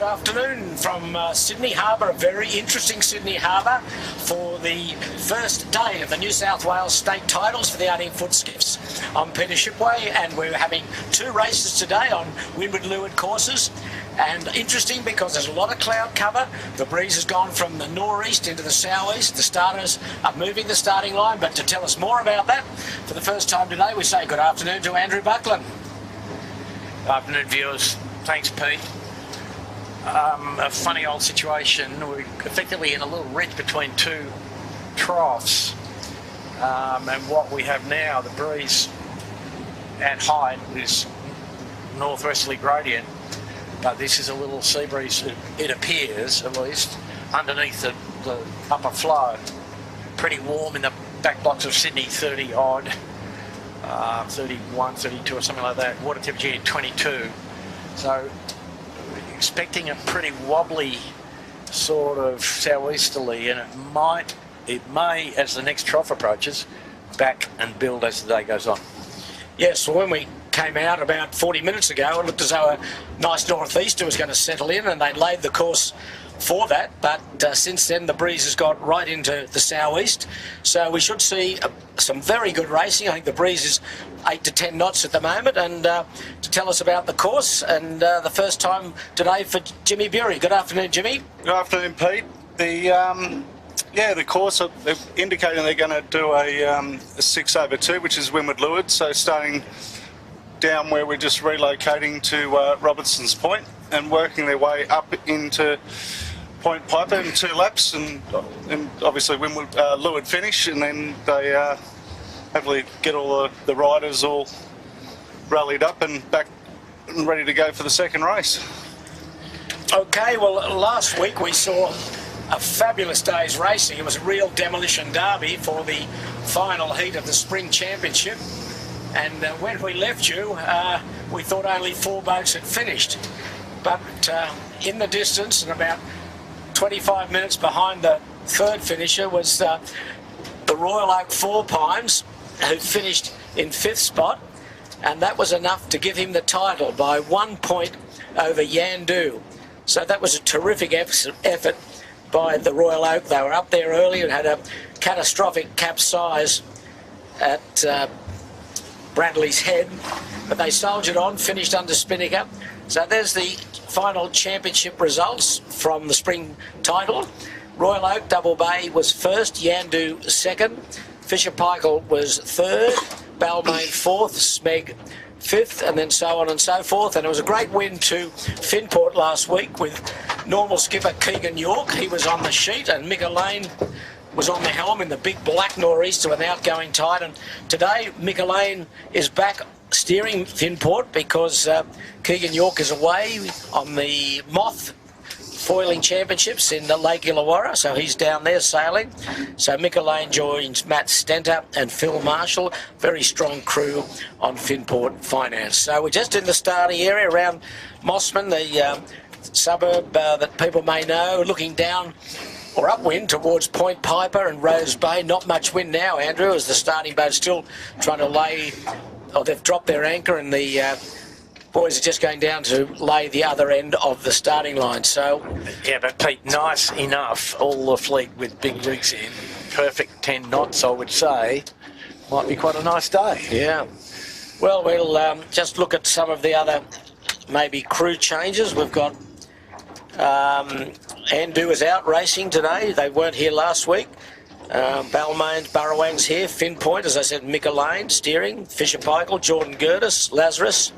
afternoon from Sydney Harbour, a very interesting Sydney Harbour for the first day of the New South Wales state titles for the 18-foot skiffs. I'm Peter Shipway and we're having two races today on windward-leeward courses. And interesting because there's a lot of cloud cover. The breeze has gone from the northeast into the southeast. The starters are moving the starting line, but to tell us more about that, for the first time today, we say good afternoon to Andrew Buckland. Good afternoon, viewers. Thanks, Pete. A funny old situation. We're effectively in a little ridge between two troughs, and what we have now, the breeze at height is northwesterly gradient, but this is a little sea breeze, it appears at least, underneath the upper flow. Pretty warm in the back blocks of Sydney, 30 odd, 31, 32 or something like that. Water temperature 22. So expecting a pretty wobbly sort of southeasterly, and it may, as the next trough approaches, back and build as the day goes on. Yes, well, when we came out about 40 minutes ago, it looked as though a nice northeaster was going to settle in, and they laid the course for that, but since then the breeze has got right into the southeast, so we should see some very good racing. I think the breeze is 8 to 10 knots at the moment, and to tell us about the course, and the first time today for Jimmy Bury. Good afternoon, Jimmy. Good afternoon, Pete. The course, they're indicating they're going to do a 6/2, which is windward-leeward, so starting down where we're just relocating to Robertson's Point and working their way up into Point Piper in 2 laps, and obviously windward-leeward finish, and then they hopefully get all the riders all rallied up and back and ready to go for the second race. Okay, well, last week we saw a fabulous day's racing. It was a real demolition derby for the final heat of the Spring Championship. And when we left you, we thought only 4 boats had finished. But in the distance, and about 25 minutes behind the third finisher, was the Royal Oak Four Pines, who finished in 5th spot. And that was enough to give him the title by 1 point over Yandu. So that was a terrific effort by the Royal Oak. They were up there early and had a catastrophic capsize at Bradley's Head, but they soldiered on, finished under Spinnaker. So there's the final championship results from the spring title. Royal Oak Double Bay was first, Yandu second, Fisher Paykel was third, Balmain fourth, Smeg fifth, and then so on and so forth. And it was a great win to Finport last week with normal skipper Keegan York. He was on the sheet, and Mick Elaine was on the helm in the big black nor'easter with an outgoing tide. And today Mick Elaine is back steering Finport because Keegan York is away on the Moth Foiling Championships in the Lake Illawarra, so he's down there sailing. So Mick Elaine joins Matt Stenter and Phil Marshall, very strong crew on Finport Finance. So we're just in the starting area around Mossman, the suburb that people may know, looking down or upwind towards Point Piper and Rose Bay. Not much wind now, Andrew, as the starting boat's still trying to lay, or they've dropped their anchor, and the boys are just going down to lay the other end of the starting line. So yeah, but Pete, nice enough, all the fleet with big rigs in, perfect 10 knots, I would say. Might be quite a nice day. Yeah. Well, we'll just look at some of the other maybe crew changes. We've got Andu is out racing today. They weren't here last week. Balmain's Burrawang's here. Finn Point, as I said, Mick Elaine steering. Fisher Paykel, Jordan Gertis, Lazarus,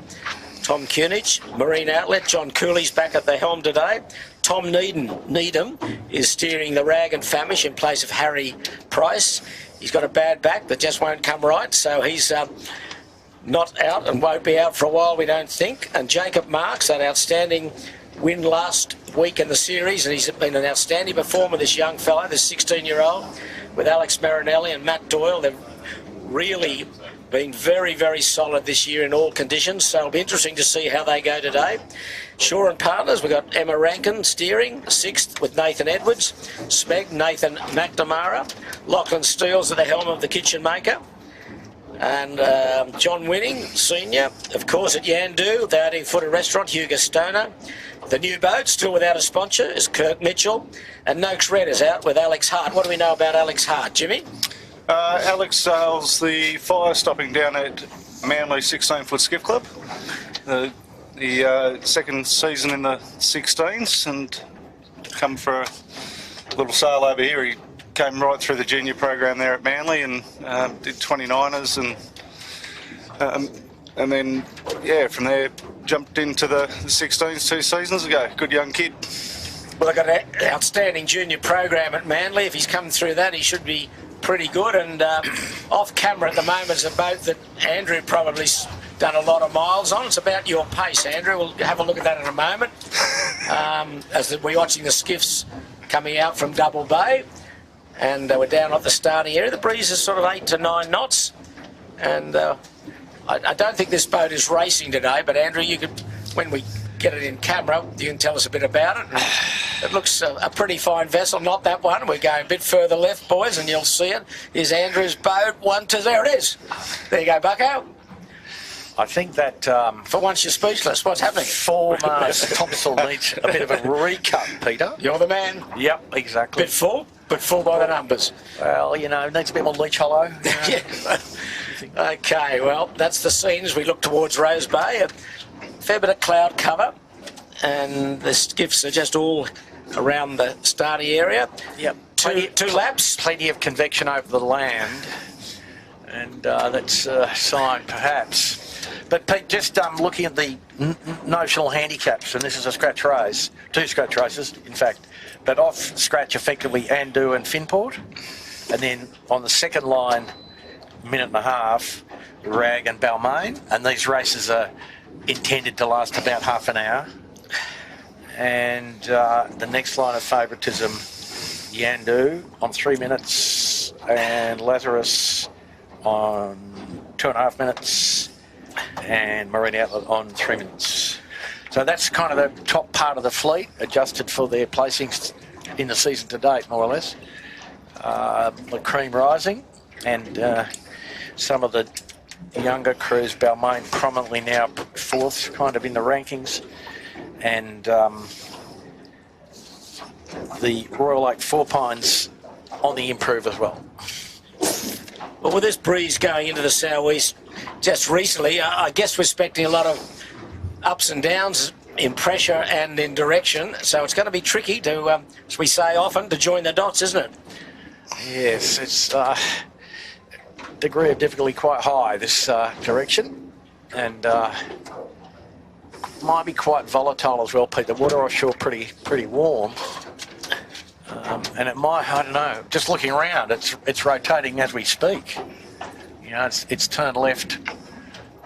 Tom Cunich, Marine Outlet. John Cooley's back at the helm today. Tom Needham is steering the Rag and Famish in place of Harry Price. He's got a bad back that just won't come right, so he's not out and won't be out for a while, we don't think. And Jacob Marks, that outstanding win last week in the series, and he's been an outstanding performer, this young fellow, this 16-year-old, with Alex Marinelli and Matt Doyle. They've really been very, very solid this year in all conditions, so it'll be interesting to see how they go today. Shaw and Partners, we've got Emma Rankin steering, 6th with Nathan Edwards, Smeg, Nathan McNamara, Lachlan Steele's at the helm of the Kitchen Maker, And John Winning, Senior, of course, at Yandu, the 18-footer restaurant, Hugo Stoner. The new boat, still without a sponsor, is Kirk Mitchell. And Noakes Red is out with Alex Hart. What do we know about Alex Hart, Jimmy? Alex sails the fire stopping down at Manly 16-foot skiff club. The second season in the 16s, and come for a little sail over here. He came right through the junior program there at Manly and did 29ers and then, yeah, from there jumped into the 16s 2 seasons ago. Good young kid. Well, they've got an outstanding junior program at Manly. If he's coming through that, he should be pretty good. And off camera at the moment is a boat that Andrew probably's done a lot of miles on. It's about your pace, Andrew. We'll have a look at that in a moment. As we're watching the skiffs coming out from Double Bay. And we're down at the starting area. The breeze is sort of 8 to 9 knots. And I don't think this boat is racing today, but Andrew, you could, when we get it in camera, you can tell us a bit about it. And it looks a pretty fine vessel, not that one. We're going a bit further left, boys, and you'll see it. Here's Andrew's boat, 1, 2, there it is. There you go, Bucko. I think that... For once you're speechless. What's happening? Foremost, Thompson needs a bit of a recut, Peter. You're the man. Yep, exactly. Bit full, but full by the numbers. Well, you know, needs a bit more leech hollow. Yeah. Okay, well, that's the scene as we look towards Rose Bay. A fair bit of cloud cover, and the skiffs are just all around the starting area. Yep. Two laps. Plenty of convection over the land, and that's a sign, perhaps. But Pete, just looking at the notional handicaps, and this is a scratch race, 2 scratch races, in fact, but off scratch effectively Andu and Finport, and then on the second line, minute and a half, Rag and Balmain, and these races are intended to last about half an hour. And the next line of favouritism, Yandu on 3 minutes, and Lazarus on 2.5 minutes, and Marine Outlet on 3 minutes. So that's kind of the top part of the fleet, adjusted for their placings in the season to date, more or less. The cream rising, and some of the younger crews, Balmain prominently now 4th kind of in the rankings, and the Royal Oak Four Pines on the improve as well. Well, with this breeze going into the southeast just recently, I guess we're expecting a lot of ups and downs in pressure and in direction, so it's going to be tricky to, as we say often, to join the dots, isn't it? Yes, it's degree of difficulty quite high, this direction, and might be quite volatile as well, Pete. The water offshore pretty warm, and it might, I don't know, just looking around, it's rotating as we speak. You know, it's turned left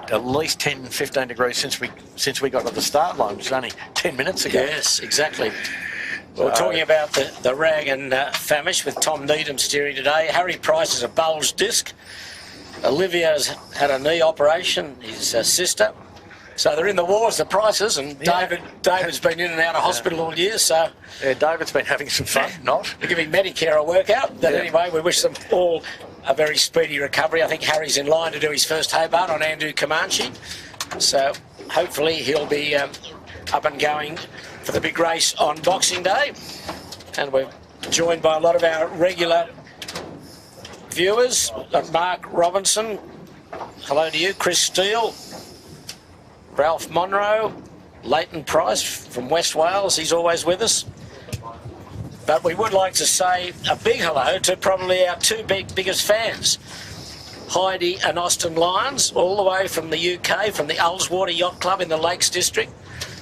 at least 10-15 degrees since we got to the start line, which was only 10 minutes ago. Yes, exactly. Well, we're talking about the Rag and Famish with Tom Needham steering today. Harry Price is a bulge disc. Olivia's had a knee operation, his sister. So they're in the wars, the Prices, and David's been in and out of hospital all year, so... Yeah, David's been having some fun, not? They're giving Medicare a workout, but anyway, we wish them all a very speedy recovery. I think Harry's in line to do his first Hobart on Andu Comanche, so hopefully he'll be up and going for the big race on Boxing Day. And we're joined by a lot of our regular viewers. Mark Robinson, hello to you. Chris Steele, Ralph Monroe, Leighton Price from West Wales, he's always with us. But we would like to say a big hello to probably our 2 biggest fans, Heidi and Austin Lyons, all the way from the UK, from the Ullswater Yacht Club in the Lakes District.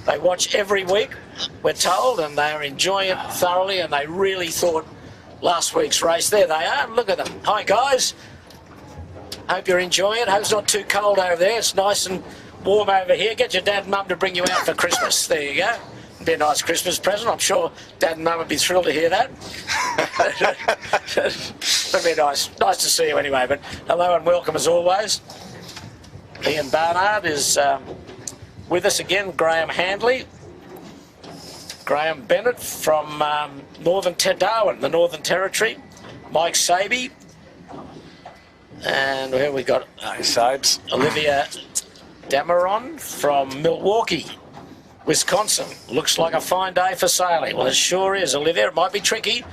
They watch every week, we're told, and they are enjoying it thoroughly, and they really thought last week's race. There they are, look at them. Hi guys, hope you're enjoying it. Hope it's not too cold over there. It's nice and warm over here. Get your dad and mum to bring you out for Christmas. There you go. It'd be a nice Christmas present. I'm sure dad and mum would be thrilled to hear that. It'd be nice to see you anyway. But hello and welcome as always. Ian Barnard is with us again. Graham Handley, Graham Bennett from Darwin, the Northern Territory, Mike Saby, And here we got Sobes. Olivia Dameron from Milwaukee, Wisconsin. Looks like a fine day for sailing. Well, it sure is, Olivia. It might be tricky.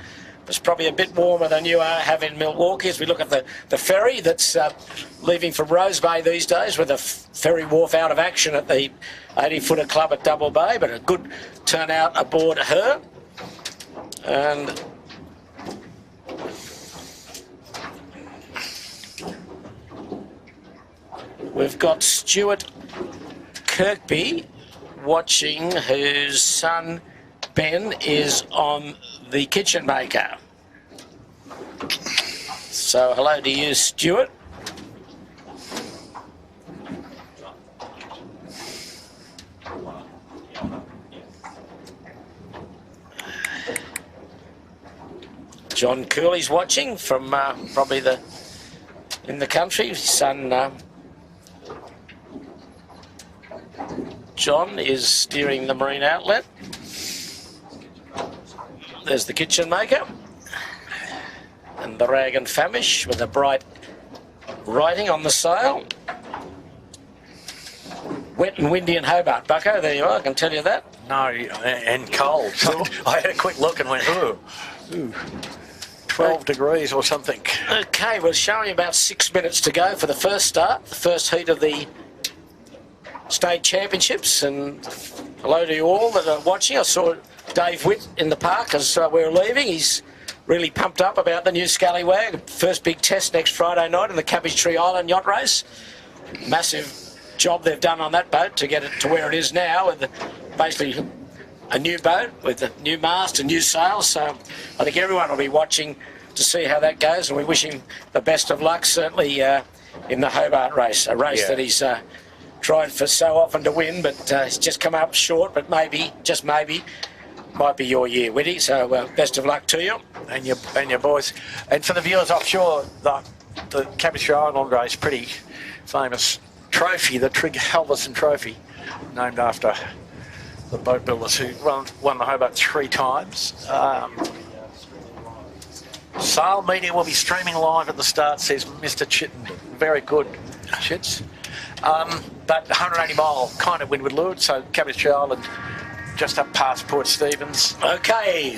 It's probably a bit warmer than you have in Milwaukee as we look at the ferry that's leaving from Rose Bay these days, with a ferry wharf out of action at the 80-footer club at Double Bay, but a good turnout aboard her. And we've got Stuart Kirkby watching, whose son Ben is on the kitchen maker. So hello to you, Stuart. John Cooley's watching from probably in the country. His son John is steering the marine outlet. There's the kitchen maker. And the Rag and Famish with a bright writing on the sail. Wet and windy in Hobart, Bucko. There you are, I can tell you that. No, and cold. I had a quick look and went, ooh, 12 degrees or something. Okay, we're showing about 6 minutes to go for the first start, the first heat of the state championships. And hello to you all that are watching. I saw Dave Witt in the park as we were leaving. He's really pumped up about the new Scallywag. First big test next Friday night in the Cabbage Tree Island yacht race. Massive job they've done on that boat to get it to where it is now, with basically a new boat with a new mast and new sails. So I think everyone will be watching to see how that goes, and we wish him the best of luck, certainly in the Hobart race, a race that he's tried for so often to win, but he's just come up short. But maybe, just maybe, might be your year, Whitty. So best of luck to you and your boys. And for the viewers offshore, the Cabbage Tree Island race, pretty famous trophy, the Trigg Halverson Trophy, named after the boat builders who won the Hobart 3 times. Sail media will be streaming live at the start, says Mr. Chittenden. Very good, Chits. But 180 mile kind of windward leeward, so Cabbage Tree Island just up past Port Stephens. Okay,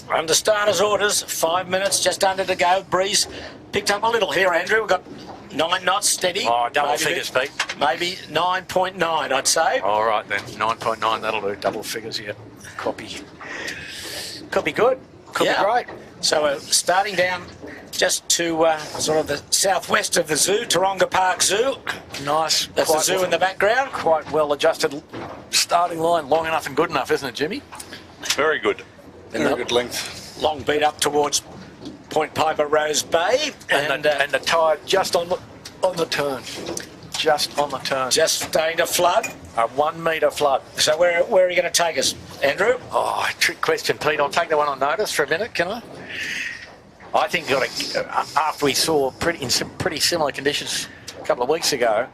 under starter's orders, 5 minutes just under to go. Breeze picked up a little here, Andrew. We've got 9 knots steady. Oh, double figures, Pete. Maybe 9.9, I'd say. All right then, 9.9, that'll do. Double figures, yeah. Copy. Could be good. Could be great. So we're starting down just to sort of the southwest of the zoo, Taronga Park Zoo. Nice. That's the zoo in the background. Quite well adjusted starting line, long enough and good enough, isn't it, Jimmy? Very good. Very good length. Long beat up towards Point Piper Rose Bay. And the tide just on the turn. Just on the turn. Just starting to flood. A 1 metre flood. So where are you going to take us, Andrew? Oh, trick question, Pete. I'll take that one on notice for a minute, can I? I think after we saw in some pretty similar conditions a couple of weeks ago,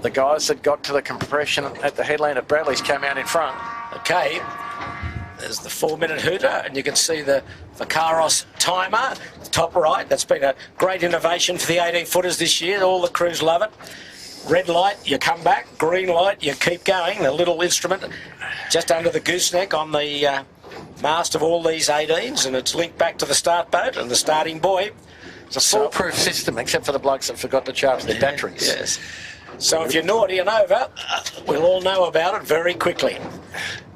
the guys that got to the compression at the headland at Bradley's came out in front. Okay, there's the 4 minute hooter, and you can see the Vacaros timer, top right. That's been a great innovation for the 18 footers this year. All the crews love it. Red light, you come back. Green light, you keep going. The little instrument just under the gooseneck on the mast of all these 18s, and it's linked back to the start boat and the starting buoy. It's a foolproof system, except for the blokes that forgot to charge their batteries. Yes. So if you're naughty and over, we'll all know about it very quickly.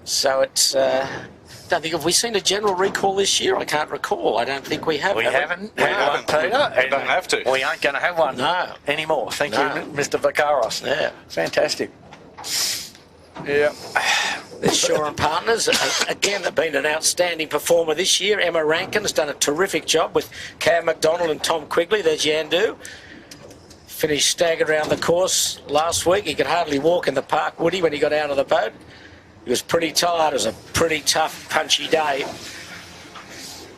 So it's... I don't think, have we seen a general recall this year? I can't recall. I don't think we have. We haven't. We haven't, Peter. We don't have to. We ain't going to have one anymore. Thank you, Mr. Vacaros. Yeah. Fantastic. Yeah. The Shore and Partners, again, have been an outstanding performer this year. Emma Rankin's done a terrific job with Cam McDonald and Tom Quigley. There's Yandu. Finished staggered around the course last week. He could hardly walk in the park, would he, when he got out of the boat? He was pretty tired. It was a pretty tough, punchy day.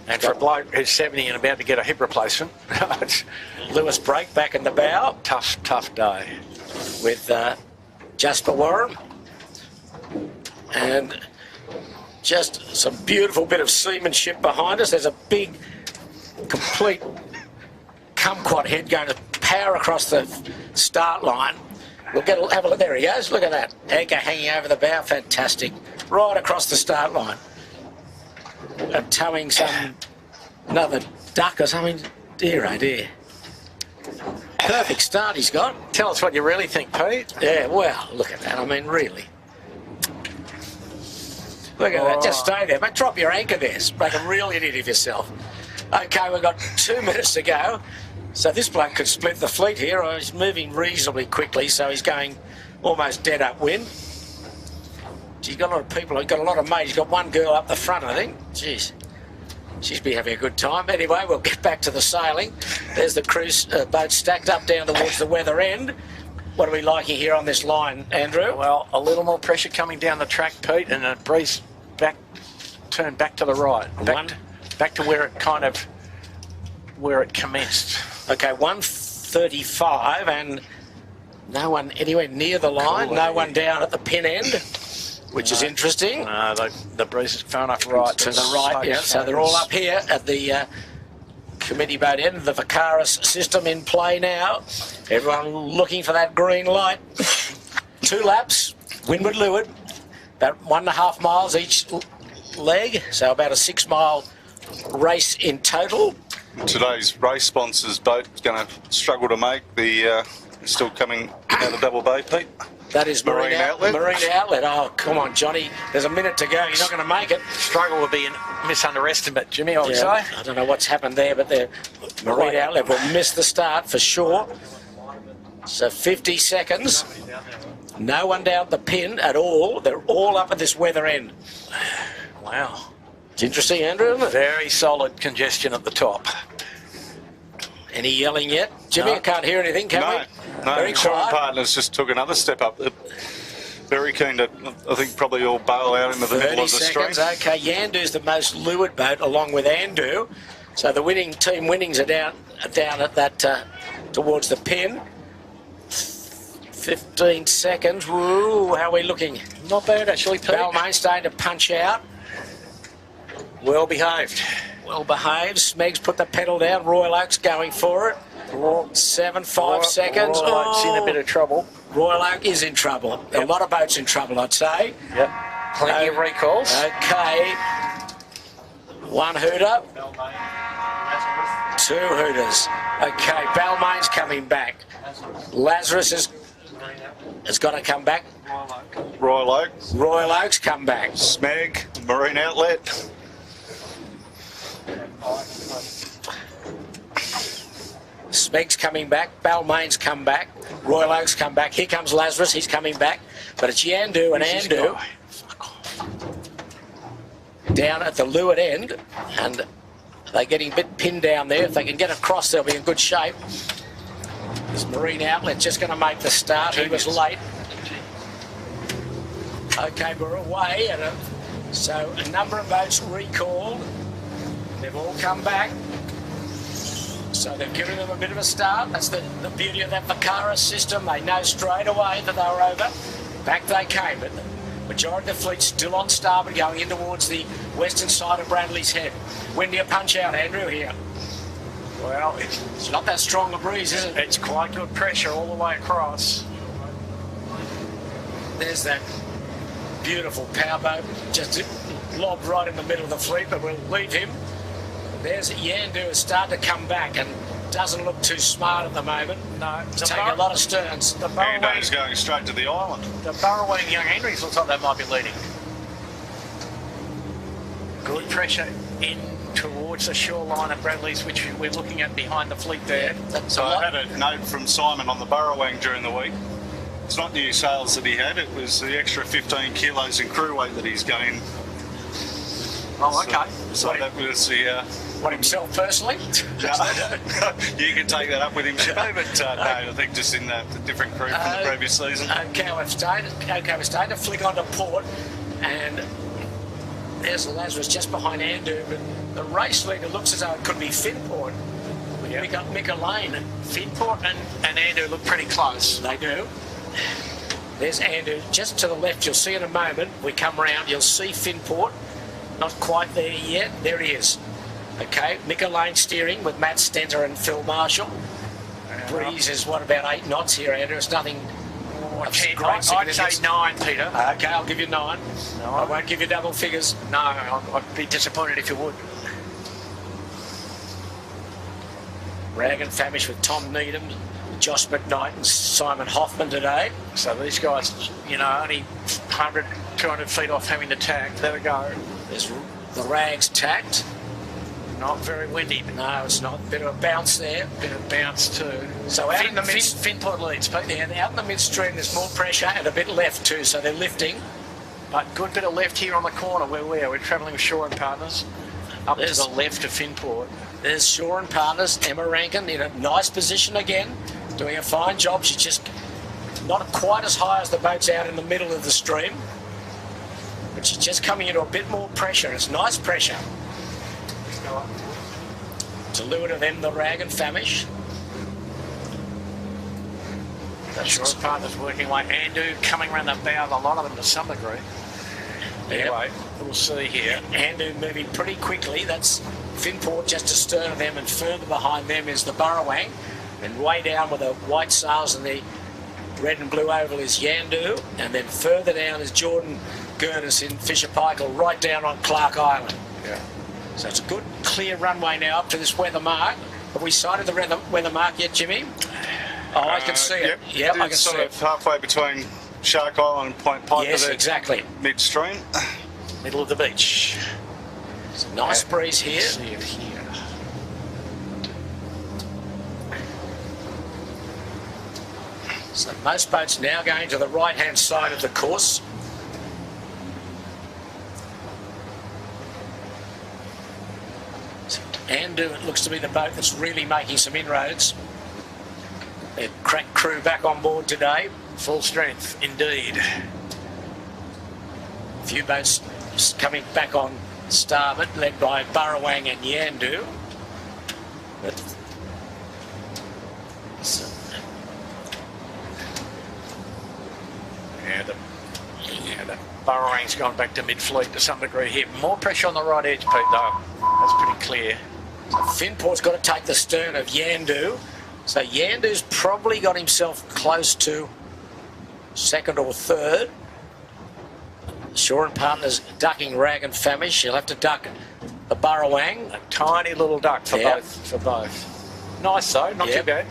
And for a bloke who's 70 and about to get a hip replacement, Lewis Brake back in the bow. Tough day. With Jasper Warren. And just some beautiful bit of seamanship behind us. There's a big, complete kumquat head going to power across the start line. We'll have a look. There he goes. Look at that. Anchor hanging over the bow. Fantastic. Right across the start line. And towing another duck or something. Dear, oh dear. Perfect start he's got. Tell us what you really think, Pete. Yeah, well, look at that. I mean, really. Look at that. Just stay there. But drop your anchor there. Make a real idiot of yourself. Okay, we've got 2 minutes to go. So this bloke could split the fleet here. He's moving reasonably quickly, so he's going almost dead upwind. He's got a lot of people. He's got a lot of mates. He's got one girl up the front, I think. Jeez. She's be having a good time. Anyway, we'll get back to the sailing. There's the cruise boat stacked up down towards the weather end. What are we liking here on this line, Andrew? Well, a little more pressure coming down the track, Pete, and a breeze turn back to the right. Back to where it commenced. Okay, 135 and no one anywhere near the line. Cool, no one down at the pin end, which is interesting. No, the breeze is far enough right. To the right, yeah. So they're all up here at the committee boat end. The Vacaris system in play now. Everyone looking for that green light. 2 laps, windward leeward, about 1.5 miles each leg, so about a 6-mile race in total. Today's race sponsor's boat is going to struggle to make the. Still coming out of Double Bay, Pete. That is Marine Outlet. Marine Outlet. Oh, come on, Johnny. There's a minute to go. You're not going to make it. Struggle would be a misunderestimate, Jimmy, I would say. I don't know what's happened there, but the Marine Outlet will miss the start for sure. So 50 seconds. No one down the pin at all. They're all up at this weather end. Wow. It's interesting, Andrew, isn't it? Very solid congestion at the top. Any yelling yet? Jimmy, No. I can't hear anything, can we? No, Very Sean quiet. Partners just took another step up. They're very keen to, I think, probably all bail out into the middle 30 of the stream. seconds. Okay, Yandu's the most leeward boat along with Andu. So the team winnings are down at that towards the pin. 15 seconds. Woo, how are we looking? Not bad, actually, Pete. Balmain starting to punch out. Well behaved. Well behaved. Smeg's put the pedal down. Royal Oak's going for it. 5 seconds. Royal Oak's in a bit of trouble. Royal Oak is in trouble. Yep. A lot of boats in trouble, I'd say. Yep. Plenty of recalls. Okay. 1 hooter. 2 hooters. Okay, Balmain's coming back. Lazarus has got to come back. Royal Oak, Royal Oak's come back. Smeg, Marine Outlet. Smeg's coming back. Balmain's come back. Royal Oak's come back. Here comes Lazarus. He's coming back. But it's Yandu and Andu down at the leeward end. And they're getting a bit pinned down there. If they can get across, they'll be in good shape. This Marine Outlet just going to make the start. He was late. Okay, we're away. So a number of boats recalled. They've all come back. So they've given them a bit of a start. That's the beauty of that Vacaris system. They know straight away that they were over. Back they came, but the majority of the fleet's still on starboard going in towards the western side of Bradley's Head. When do you punch out, Andrew, here? Well, It's not that strong a breeze, is it? it's quite good pressure all the way across. There's that beautiful powerboat just lobbed right in the middle of the fleet, but we'll leave him. There's Yandu has started to come back and doesn't look too smart at the moment. No, It's taking a lot of sterns. The Ando's burrowing, going straight to the island. the burrowing young Henrys looks like they might be leading. Good pressure in towards the shoreline of Bradley's, which we're looking at behind the fleet there. That's So a I lot. had a note from Simon on the Burrowang during the week. It's not new sales that he had, it was the extra 15 kilos in crew weight that he's gained. Oh, okay. So that was the... What, himself personally? you can take that up with him, Shippo, but no, I think just in the different crew from the previous season. Okay, we're starting to flick onto port, and there's Lazarus just behind Andu, but the race leader looks as though it could be Finport. Yeah. Mick Lane. Finport and Andu look pretty close. They do. There's Andu. Just to the left, you'll see in a moment, we come round, you'll see Finport. Not quite there yet. There he is. Okay, Mick Lane steering with Matt Stenter and Phil Marshall. breeze is what, about 8 knots here, Andrew? It's nothing. I'd say 9, Peter. Okay, I'll give you 9. No, I won't give you double figures. No, I'd be disappointed if you would. Rag and Famish with Tom Needham, Josh McKnight and Simon Hoffman today. So these guys, you know, only 100, 200 feet off having to tack. There we go. There's the Rags tacked. Not very windy. No, it's not. Bit of a bounce there. Bit of bounce too. So out in the Finport leads, Pete. Yeah, out in the midstream there's more pressure and a bit left too, so they're lifting. But good bit of left here on the corner where we are. We're travelling with Shaw and Partners. Up to the left of Finport. There's Shaw and Partners, Emma Rankin in a nice position again, doing a fine job. She's just not quite as high as the boats out in the middle of the stream, but she's just coming into a bit more pressure. It's nice pressure. To leeward of them, the Rag and Famish. The Shaw and Partners working away. Andu coming around the bow of a lot of them to some degree. Anyway, we'll see here. Andu moving pretty quickly. That's Finport just astern of them, and further behind them is the Burrawang. And way down with the white sails and the red and blue oval is Yandu. And then further down is Jordan Gurtis in Fisher Paykel, right down on Clark Island. Yeah. So it's a good, clear runway now up to this weather mark. Have we sighted the weather mark yet, Jimmy? Oh, I can see it. Yep, I can see it. Halfway between Shark Island and Point Piper. Yes, exactly. Midstream. Middle of the beach. It's a nice breeze here. See it here. So most boats now going to the right-hand side of the course. Andu, it looks to be the boat that's really making some inroads. Their crack crew back on board today. Full strength, indeed. A few boats coming back on starboard, led by Burrawang and Yandu. But the Burrawang's gone back to mid-fleet to some degree here. More pressure on the right edge, Pete, though. That's pretty clear. Finport's got to take the stern of Yandu. So Yandu's probably got himself close to second or third. Shaw and Partners ducking Rag and Famish. She'll have to duck the Burrawang. A tiny little duck for both. Nice though, not too bad.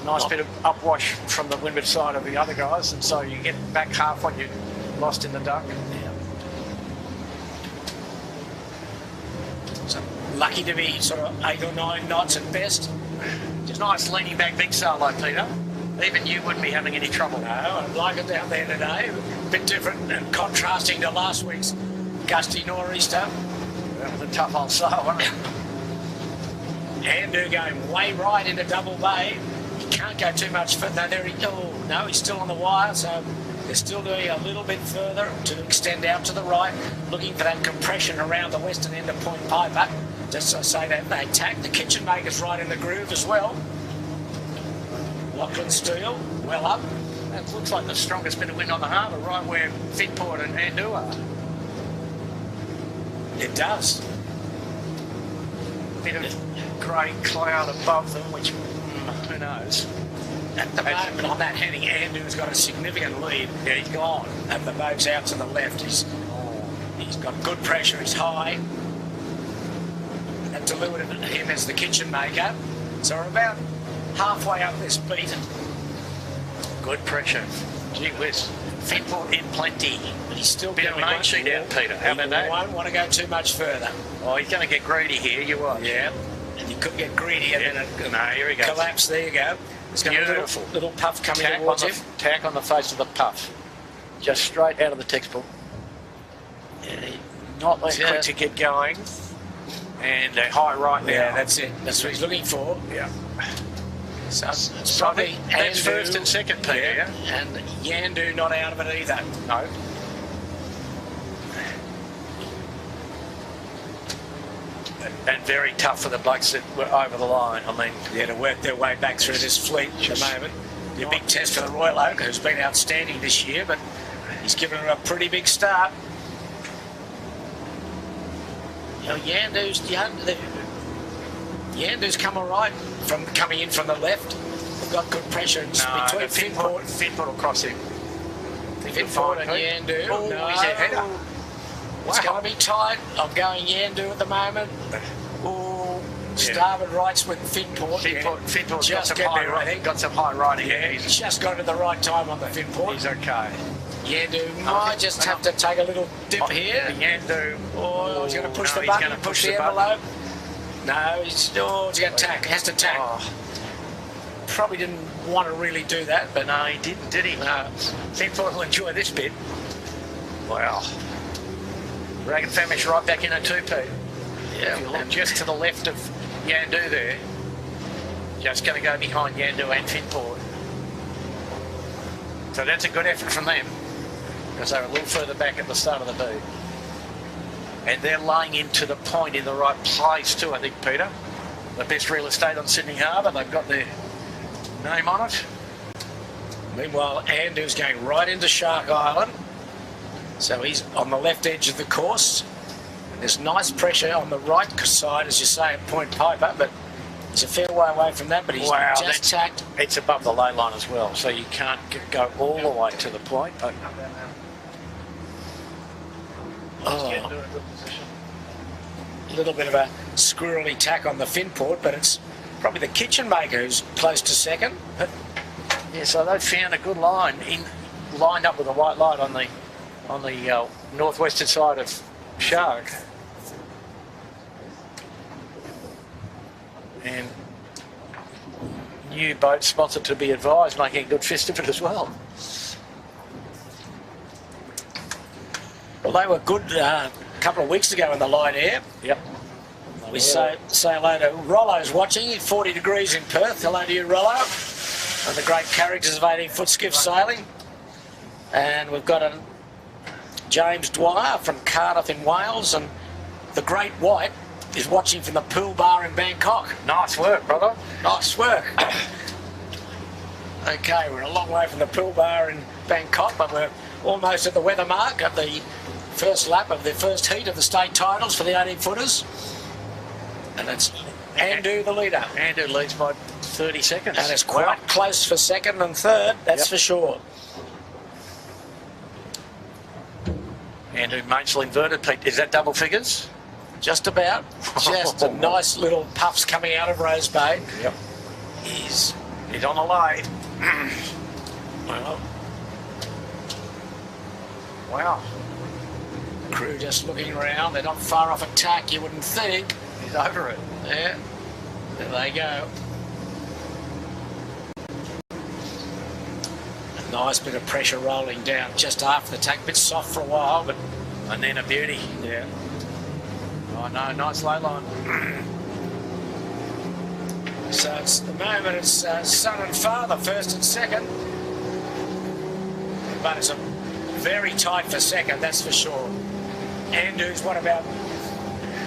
Nice bit of upwash from the windward side of the other guys, and so you get back half when you're lost in the duck. So lucky to be sort of 8 or 9 knots at best. Just nice leaning back big sail like Peter. Even you wouldn't be having any trouble. No, I like it down there today. A bit different and contrasting to last week's gusty nor'easter. That was a tough old sail, wasn't it? Andu going way right into Double Bay. He can't go too much further. No, he's still on the wire, so they're still doing a little bit further to extend out to the right, looking for that compression around the western end of Point Piper. Just to say that they tack. The kitchen maker's right in the groove as well. Lachlan Steele, well up. That looks like the strongest bit of wind on the harbour, right where Finport and Andu are. It does. Bit of grey cloud above them, which, who knows. At the moment, on that heading, Andu's got a significant lead. Yeah, he's gone. And the boat's out to the left. He's got good pressure. He's high. And to leeward of him is the kitchen maker. So we're about halfway up this beat. Good pressure. Gee whiz. Finport in plenty. But he's still bit of main sheet out, Peter. How about that? He won't want to go too much further. Oh, he's going to get greedy here. You watch. Yeah. And he could get greedy and then no, here he goes. Collapse. There you go. There's going to be a little puff coming towards him. Tack on the face of the puff. Just straight out of the textbook. Yeah, not that quick to get going. And high right now. Yeah, that's it. That's what he's looking for. Yeah. So it's probably that's first and second, Peter, yeah? And Yandu not out of it either. No. And very tough for the blokes that were over the line. I mean, yeah, to work their way back through this fleet at the moment. A big test for the Royal Oak, who's been outstanding this year, but he's given her a pretty big start. Yandu's come all right from coming in from the left. We've got good pressure between Finport. Finport will cross him. Finport and Yandu. Oh, no. he's a header. It's going to be tight. I'm going Yandu at the moment. Oh, starboard rights with Finport. Finport's just got some high riding. Yeah, he's just got it at the right time on the Finport. He's okay. Yandu might just have to take a little dip here. Yandu. Oh, he's going to push the button, push the envelope. No, he's going to tack. Has to tack. Oh. Probably didn't want to really do that, but no, he didn't, did he? No. Finport will enjoy this bit. Wow. Rag and Famish right back in a two-peat. Yeah. If you look just to the left of Yandu there, just going to go behind Yandu and Finport. So that's a good effort from them, because they're a little further back at the start of the beat. And they're laying into the point in the right place too, I think, Peter. The best real estate on Sydney Harbour. They've got their name on it. Meanwhile, Andu's going right into Shark Island. So he's on the left edge of the course. There's nice pressure on the right side, as you say, at Point Piper, but he's a fair way away from that, but he's just tacked. It's above the ley line as well, so you can't go all the way to the point. But a little bit of a squirrely tack on the Finport, but it's probably the kitchen maker who's close to second. Yeah, so they've found a good line lined up with a white light on the northwestern side of Shark. And new boat sponsored to be advised, making a good fist of it as well. Well, they were good a couple of weeks ago in the light air. Yep. We say hello to Rollo's watching, 40 degrees in Perth. Hello to you, Rollo. And the great characters of 18-foot skiff sailing. And we've got a James Dwyer from Cardiff in Wales, and the Great White is watching from the pool bar in Bangkok. Nice work, brother. Nice work. Okay, we're a long way from the pool bar in Bangkok, but we're almost at the weather mark of the first lap of the first heat of the state titles for the 18-footers. And it's Andu the leader. Andu leads by 30 seconds. And it's quite close for second and third, that's for sure. Andu Mainsel inverted, Pete. Is that double figures? Just about. Just a nice little puffs coming out of Rose Bay. Yep. He's on the lay. Well. Wow. Crew just looking around. They're not far off attack, you wouldn't think. He's over it. Yeah. There they go. A nice bit of pressure rolling down just after the attack. Bit soft for a while, but... And then a beauty. Yeah. Oh no, nice low line. So it's the moment it's son and father, first and second. But it's a very tight for second, that's for sure. Andu's what, about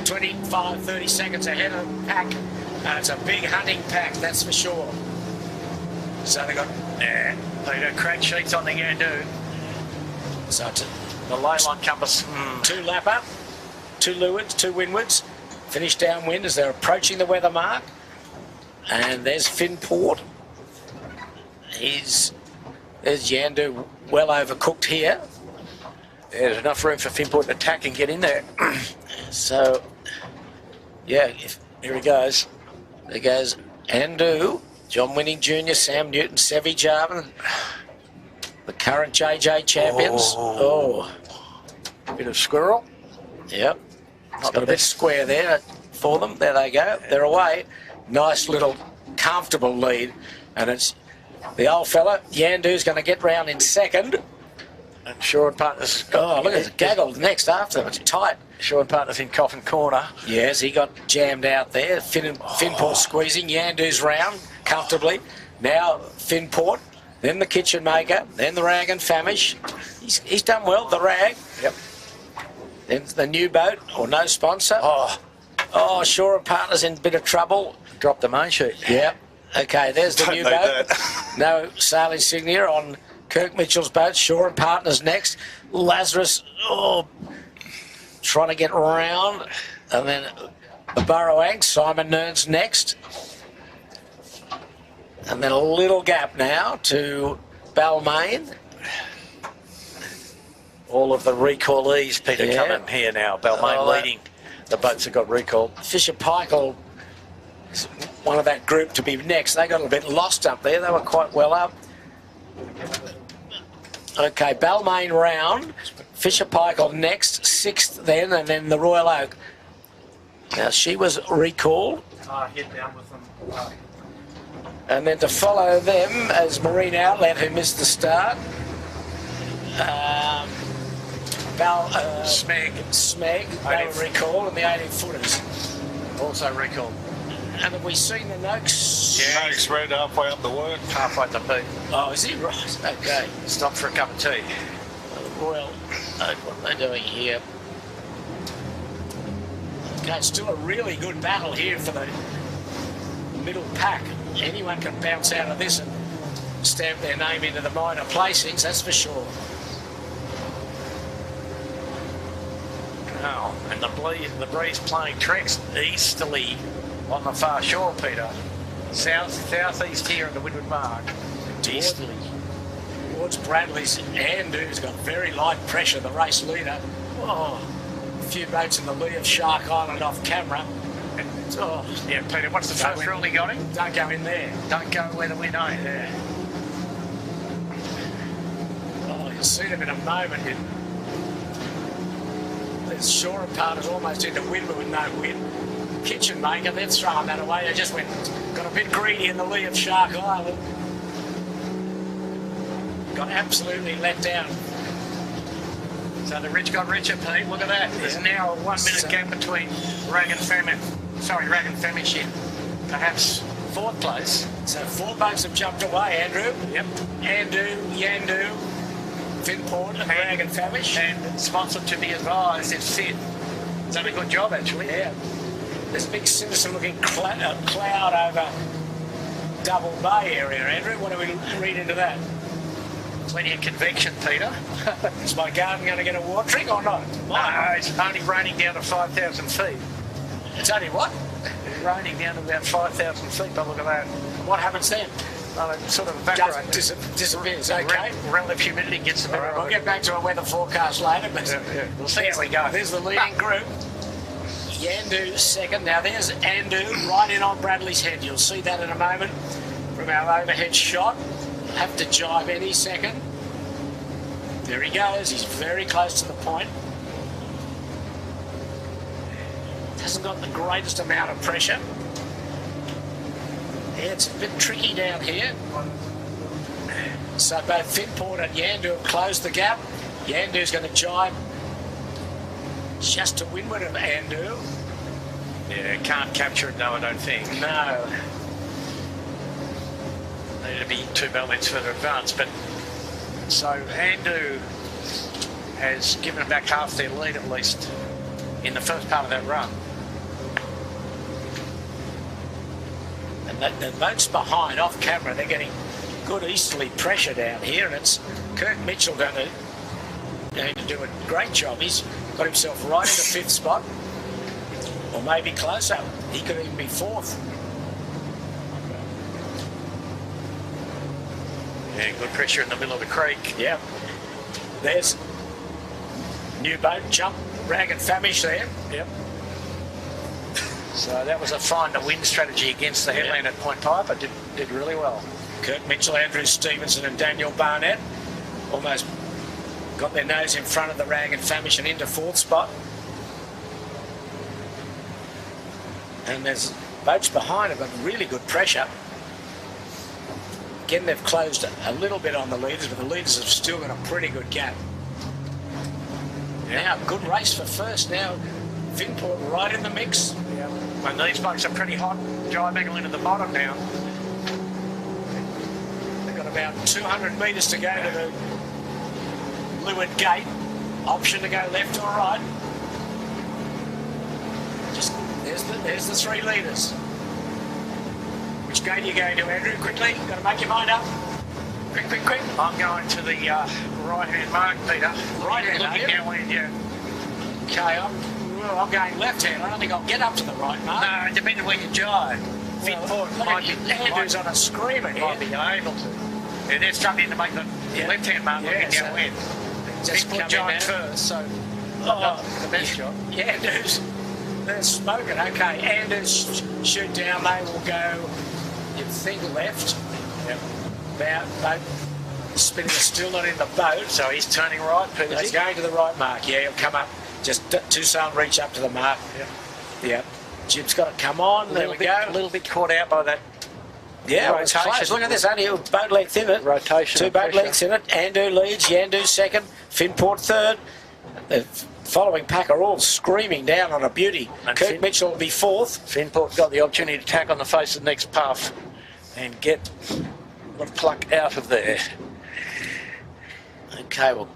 25, 30 seconds ahead of the pack. And it's a big hunting pack, that's for sure. So they got crack sheets on the Andu. So it's the ley line compass. Two lap up, two leewards, two windwards. Finish downwind as they're approaching the weather mark. And there's Finport. There's Yandu well overcooked here. There's enough room for Finport to attack and get in there. So, yeah, here he goes. There goes Andu, John Winning Jr., Sam Newton, Sevi Jarvin, the current JJ champions. Oh. Bit of squirrel. Yep. It's got a bit square there for them. There they go. They're away. Nice little comfortable lead. And it's the old fella, Yandu's going to get round in second. And Shaw and Partners. Look at it, gaggled next after them. It's tight. Shaw and Partners in coffin corner. Yes, he got jammed out there. Finport squeezing. Yandu's round comfortably. Now Finport, then the kitchen maker, then the Rag and Famish. He's done well, the Rag. Yep. Then the new boat, or no sponsor. Shaw and Partners in a bit of trouble. Dropped the main sheet. Yep. Okay, there's the new boat. No sail insignia on Kirk Mitchell's boat. Shaw and Partners next. Lazarus, trying to get round. And then the Burrowang. Simon Nern's next. And then a little gap now to Balmain. All of the recallees, Peter, coming here now. Balmain leading. The boats have got recalled. Fisher Paykel is one of that group to be next. They got a little bit lost up there. They were quite well up. Okay, Balmain round. Fisher Paykel next, 6th then, and then the Royal Oak. Now she was recalled. Hit down with them. And then to follow them as Marine Outlet, who missed the start. Smeg, they were recalled, and the 18-footers. Also recalled. And have we seen the Noakes? Yeah, Noakes red halfway up the work. Halfway to Pete. Oh, is he right? Okay. Stop for a cup of tea. Royal Oak, what are they doing here? Okay, it's still a really good battle here for the middle pack. Anyone can bounce out of this and stamp their name into the minor placings, that's for sure. Oh, and the breeze playing tricks easterly on the far shore, Peter. Southeast here in the Windward Mark. Easterly. Towards Bradley's Andew's got very light pressure, the race leader. Oh, a few boats in the lee of Shark Island off camera. Oh, yeah, Peter, what's the first rule he got him? Don't go in there. Don't go where the wind ain't. Yeah. Oh, you'll see them in a moment. The shore part is almost into windward with no wind. Kitchen maker, they've thrown that away. They just got a bit greedy in the lee of Shark Island. Got absolutely let down. So the rich got richer, Pete. Look at that. There's now a 1 minute gap between Rag and Famish in perhaps 4th place. So 4 boats have jumped away, Andrew. Yep. Yandu, Finport and Rag and Famish. And sponsored to be advised is Finn. It's done a good job, actually. Yeah. There's a big sinister looking cloud over Double Bay area, Andrew. What do we read into that? Plenty of convection, Peter. Is my garden going to get a watering or not? No, it's only raining down to 5,000 feet. It's only what? It's raining down to about 5,000 feet, but look at that. What happens then? Well, it sort of evaporates. Disappears, okay. Relative humidity gets a bit. Right, we'll get back to a weather forecast later, but we'll see how we go. There's the leading group. Yandu 2nd. Now there's Andu right in on Bradley's head. You'll see that in a moment from our overhead shot. Have to jibe any second. There he goes. He's very close to the point. Hasn't got the greatest amount of pressure. Yeah, it's a bit tricky down here. So both Finport and Yandu have closed the gap. Yandu's going to jibe just to windward of Andu. Yeah, can't capture it, no, I don't think. No. Need to be 2 bellments further advanced, but so Andu has given back half their lead at least in the first part of that run. And the boats behind, off camera, they're getting good easterly pressure down here, and it's Kirk Mitchell going to do a great job. He's got himself right in the 5th spot, or maybe closer. He could even be 4th. Yeah, good pressure in the middle of the creek. Yeah. There's new boat jump, Rag and Famish there. Yep. So that was a find a win strategy against the headland at Point Piper. Did really well. Kirk Mitchell, Andrew Stevenson and Daniel Barnett almost got their nose in front of the Rag and Famish and into 4th spot. And there's boats behind have got really good pressure. Again, they've closed a little bit on the leaders, but the leaders have still got a pretty good gap. Now, good race for first. Now, Finport right in the mix. Yeah. And these boats are pretty hot. Driving into the bottom now. They've got about 200 metres to go to the Leeward Gate. Option to go left or right. Just there's the 3 leaders. Which gate are you going to, Andrew? Quickly, got to make your mind up. Quick. I'm going to the right-hand mark, Peter. Right-hand, looking downwind, yeah. Okay, I'm Well, I'm going left-hand. I don't think I'll get up to the right mark. No, it depends where you jive. Finport Andrew's on a screamer here. might be able to. Yeah, they're struggling to make the left-hand mark look at downwind. Just Finport jive first, so the best shot. Yeah, they're smoking. Okay, Andrews shoot down. They will go, you'd think, left. Yep. Boat spinning still not in the boat. So he's turning right, Peter. He's going to the right mark. Yeah, he'll come up. Just Tucson reach up to the mark. Yep. Yep. Jib's got to come on. There we go. A little bit caught out by that. Yeah, it's close. Look at this. Only a boat length in it. Rotation. 2 boat lengths in it. Andu leads. Yandu second. Finport third. The following pack are all screaming down on a beauty. And Kirk Mitchell will be fourth. Finport got the opportunity to tack on the face of the next puff and get the pluck out of there. Okay, well,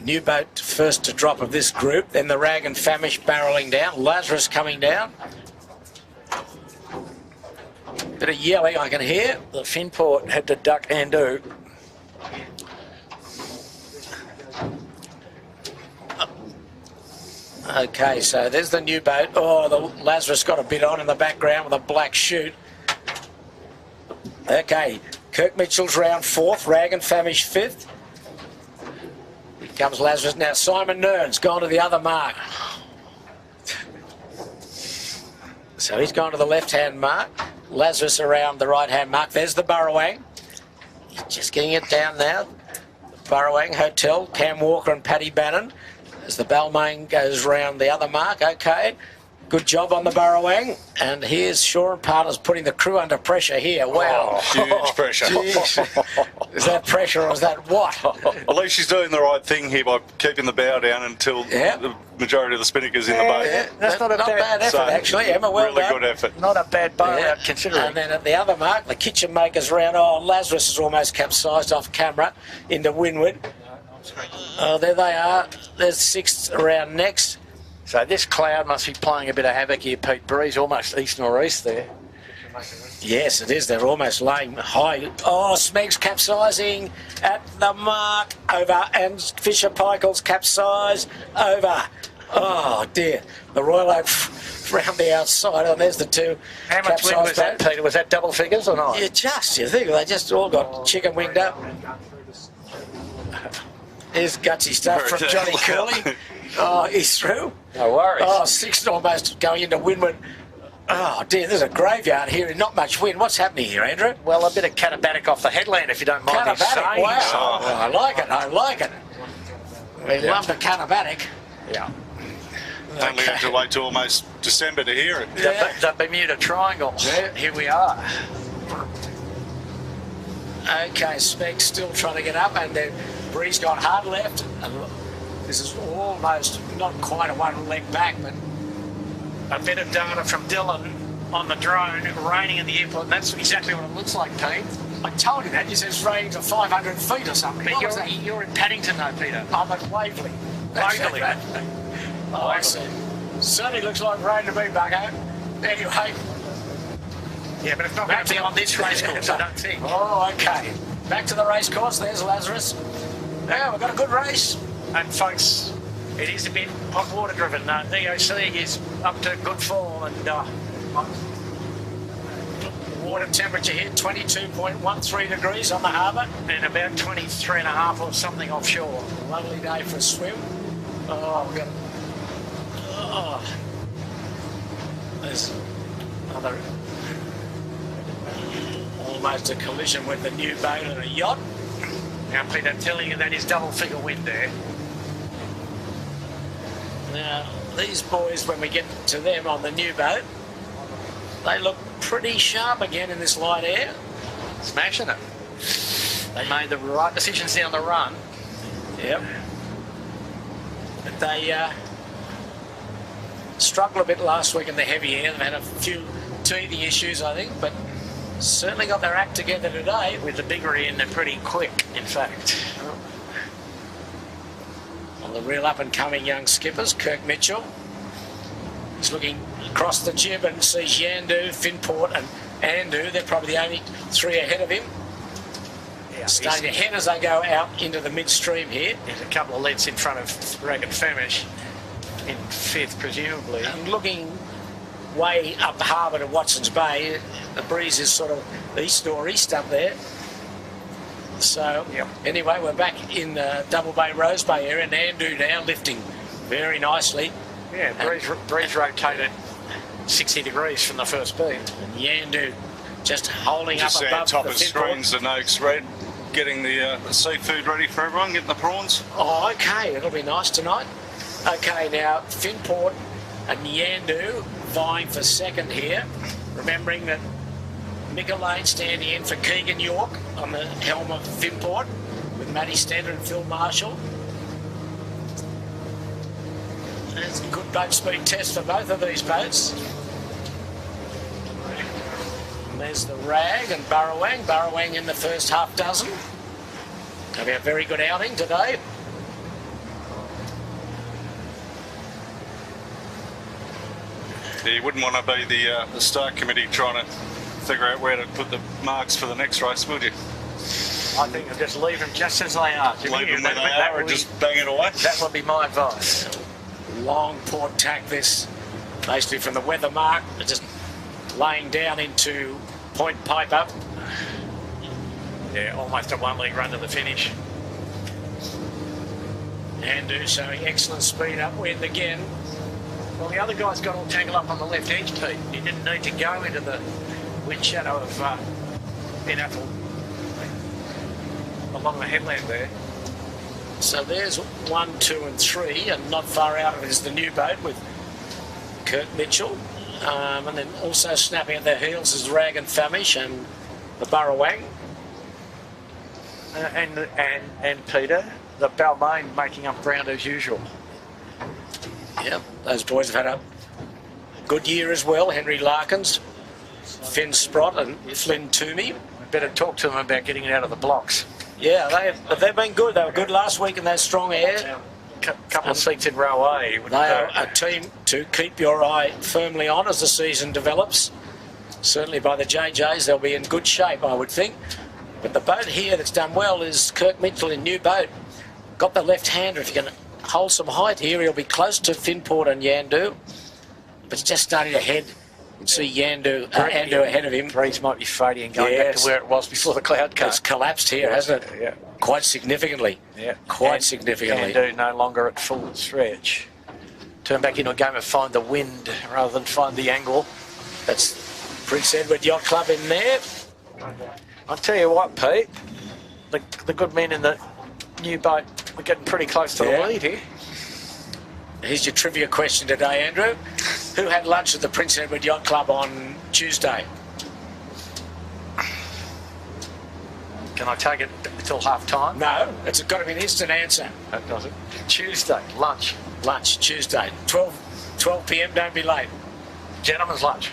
new boat first to drop of this group. Then the Rag and Famish barrelling down. Lazarus coming down. Bit of yelling I can hear. The Finport had to duck Andu. Okay, so there's the new boat. Oh, the Lazarus got a bit on in the background with a black chute. Okay, Kirk Mitchell's round fourth, Rag and Famish fifth. Here comes Lazarus now. Simon Nern's gone to the other mark. So he's gone to the left-hand mark. Lazarus around the right-hand mark. There's the Burrowang. He's just getting it down now. Burrowang Hotel, Cam Walker and Paddy Bannon. As the Balmain goes round the other mark. Okay, good job on the Burrowang. And here's Shaw and Partners putting the crew under pressure here. Wow. Huge pressure. Is that pressure or is that what? At least she's doing the right thing here by keeping the bow down until the majority of the spinnaker's in the boat. Yeah, That's not a bad effort, So, actually. Emma, well really done. good effort. Not a bad boat Yeah. out considering. And then at the other mark, the kitchen makers round. Oh, Lazarus is almost capsized off camera into windward. Oh, there they are. There's sixth around next. So this cloud must be playing a bit of havoc here, Pete. Breeze almost east northeast there. Yes, it is. They're almost laying high. Oh, Smeg's capsizing at the mark. Over. And Fisher Pike's capsize. Over. Oh, dear. The Royal Oak round the outside. And there's the two. How much wind was that, Peter? Was that double figures or not? You think they just all got chicken winged up. Here's gutsy stuff from Johnny Curley. Oh, he's through. No worries. Oh, sixth almost going into windward. Oh, dear, there's a graveyard here and not much wind. What's happening here, Andrew? Well, a bit of catabatic off the headland, if you don't mind me Catabatic, saying. wow. So. Oh, I like it. We love the catabatic. Yeah. Only have to wait till almost December to hear it. The Bermuda Triangle. Yeah. Here we are. Okay, Speg's still trying to get up, and then Breeze got hard left. And this is almost not quite a one leg back, but A bit of data from Dylan on the drone, raining in the airport, and that's exactly what it looks like, Pete. I told you that. You said it's raining to 500 feet or something. But What was that? you're in Paddington though, Peter. I'm at Waverley. Waverley. Oh, I see. Certainly looks like rain to me, Bucko. Anyway. Yeah, but it's not going to be on this race course, I don't think. Oh, okay. Back to the race course. There's Lazarus. Yeah, we've got a good race. And folks, it is a bit hot water driven. DOC is up to good form, and Water temperature here, 22.13 degrees on the harbour. and about 23.5 or something offshore. Lovely day for a swim. Oh, we've got... Oh. There's another... Almost a collision with the new boat and a yacht. Now, Peter, I'm telling you, that is double figure wind there. Now, these boys, when we get to them on the new boat, they look pretty sharp again in this light air. Smashing it. They made the right decisions down the run. Yep. But they struggled a bit last week in the heavy air. They've had a few teething issues, I think, but certainly got their act together today. With the bigger end, they're pretty quick, in fact. Well, the real up-and-coming young skippers, Kirk Mitchell. He's looking across the jib and sees Yandu, Finport and Andu. They're probably the only three ahead of him. Yeah, Staying ahead as they go out into the midstream here. There's a couple of lengths in front of Rag and Famish. in fifth, presumably. And looking way up harbour to Watson's Bay, the breeze is sort of east northeast up there. So anyway, we're back in the Double Bay Rose Bay area. Nandu now lifting very nicely. Yeah, breeze rotated 60 degrees from the first beat. And Yandu just holding Just up above top the of fin screens, the Noakes Red, getting the seafood ready for everyone, getting the prawns. Oh, okay, it'll be nice tonight. Okay, now Finport and Yandu vying for second here. Remembering that Mick Lane standing in for Keegan York on the helm of Finport with Matty Stender and Phil Marshall. There's a good boat speed test for both of these boats. And there's the Rag and Burrawang. Burrawang in the first half dozen. It'll be a very good outing today. Yeah, you wouldn't want to be the start committee trying to figure out where to put the marks for the next race, would you? I think I'll just leave them just as they are. Leave them where they are and just bang it away. That would be my advice. Long port tack this, basically from the weather mark, just laying down into Point Piper. Yeah, almost a 1 league run to the finish. Nandu showing excellent speed upwind again. Well, the other guy's got all tangled up on the left edge, Pete. He didn't need to go into the wind shadow of Ben Apple along the headland there. So there's 1, 2 and 3, and not far out of it is the new boat with Kurt Mitchell. And then also snapping at their heels is Rag and Famish and the Burrawang. And Peter, the Balmain making up ground as usual. Yep, those boys have had a good year as well. Henry Larkins, Finn Sprott and Flynn Toomey. We better talk to them about getting it out of the blocks. Yeah, they've been good. They were good last week in that strong air. Couple of seats in row A. They are a team to keep your eye firmly on as the season develops. Certainly by the JJs, they'll be in good shape, I would think. But the boat here that's done well is Kirk Mitchell in new boat. Got the left-hander. If you can hold some height here, he'll be close to Finport and Yandu. But just starting to head. You can see Yandu ahead of him. Breeze might be fading and going back to where it was before the cloud cut. It's collapsed here, hasn't it? Yeah. Quite significantly. Yeah. Quite significantly. Yandu no longer at full stretch. Turn back into a game of find the wind rather than find the angle. That's Prince Edward Yacht Club in there. I'll tell you what, Pete. The good men in the new boat, we're getting pretty close to the lead here. Here's your trivia question today, Andrew. Who had lunch at the Prince Edward Yacht Club on Tuesday? Can I take it until half time? No, it's got to be an instant answer. That does it. Tuesday, lunch. Lunch, Tuesday. 12 p.m, don't be late. Gentleman's lunch.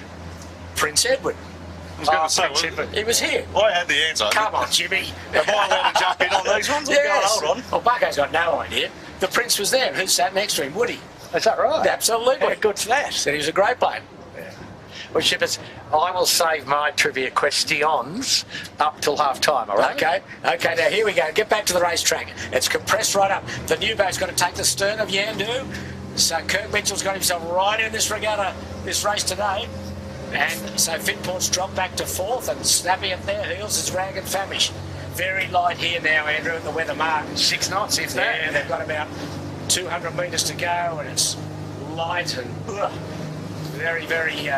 Prince Edward. I was going to say, He was here. I had the answer. Come on, Jimmy. Am I allowed to jump in on these ones? Yes. Hold on. Well, Bucko's got no idea. The Prince was there. Who sat next to him? Woody. Is that right? Absolutely. How good's that? Said he was a great bloke. Well, Shippers, I will save my trivia questions up till half time, all right? Okay, now here we go. Get back to the racetrack. It's compressed right up. The new boat's got to take the stern of Yandu. So Kirk Mitchell's got himself right in this regatta, this race today. And so Finport's dropped back to fourth, and snapping at their heels is Rag and Famish. Very light here now, Andrew, at the weather mark. 6 knots, if that. Yeah, they've got about 200 metres to go, and it's light and very, very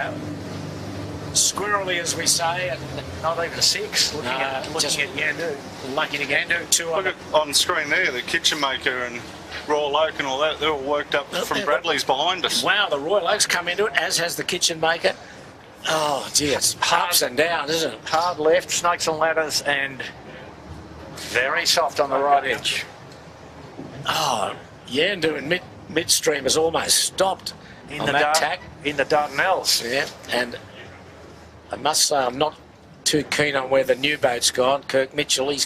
squirrely, as we say, and not even 6. Looking at Yandu. Lucky to Yandu. Look at on screen there, the kitchen maker and Royal Oak and all that. They're all worked up from Bradley's behind us. Wow, the Royal Oak's come into it, as has the kitchen maker. Oh, dear, it's ups and downs, isn't it? Hard left, snakes and ladders, and very soft on the right edge. Oh, Yandu in midstream has almost stopped in on the that tack. In the Dardanelles. Yeah, and I must say I'm not too keen on where the new boat's gone. Kirk Mitchell, he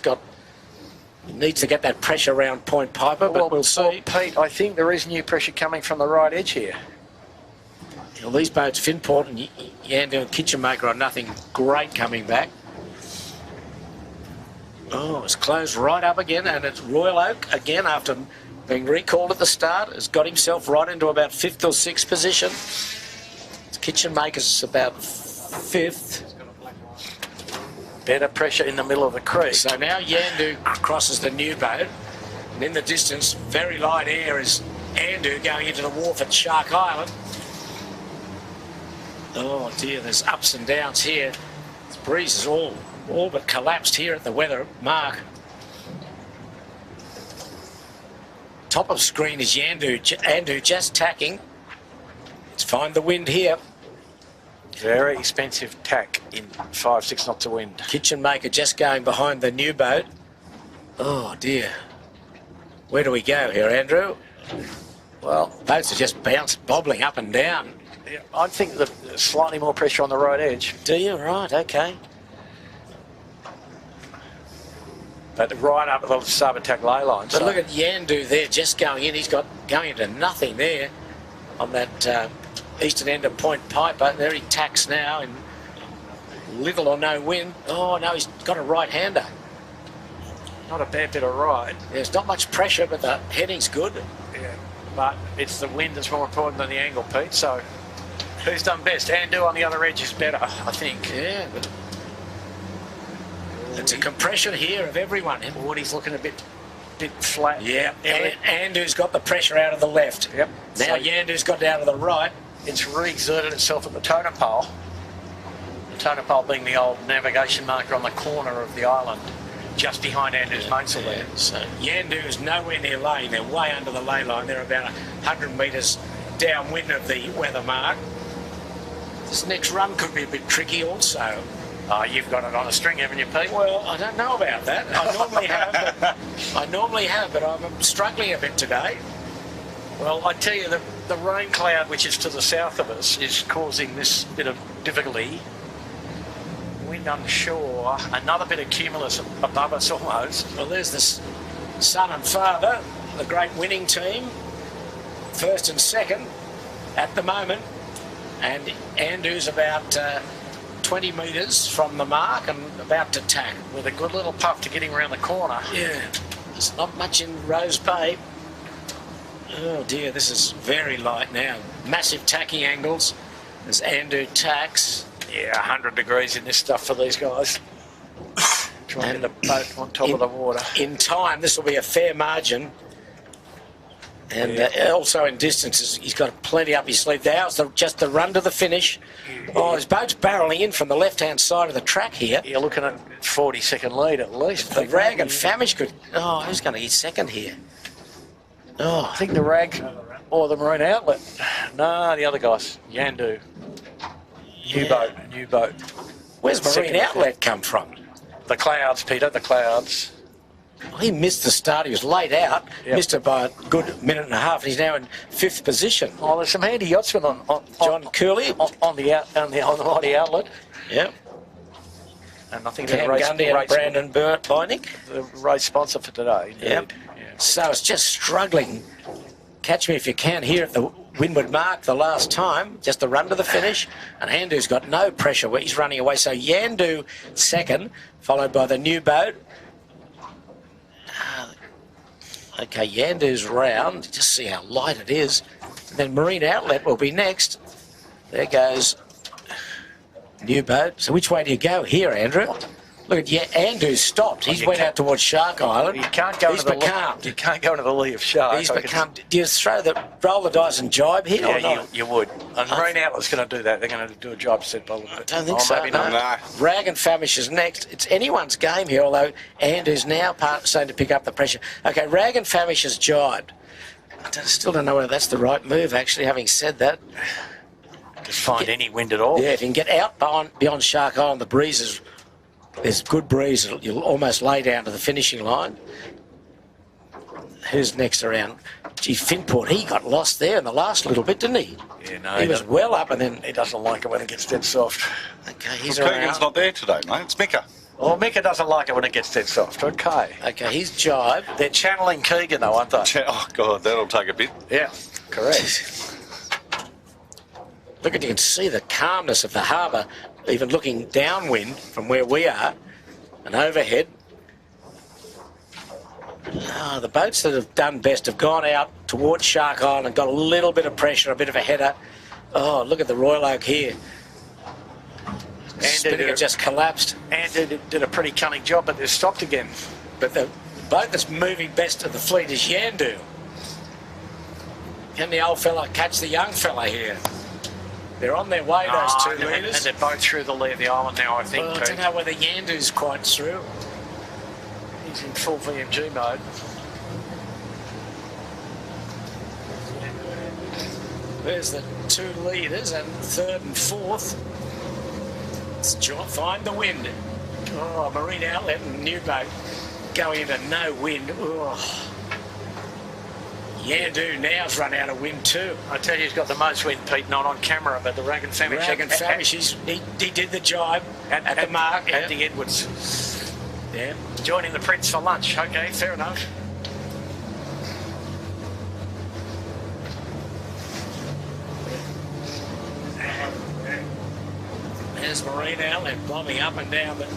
needs to get that pressure around Point Piper, but we'll see. Well, Pete, I think there is new pressure coming from the right edge here. Well, these boats, Finport and Yandu and Kitchenmaker, are nothing great coming back. Oh, it's closed right up again, and it's Royal Oak again after being recalled at the start, has got himself right into about 5th or 6th position. Kitchen Maker's about 5th. Better pressure in the middle of the creek. So now Yandu crosses the new boat, and in the distance, very light air is Yandu going into the wharf at Shark Island. Oh dear, there's ups and downs here. This breeze is all but collapsed here at the weather mark. Top of screen is Yandu just tacking. Let's find the wind here. Very expensive tack in 5-6 knots of wind. Kitchen Maker just going behind the new boat. Oh dear. Where do we go here, Andrew? Well, boats are just bobbling up and down. Yeah, I think there's slightly more pressure on the right edge. Do you? Right, okay. But right up at the starboard tack ley line. But look at Yandu there just going in. He's got going into nothing there on that eastern end of Point Piper. There he tacks now in little or no wind. Oh no, he's got a right-hander. Not a bad bit of right. There's not much pressure, but the heading's good. Yeah, but it's the wind that's more important than the angle, Pete. So who's done best? Andu on the other edge is better, I think. Yeah, but it's a compression here of everyone. Woody's looking a bit flat. Yeah, Andu's got the pressure out of the left. Yep. Now So Yandu's got down to the right. it's re-exerted itself at the totem pole. The totem pole being the old navigation marker on the corner of the island, just behind Andu's mainsail there. So Yandu's nowhere near lane. They're way under the ley line. They're about 100 metres downwind of the weather mark. This next run could be a bit tricky also. Oh, you've got it on a string, haven't you, Pete? Well, I don't know about that. I normally have, but I'm struggling a bit today. Well, I tell you, the rain cloud, which is to the south of us, is causing this bit of difficulty. Wind onshore, another bit of cumulus above us almost. Well, there's this son and father, the great winning team, 1st and 2nd at the moment. And Andu's about 20 metres from the mark and about to tack. With a good little puff to get him around the corner. Yeah, there's not much in Rose Bay. Oh dear, this is very light now. Massive tacking angles as Andu tacks. Yeah, 100 degrees in this stuff for these guys. Trying to get the boat on top of the water. In time, this will be a fair margin. And also in distances, he's got plenty up his sleeve. Now it's just the run to the finish. Oh, his boat's barrelling in from the left-hand side of the track here. You're looking at 40-second lead at least. The Rag and Famish could... Oh, who's going to get second here? Oh, I think the Rag or the Marine Outlet. No, the other guys. Yandu. New boat. Where's Marine Outlet come from? The clouds, Peter, the clouds. Oh, he missed the start. He was late out. Yep. Missed it by a good minute and a half. And he's now in 5th position. Oh, there's some handy yachtsmen on John Cooley on the mighty outlet. Yep. And I think Cam Gundy and Brandon Binick. The race sponsor for today. Indeed. Yep. Yeah. So it's just struggling. Catch me if you can here at the windward mark the last time. Just the run to the finish. And Yandu's got no pressure where he's running away. So Yandu 2nd, followed by the new boat. Okay, Yandu's round. Just see how light it is. And then Marine Outlet will be next. There goes new boat. So which way do you go here, Andrew? Look at Andu stopped. He's went out towards Shark Island. You can't go into the becalmed. You can't go into the lee of Shark. He's become. Do you roll the dice and jibe here or Yeah, not? you would. And Marine Outlet's going to do that. They're going to do a job set by a little bit. I don't think so. Maybe not. No. Rag and Famish is next. It's anyone's game here, although Andu's now starting to pick up the pressure. Okay, Rag and Famish has jibed. I still don't know whether that's the right move, actually, having said that. Just find any wind at all. Yeah, if you can get out beyond Shark Island, the breeze is... There's good breeze. You'll almost lay down to the finishing line. Who's next around? Gee, Finport, he got lost there in the last little bit, didn't he? Yeah, no. He was well up and then... He doesn't like it when it gets dead soft. Okay, he's Keegan's around. not there today, mate. It's Mika. Well, Mika doesn't like it when it gets dead soft. Okay. Okay, he's jibed. They're channeling Keegan, though, aren't they? Oh, God, that'll take a bit. Yeah, correct. Look at you can see the calmness of the harbour, even looking downwind from where we are and overhead. The boats that have done best have gone out towards Shark Island and got a little bit of pressure, a bit of a header. Oh, look at the Royal Oak here. Spinning it just collapsed. And did a pretty cunning job, but they've stopped again. But the boat that's moving best of the fleet is Yandu. Can the old fella catch the young fella here? They're on their way, those 2 leaders. And they're both through the lee of the island now, I think. Well, I don't know whether Yandu's quite through. He's in full VMG mode. There's the 2 leaders and 3rd and 4th. Let's find the wind. Oh, Marine Outlet and New Boat going into no wind. Oh. Yandu now's run out of wind too. I tell you, he's got the most wind, Pete, not on camera, but the Rag and Famish. Rag and Famish, he did the jibe at the mark. At the Edwards. Yeah. Joining the Prince for lunch. Okay, fair enough. There's Marine Outlet bombing up and down, but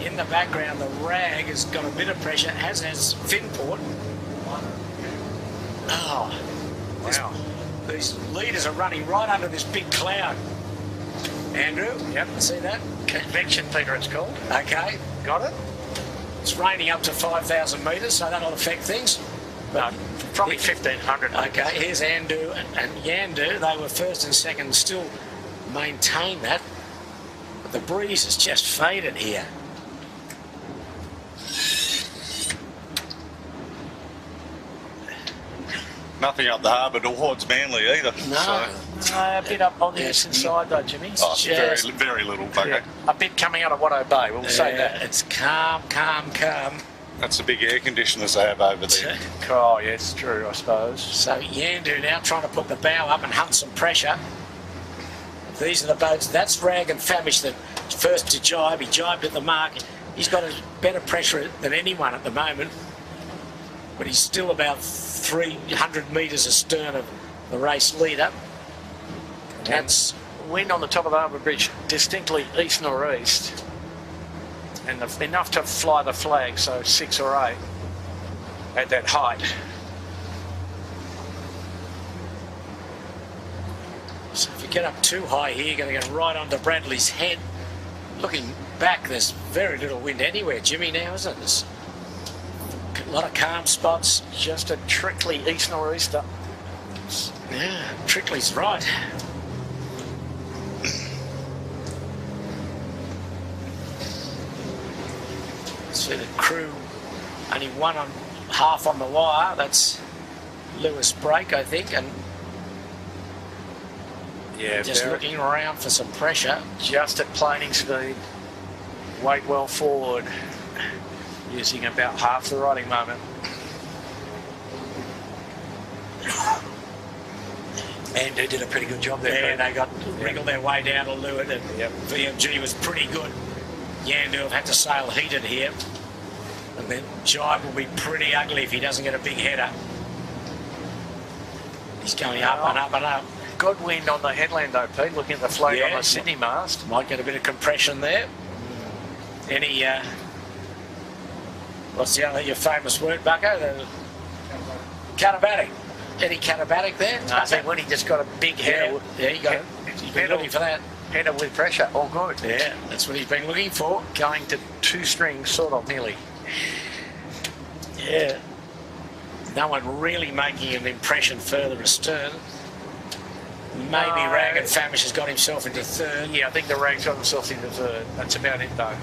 in the background, the Rag has got a bit of pressure, as has Finport. Oh, wow. These leaders are running right under this big cloud. Andrew? Yep. See that? Convection, Peter, it's called. Okay. Got it? It's raining up to 5,000 metres, so that'll affect things. But probably 1,500 metres. Okay, here's Andu and Yandu. They were 1st and 2nd, still maintain that. But the breeze has just faded here. Nothing up the harbour towards Manly either. No. So. A bit up on the eastern side though, Jimmy. Oh, very little bugger. Yeah. A bit coming out of Watto Bay, we'll say that. It's calm. That's the big air conditioners they have over there. Oh, yes, true, I suppose. So Yandu now trying to put the bow up and hunt some pressure. These are the boats. That's Rag and Famish that first to jibe. He jibed at the mark. He's got a better pressure than anyone at the moment. But he's still about 300 metres astern of the race leader. That's wind on the top of the harbour bridge, distinctly east northeast, and enough to fly the flag, so 6 or 8 at that height. So if you get up too high here, you're going to get right onto Bradley's head. Looking back, there's very little wind anywhere, Jimmy, now, isn't it? There's a lot of calm spots. Just a trickly east nor'easter. Yeah, trickly's right. See the crew, only half on the wire. That's Lewis Brake, I think, and yeah, just looking around for some pressure. Just at planing speed. Weight well forward. Using about half the riding moment. And they did a pretty good job there. Yeah, they got wriggled their way down to Leeward, and VMG was pretty good. Yandu have had to sail heated here. And then Jibe will be pretty ugly if he doesn't get a big header. He's going up and up and up. Good wind on the headland though, Pete, looking at the flag on the Sydney mast. Might get a bit of compression there. Any, what's the other, your famous word, Bucko? The catabatic. Any catabatic there? No, I think when he just got a big header. Yeah, you got it. He's been looking for that. Header with pressure, all good. Yeah, that's what he's been looking for. Going to 2 strings, sort of, nearly. Yeah. No one really making an impression further astern. Maybe Rag and Famish has got himself into 3rd. Yeah, I think the Rag's got himself into 3rd. That's about it, though.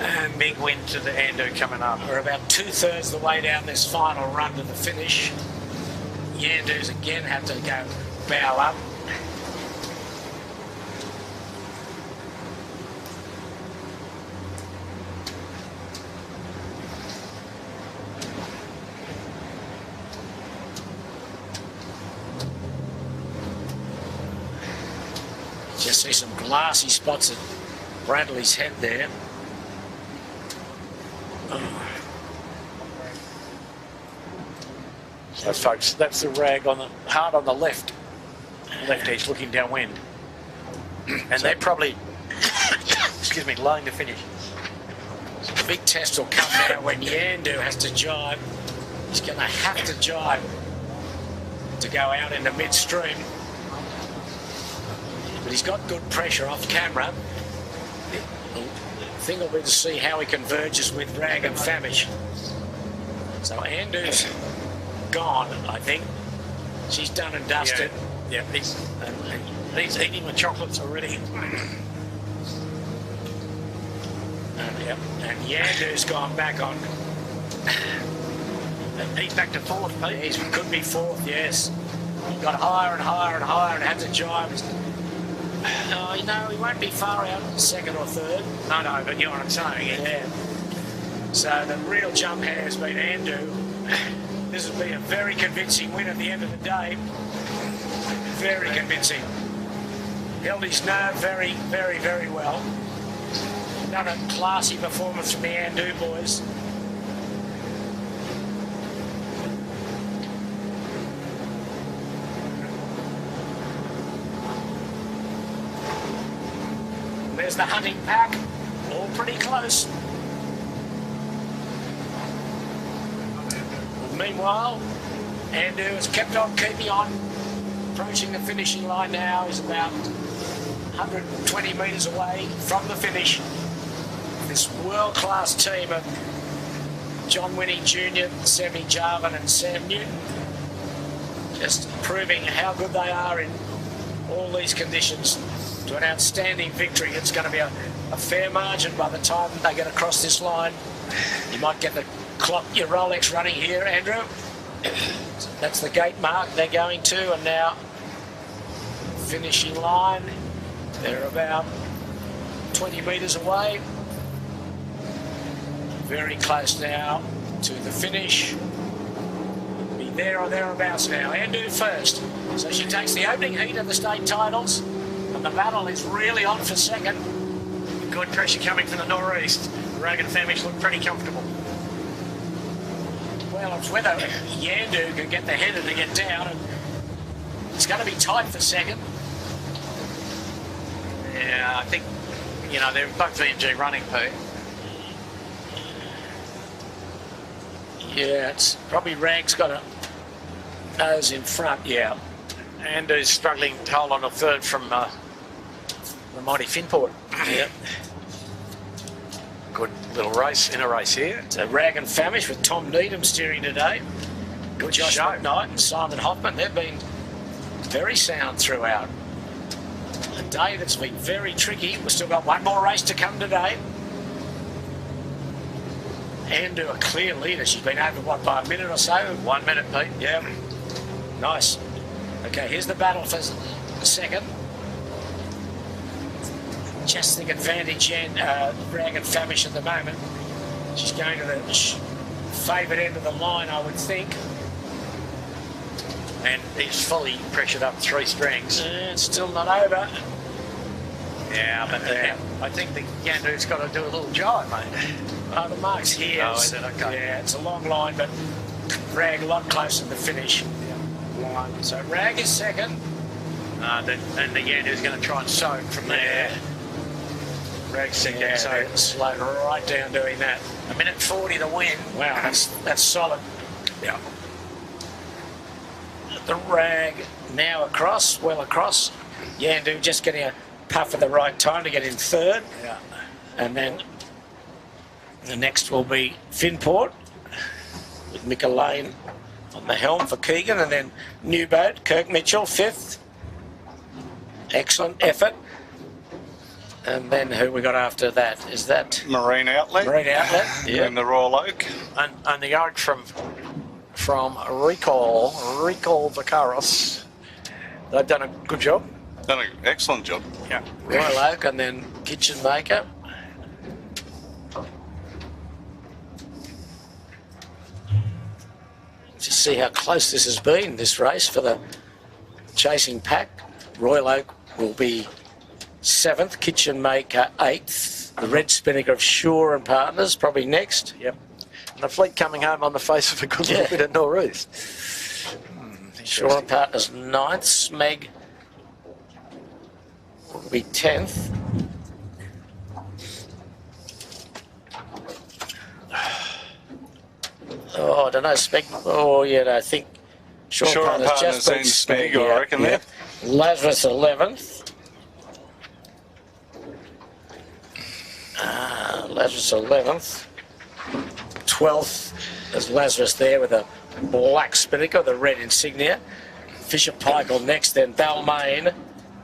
And big wind to the Andu coming up. We're about 2/3 the way down this final run to the finish. Yandu's again have to go bow up. Just see some glassy spots at Bradley's head there. So folks, that's the Rag on the hard on the left edge, looking downwind, and they're probably, excuse me, laying to finish. The big test will come now when Yandu has to jibe. He's going to have to jibe to go out into midstream. But he's got good pressure off camera. The thing will be to see how he converges with Rag and Famish. So Andu's gone, I think. She's done and dusted. Yeah, he's eating the chocolates already. And Yandu's gone back on. He's back to fourth, Pete. He could be fourth, yes. He got higher and higher and higher and had to jibe. Oh, you know, he won't be far out, second or third. No, but you know what I'm saying. Yeah. So the real jump has been Andu. This will be a very convincing win at the end of the day. Very convincing. Held his nerve very, very, very well. Done a classy performance from the Andu boys. There's the hunting pack, all pretty close. Meanwhile, Andu has kept on keeping on, approaching the finishing line now. He's about 120 metres away from the finish. This world-class team of John Winnie Jr., Sammy Jarvin and Sam Newton, just proving how good they are in all these conditions. To an outstanding victory. It's going to be a fair margin by the time they get across this line. You might get the clock, your Rolex running here, Andrew. That's the gate mark they're going to, and now finishing line. They're about 20 metres away. Very close now to the finish. Be there or thereabouts now. Andu first. So she takes the opening heat of the state titles. And the battle is really on for second. Good pressure coming from the northeast. Rag and Famish look pretty comfortable. Well, it's whether Yandu can get the header to get down, and it's going to be tight for second. Yeah, I think, you know, they're both VNG running, Pete. Yeah, it's probably Rag's got a nose in front, yeah. Andu's struggling to hold on a third from the mighty Finport. Yeah. Good little race, in a race here. So Rag and Famish with Tom Needham steering today. Good Josh show. McKnight and Simon Hoffman, they've been very sound throughout. A day that's been very tricky. We've still got one more race to come today. Andu a clear leader. She's been over, what, by a minute or so? 1 minute, Pete. Yeah. Nice. Okay, here's the battle for second. Just think advantage and Rag and Famish at the moment. She's going to the favoured end of the line, I would think. And he's fully pressured up 3 strings. It's still not over. Yeah, but I think the Yandu's got to do a little jive, mate. Oh, the mark's here. Oh, is it? Okay. Yeah, it's a long line, but Rag a lot closer to the finish. Line. So Rag is second. And the Yandu's going to try and soak from there. Rag's second, Yeah, so slowed right down doing that. 1:40 to win. Wow, that's solid. Yeah. The Rag now across, well across. Yandu just getting a puff at the right time to get in third. Yeah. And then the next will be Finport with Mika Lane on the helm for Keegan, and then new boat, Kirk Mitchell, 5th. Excellent effort. And then who we got after that? Is that Marine Outlet. Marine Outlet? Yeah. And the Royal Oak. And the oak from Recall Vacaros. They've done a good job. Done an excellent job. Yeah. Royal Oak, and then Kitchen Maker. Just see how close this has been, this race, for the chasing pack. Royal Oak will be 7th, Kitchen Maker 8th, the Red Spinnaker of Shore and Partners probably next. Yep. And the fleet coming home on the face of a good little bit of nor'east. Shore and Partners 9th, Smeg will be 10th. Oh, I don't know, Speg. Oh, yeah, no, I think Short Partners just beat and Speg, yeah, I reckon, there. Lazarus 11th. Lazarus 11th. 12th is Lazarus there with a black spinnaker, the red insignia. Fisher Paykel next, then Balmain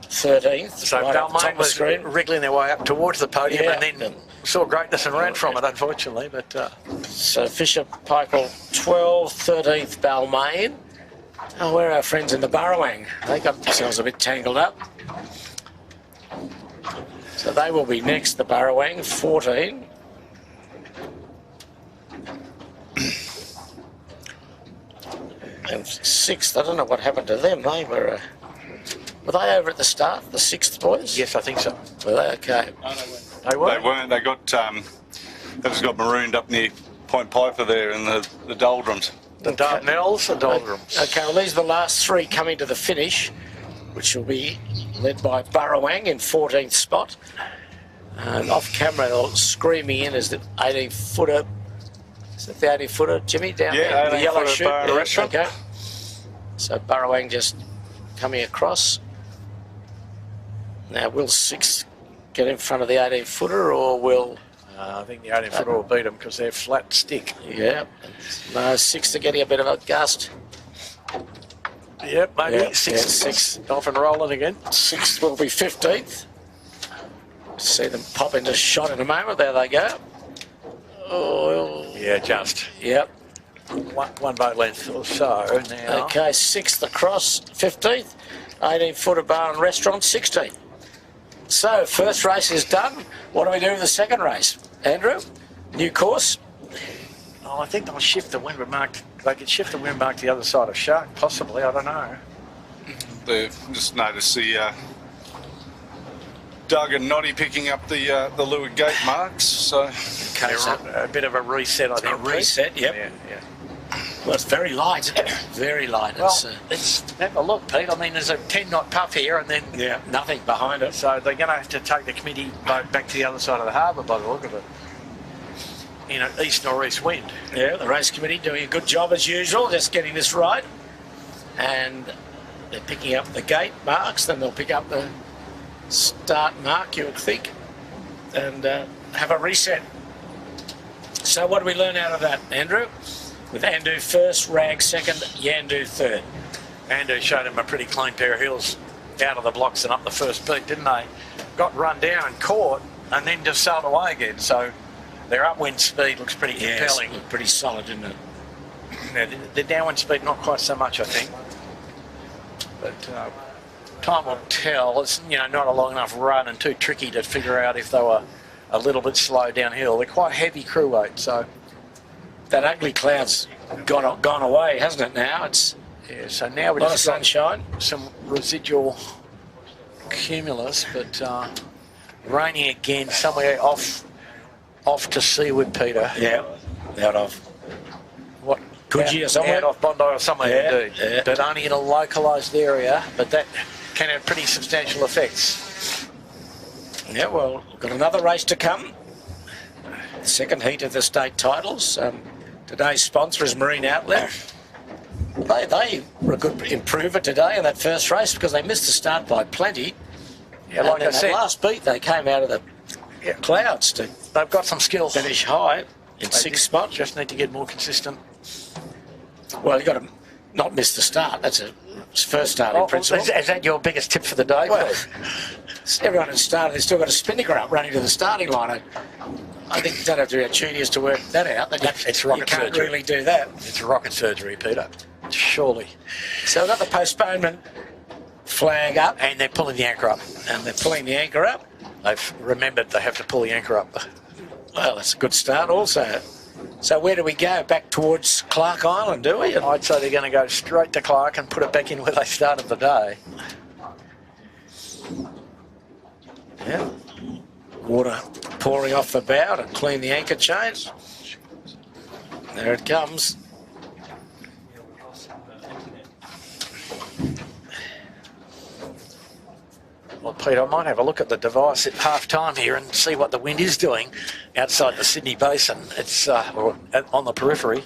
13th. So right Balmain was wriggling their way up towards the podium and then saw greatness and ran from it, unfortunately. But so Fisher Paykel 12th, 13th Balmain. Oh, where are our friends in the Burrowang? They got themselves a bit tangled up. So they will be next, the Burrowang, 14. And 6th, I don't know what happened to them. They were they over at the start, the 6th boys? yes, I think so. Were they okay? They were. They weren't. They got they just got marooned up near Point Piper there in the doldrums. The Dardanelles, the doldrums. Okay, well, these are the last three coming to the finish, which will be led by Burrowang in 14th spot. And off camera, screaming in is the 18-footer. Is that the 18-footer, Jimmy, down there? The yellow chute. Bar and restaurant. Okay. So Burrowang just coming across. Now, will 6th get in front of the 18-footer, or will... I think the 18-footer will beat them because they're flat stick. Yeah. No, 6th are getting a bit of a gust. Yep, maybe. Yeah, 6th off and rolling again. 6th will be 15th. See them pop into shot in a moment. There they go. Oh, yeah, just. Yep. One boat length or so now. Okay, 6th across, 15th. 18-footer bar and restaurant, 16th. So, first race is done. What do we do with the second race? Andrew, new course? Oh, I think they'll shift the windward mark. They could shift the wind mark to the other side of Shark, possibly. I don't know. They just noticed the Doug and Noddy picking up the leeward gate marks. So Okay, so a bit of a reset, I think. a reset, yep. Yeah. Well, it's very light, isn't it? Very light. Well, have a look, Pete. I mean, there's a 10-knot puff here, and then nothing behind it. So they're going to have to take the committee boat back to the other side of the harbour by the look of it. In an east-northeast wind. Yeah, the race committee doing a good job as usual, just getting this right. And they're picking up the gate marks, then they'll pick up the start mark, you would think, and have a reset. So what do we learn out of that, Andrew? With Andu first, Rag second, Yandu third. Andu showed him a pretty clean pair of heels out of the blocks and up the first beat, didn't they? Got run down and caught, and then just sailed away again. So their upwind speed looks pretty compelling. Yes, pretty solid, isn't it? Yeah, the downwind speed not quite so much, I think. But time will tell. It's not a long enough run and too tricky to figure out if they were a little bit slow downhill. They're quite heavy crew weight, so that ugly cloud's gone away, hasn't it? Now it's so now we've a lot of sunshine, some residual cumulus, but raining again somewhere off to seaward, Peter. Yeah, out of what? Coogee or somewhere? Out off Bondi or somewhere, indeed. Yeah. But only in a localised area, but that can have pretty substantial effects. Yeah, well, we've got another race to come. Second heat of the state titles. Today's sponsor is Marine Outlet. They were a good improver today in that first race because they missed the start by plenty. Yeah, like I said, last beat they came out of the clouds to they've got some skill. Finish high in 6th spot. Just need to get more consistent. Well, you've got to not miss the start. That's a first starting principle. Is that your biggest tip for the day? Well, everyone has started. They've still got a spinnaker up running to the starting line. I think you don't have to be a genius to work that out. It's rocket surgery. You can't really do that. It's rocket surgery, Peter. Surely. So we've got the postponement flag up. And they're pulling the anchor up. And they're pulling the anchor up. They've remembered they have to pull the anchor up. Well, that's a good start also. So where do we go? Back towards Clark Island, do we? I'd say they're going to go straight to Clark and put it back in where they started the day. Yeah. Water pouring off the bow to clean the anchor chains. There it comes. Well, Pete, I might have a look at the device at half-time here and see what the wind is doing outside the Sydney Basin. It's or on the periphery.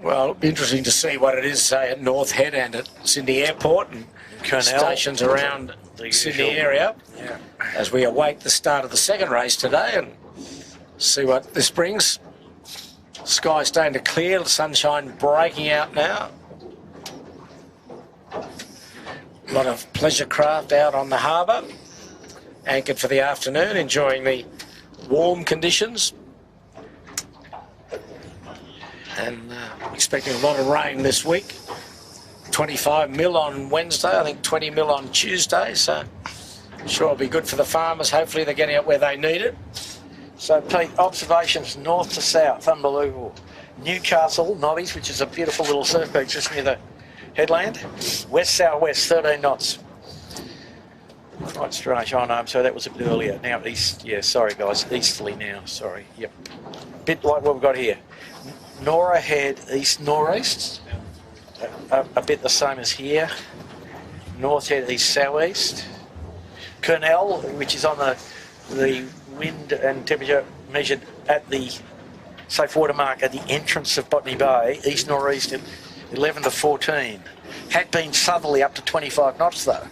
Well, it'll be interesting to see what it is, say, at North Head and at Sydney Airport and Kurnell, stations around the Sydney area as we await the start of the second race today and see what this brings. Sky starting to clear, the sunshine breaking out now. A lot of pleasure craft out on the harbour, anchored for the afternoon, enjoying the warm conditions. And expecting a lot of rain this week. 25 mil on Wednesday, I think 20 mil on Tuesday, so sure it'll be good for the farmers. Hopefully they're getting it where they need it. So, Pete, observations north to south, unbelievable. Newcastle, Nobbies, which is a beautiful little surf beach just near the headland. West-southwest, 13 knots. Quite strange. Oh, no, I'm sorry, that was a bit earlier. Now east, yeah, sorry, guys, easterly now, sorry. Yep. Bit like what we've got here. Nora Head, east-northeast. A bit the same as here. North Head, east-southeast. Kurnell, which is on the wind and temperature measured at the safe water mark at the entrance of Botany Bay, east-northeast at 11 to 14. Had been southerly up to 25 knots though.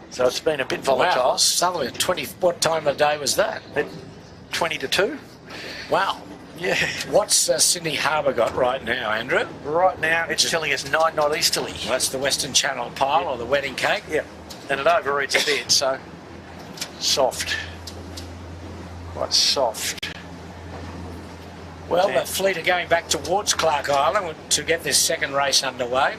So it's been a bit volatile. Wow, southerly at 20, what time of the day was that? At 20 to 2. Wow. Yeah. What's Sydney Harbour got right now, Andrew? Right now it's telling us 9 knot easterly. Well, that's the Western Channel pile or the wedding cake? Yeah. And it overreads a bit, so soft. Quite soft. Well, the fleet are going back towards Clark Island to get this second race underway.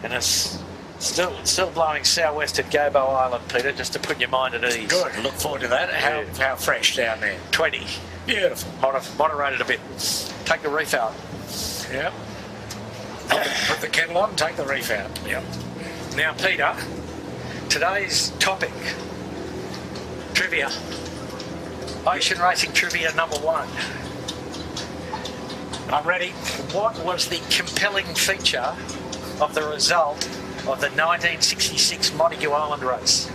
And it's still blowing southwest at Gobo Island, Peter, just to put your mind at ease. Good, look forward to that. How fresh down there? 20. Beautiful. Moderated a bit. Take the reef out. Yep. Put the kettle on, take the reef out. Yep. Now, Peter, today's topic, trivia. Ocean racing trivia number 1. I'm ready. What was the compelling feature of the result of the 1966 Montague Island race?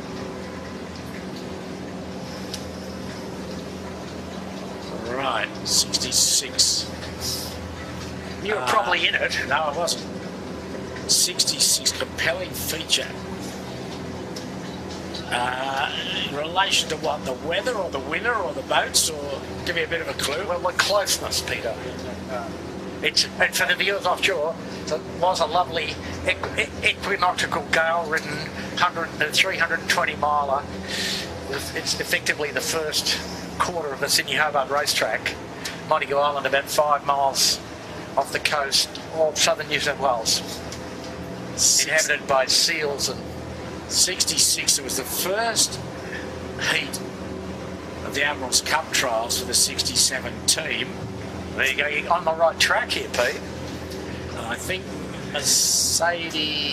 Right, 66. You were probably in it. No, I wasn't. 66, compelling feature. In relation to what, the weather or the winner or the boats, or give me a bit of a clue? Well, the closeness, Peter. And for the viewers offshore, it was a lovely equinoctial gale-ridden 320 miler. It's effectively the first quarter of the Sydney Hobart racetrack. Montague Island, about 5 miles off the coast of southern New South Wales. Inhabited by seals and 66. It was the first heat of the Admiral's Cup trials for the 67 team. There you go, you're on the right track here, Pete. I think Mercedes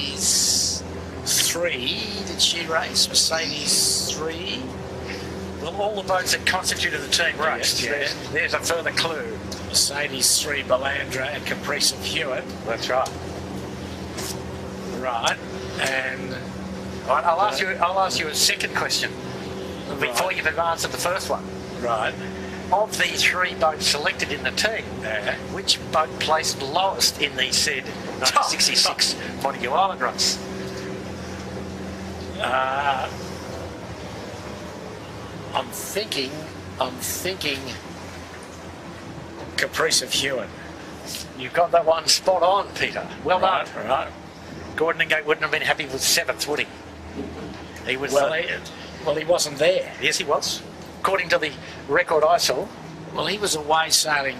3, did she race? Mercedes 3? Well, all the boats that constituted the team raced. Yeah. There's a further clue. Mercedes 3, Belandra and Caprice of Hewitt. That's right. Right, and... Right, I'll ask you a second question before you've answered the first one. Right. Of the 3 boats selected in the team, which boat placed lowest in the said 1966 Montague Island race? I'm thinking Caprice of Hewitt. You've got that one spot on, Peter. Well done. Right. Gordon and Gate wouldn't have been happy with 7th, would he? He was. Well, he wasn't there. Yes, he was. According to the record I saw. Well, he was away sailing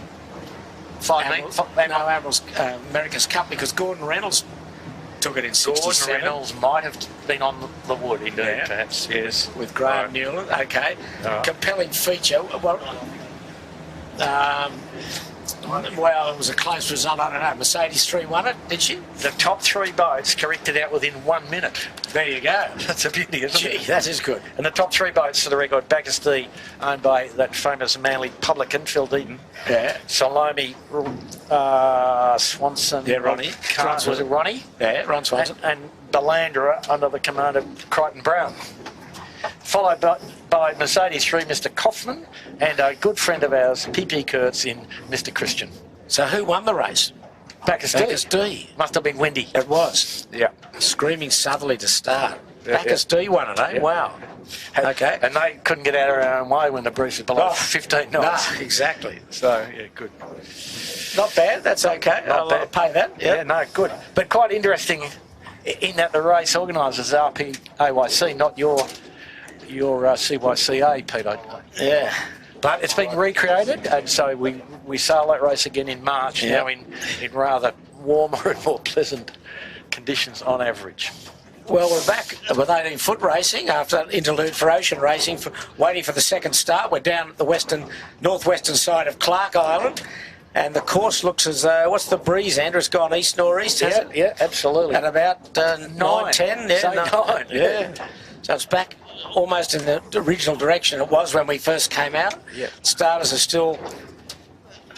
Admiral's America's Cup because Gordon Reynolds took it in 67. Gordon Reynolds might have been on the wood, indeed, perhaps. Yes. With Graham Newland. Okay. Right. Compelling feature. Well, well, it was a close result. I don't know. Mercedes 3 won it, did she? The top 3 boats corrected out within 1 minute. There you go. That's a beauty, isn't it? Gee, that is good. And the top 3 boats, for the record, Bagastee, owned by that famous Manly publican, Phil Deaton. Yeah. Salome, Swanson. Yeah, Ronnie. Was it Ronnie? Yeah, Ron Swanson. And Belandra under the command of Crichton Brown. Followed by Mercedes 3, Mr. Kaufman, and a good friend of ours, PP Kurtz, in Mr. Christian. So who won the race? Bacchus D. Must have been windy. It was. Yeah. Screaming southerly to start. Yeah, Bacchus D won it, eh? Yeah. Wow. Okay. And they couldn't get out of their own way when the breeze was below 15 knots. No, exactly. So, yeah, good. Not bad. That's okay. Not bad. I'll pay that. Yeah, no, good. But quite interesting in that the race organisers RPAYC, not your CYCA, Pete. Yeah. But it's been recreated, and so we sail that race again in March, now in rather warmer and more pleasant conditions on average. Well, we're back with 18-foot racing after that interlude for ocean racing, waiting for the second start. We're down at the northwestern side of Clark Island, and the course looks as what's the breeze, Andrew? It's gone east northeast, has it? Yeah, absolutely. At about 9, 10. Yeah, 9. Yeah. So it's back almost in the original direction it was when we first came out. Yeah. Starters are still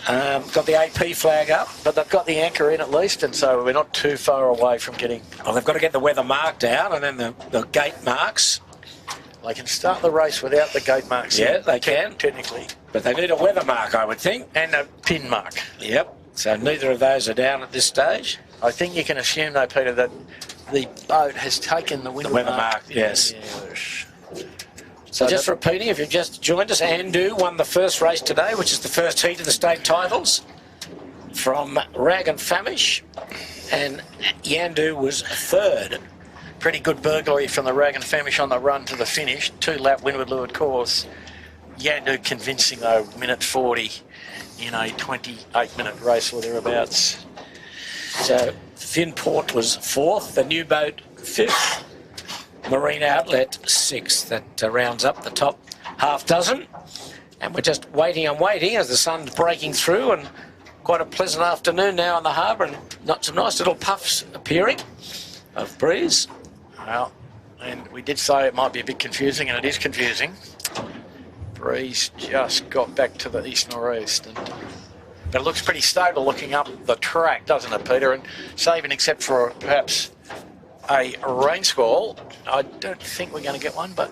got the AP flag up. But they've got the anchor in at least, and so we're not too far away from getting... Well, they've got to get the weather mark down and then the gate marks. They can start the race without the gate marks. Yeah, they can. Technically. But they need a weather mark, I would think. And a pin mark. Yep. So neither of those are down at this stage. I think you can assume, though, Peter, that the boat has taken the weather mark. Yes. Yes. So just repeating, if you've just joined us, Andu won the first race today, which is the first heat of the state titles from Rag and Famish, and Yandu was third. Pretty good burglary from the Rag and Famish on the run to the finish. 2-lap windward leeward course. Yandu convincing, though, minute 40 in a 28-minute race or thereabouts. So Finport was fourth, the new boat fifth, Marine Outlet sixth. That rounds up the top half dozen. And we're just waiting and waiting as the sun's breaking through, and quite a pleasant afternoon now on the harbour, and not some nice little puffs appearing of breeze. Well, and we did say it might be a bit confusing, and it is confusing. Breeze just got back to the east-northeast, but it looks pretty stable looking up the track, doesn't it, Peter? And saving except for perhaps a rain squall, I don't think we're going to get one, but...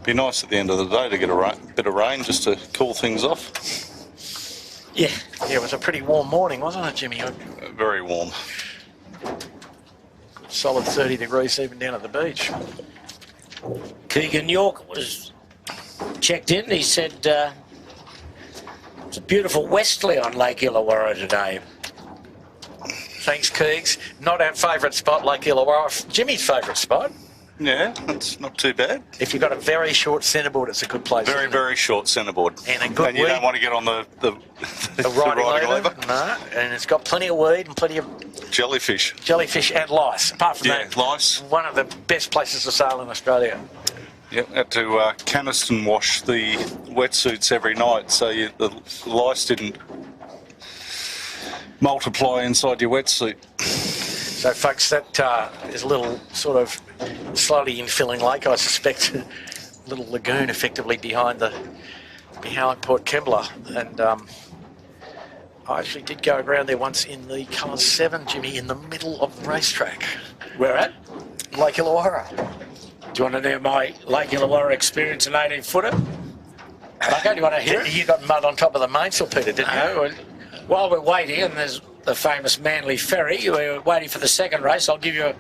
Be nice at the end of the day to get a bit of rain just to cool things off. Yeah. Yeah, it was a pretty warm morning, wasn't it, Jimmy? Very warm. Solid 30 degrees even down at the beach. Keegan York was checked in. He said it's a beautiful westerly on Lake Illawarra today. Thanks, Keegs. Not our favourite spot, Lake Illawarra. Jimmy's favourite spot. Yeah, that's not too bad. If you've got a very short centreboard, it's a good place. Very, very short centreboard. And a good and you weed. don't want to get on the riding lever. No, and it's got plenty of weed and plenty of jellyfish. Jellyfish and lice. Apart from that, lice. One of the best places to sail in Australia. Yep, had to caniston wash the wetsuits every night so the lice didn't multiply inside your wetsuit. So, folks, that is a little sort of slowly infilling lake, I suspect. A little lagoon, effectively, behind Port Kembla. And I actually did go around there once in the Colours 7, Jimmy, in the middle of the racetrack. Where at? Lake Illawarra. Do you want to know my Lake Illawarra experience in 18-footer? Okay, do you want to hear it? You got mud on top of the mainsail, Peter, didn't you? No, while we're waiting, and there's the famous Manly Ferry, we're waiting for the second race. I'll give you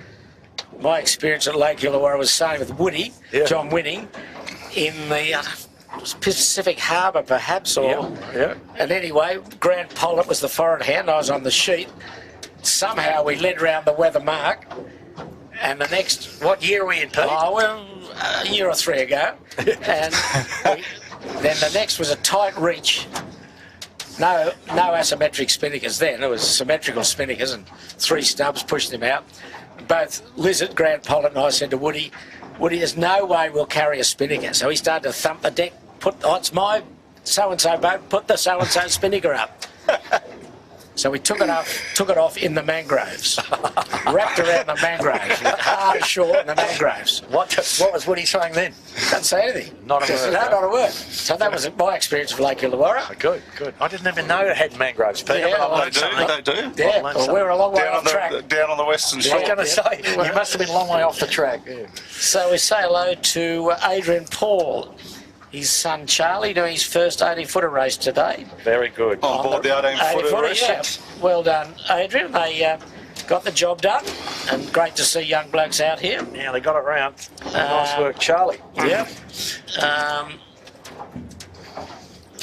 my experience at Lake Illawarra. I was sailing with Woody, John Winning, in the Pacific Harbour, perhaps, or... Yeah. And anyway, Grant Pollitt was the forward hand. I was on the sheet. Somehow we led round the weather mark, and the next... What year were we in, Pete? Oh, well, a year or three ago. And then the next was a tight reach. No asymmetric spinnakers then. It was symmetrical spinnakers, and 3 stubs pushed them out. Both Lizard, Grant Pollitt, and I said to Woody, there's no way we'll carry a spinnaker. So he started to thump the deck, it's my so-and-so boat, put the so-and-so spinnaker up. So we took it off in the mangroves, wrapped around the mangroves, hard ashore in the mangroves. What was Woody saying then? Can't say anything. Not a word. No, not a word. So that was my experience of Lake Illawarra. Good. I didn't even know it had mangroves, Peter. Yeah, They do. Yeah, well, we're a long way off track. Down on the western shore. I was going to say, you must have been a long way off the track. Yeah. So we say hello to Adrian Paul. his son Charlie doing his first 18-footer race today. Very good. On board the 18-footer race. Yeah. Well done, Adrian. They got the job done, and great to see young blokes out here. Yeah, they got it round. Nice work, Charlie. Yeah.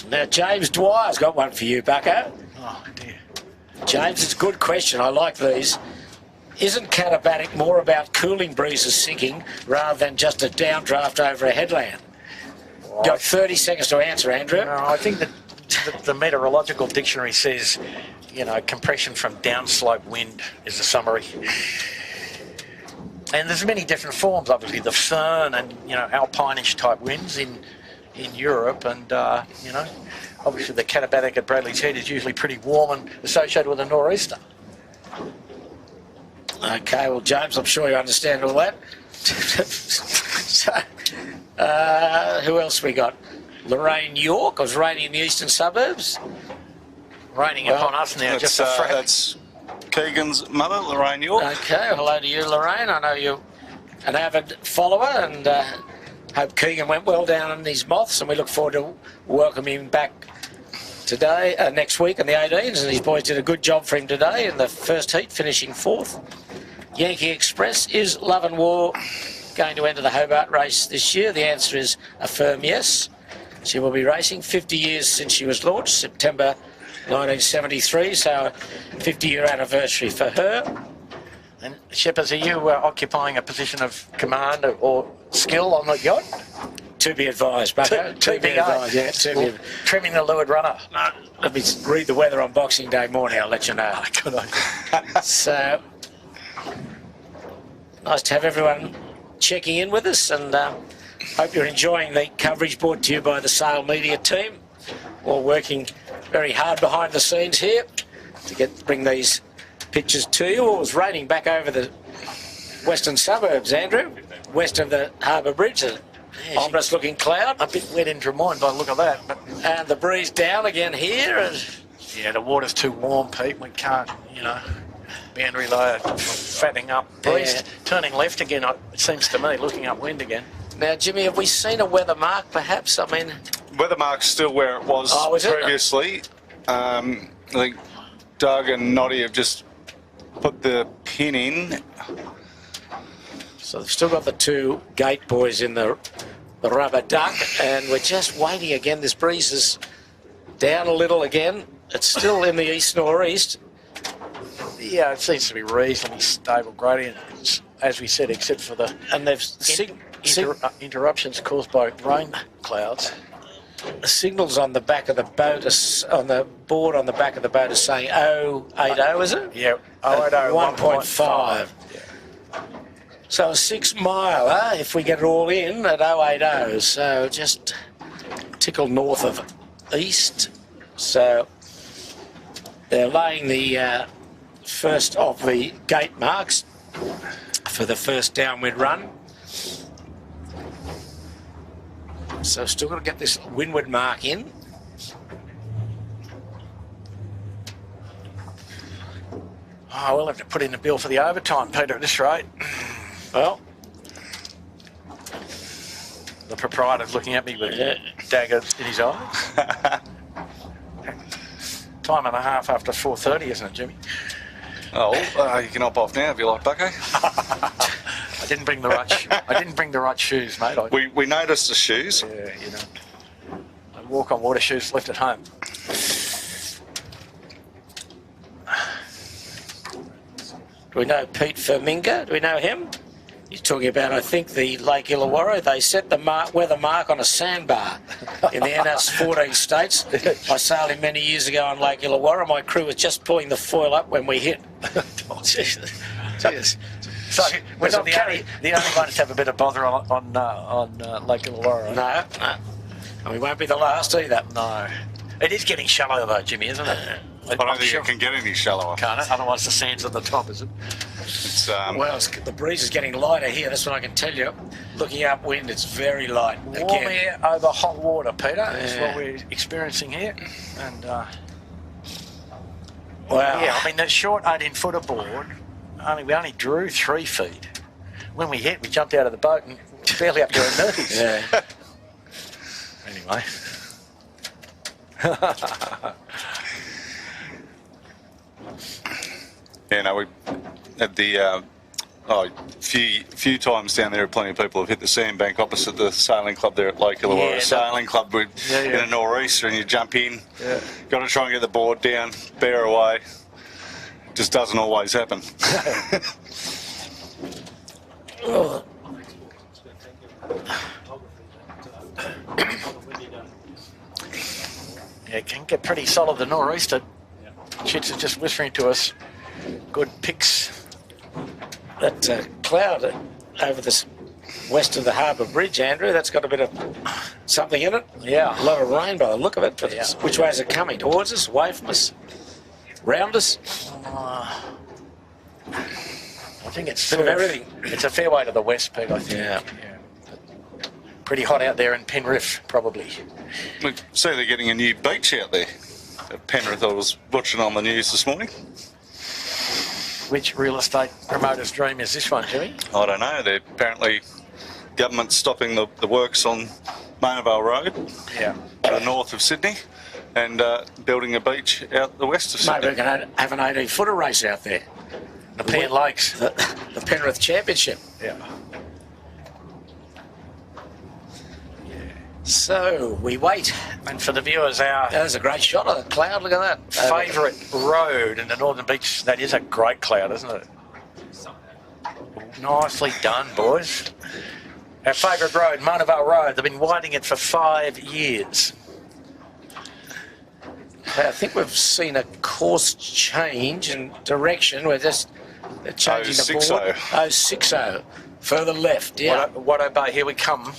Now, James Dwyer's got one for you, Bucko. Oh, dear. James, it's a good question. I like these. Isn't Catabatic more about cooling breezes sinking rather than just a downdraft over a headland? You've got 30 seconds to answer, Andrew. No, I think that the meteorological dictionary says, you know, compression from downslope wind is the summary. And there's many different forms, obviously, the Föhn and, you know, alpine-ish type winds in Europe, and, you know, obviously the Catabatic at Bradley's Head is usually pretty warm and associated with a nor'easter. Okay, well, James, I'm sure you understand all that. So, who else we got? Lorraine York. It was raining in the eastern suburbs. Raining upon us now, just a fraction. That's Keegan's mother, Lorraine York. Okay, hello to you, Lorraine. I know you're an avid follower, and hope Keegan went well down in these moths, and we look forward to welcoming him back today, next week in the 18s, and his boys did a good job for him today in the first heat, finishing 4th. Yankee Express, is Love and War going to enter the Hobart race this year? The answer is a firm yes. She will be racing 50 years since she was launched, September 1973, so a 50-year anniversary for her. And Sheppers, are you occupying a position of command or skill on the yacht? To be advised, Bucko. To be advised, yeah. Trimming the leeward runner. No, let me read the weather on Boxing Day morning, I'll let you know. Good idea. So, nice to have everyone checking in with us, and hope you're enjoying the coverage brought to you by the Sail Media team. All working very hard behind the scenes here to bring these pictures to you. Well, it was raining back over the western suburbs, Andrew, west of the Harbour Bridge. Ominous looking cloud. A bit wet in Drummoyne by the look of that. But and the breeze down again here. And yeah, the water's too warm, Pete. We can't, you know, boundary layer fattening up. Breeze turning left again, it seems to me, looking upwind again. Now, Jimmy, have we seen a weather mark perhaps? I mean, Weather mark's still where it was previously. I think Doug and Noddy have just put the pin in. So they've still got the two gate boys in the rubber duck, and we're just waiting again. This breeze is down a little again. It's still in the east nor'east. Yeah, it seems to be reasonably stable gradient, as we said, except for the and they've interruptions caused by rain clouds. The signals on the back of the boat, on the board on the back of the boat, is saying 080, is it? Yeah, 080 1.5. So a 6 miler, if we get it all in, at 080. So just tickle north of east. So they're laying the first of the gate marks for the first downwind run. So still got to get this windward mark in. Oh, we'll have to put in a bill for the overtime, Peter, at this rate. Well, the proprietor's looking at me with daggers in his eyes. Time and a half after 4:30, isn't it, Jimmy? Oh, you can hop off now if you like, Bucko. I didn't bring the right shoes, mate. We noticed the shoes. Yeah, you know. I walk on water shoes left at home. Do we know Pete Firminga? Do we know him? He's talking about, I think, the Lake Illawarra. They set the weather mark on a sandbar in the NS 14 states. I sailed in many years ago on Lake Illawarra. My crew was just pulling the foil up when we hit. So we're not the only ones to have a bit of bother on Lake Illawarra. No. And we won't be the last either. No. It is getting shallow though, Jimmy, isn't it? I don't think it can get any shallower. Can't it? Otherwise the sand's at the top, is it? It's, well, the breeze is getting lighter here, that's what I can tell you. Looking upwind, it's very light. Warm air over hot water, Peter. That's what we're experiencing here. And, wow. yeah, I mean, the short 18-footer board, we only drew 3 feet. When we hit, we jumped out of the boat and barely up to our knees. Yeah. anyway. Yeah, no, we had the few times down there. Plenty of people have hit the sandbank opposite the sailing club there at Lake Illawarra. Sailing club in a nor'easter, and you jump in. Yeah. Got to try and get the board down, bear away. Just doesn't always happen. Yeah, it can get pretty solid, the nor'easter. Chits is just whispering to us. Good picks. That cloud over the west of the Harbour Bridge, Andrew, that's got a bit of something in it. Yeah. A lot of rain by the look of it. But which way is it coming? Towards us? Away from us? Round us? I think it's Bit of everything. It's a fair way to the west, Pete, I think. Yeah. Pretty hot out there in Penrith, probably. We see they're getting a new beach out there at Penrith. I was watching on the news this morning. Which real estate promoter's dream is this one, Jimmy? I don't know. They're apparently government's stopping the works on Monavale Road, Yeah. to the north of Sydney, and building a beach out the west of Sydney. Maybe we can have an 18-footer race out there. The Pan Lakes. The Penrith Championship. Yeah. So we wait. And for the viewers, our That was a great shot of the cloud. Look at that. favourite road in the Northern Beach, that is a great cloud, isn't it? Nicely done, boys. Our favourite road, Monavale Road. They've been widening it for 5 years. I think we've seen a course change in direction. We're just changing the board. 060. Further left, yeah. Watto Bay, here we come.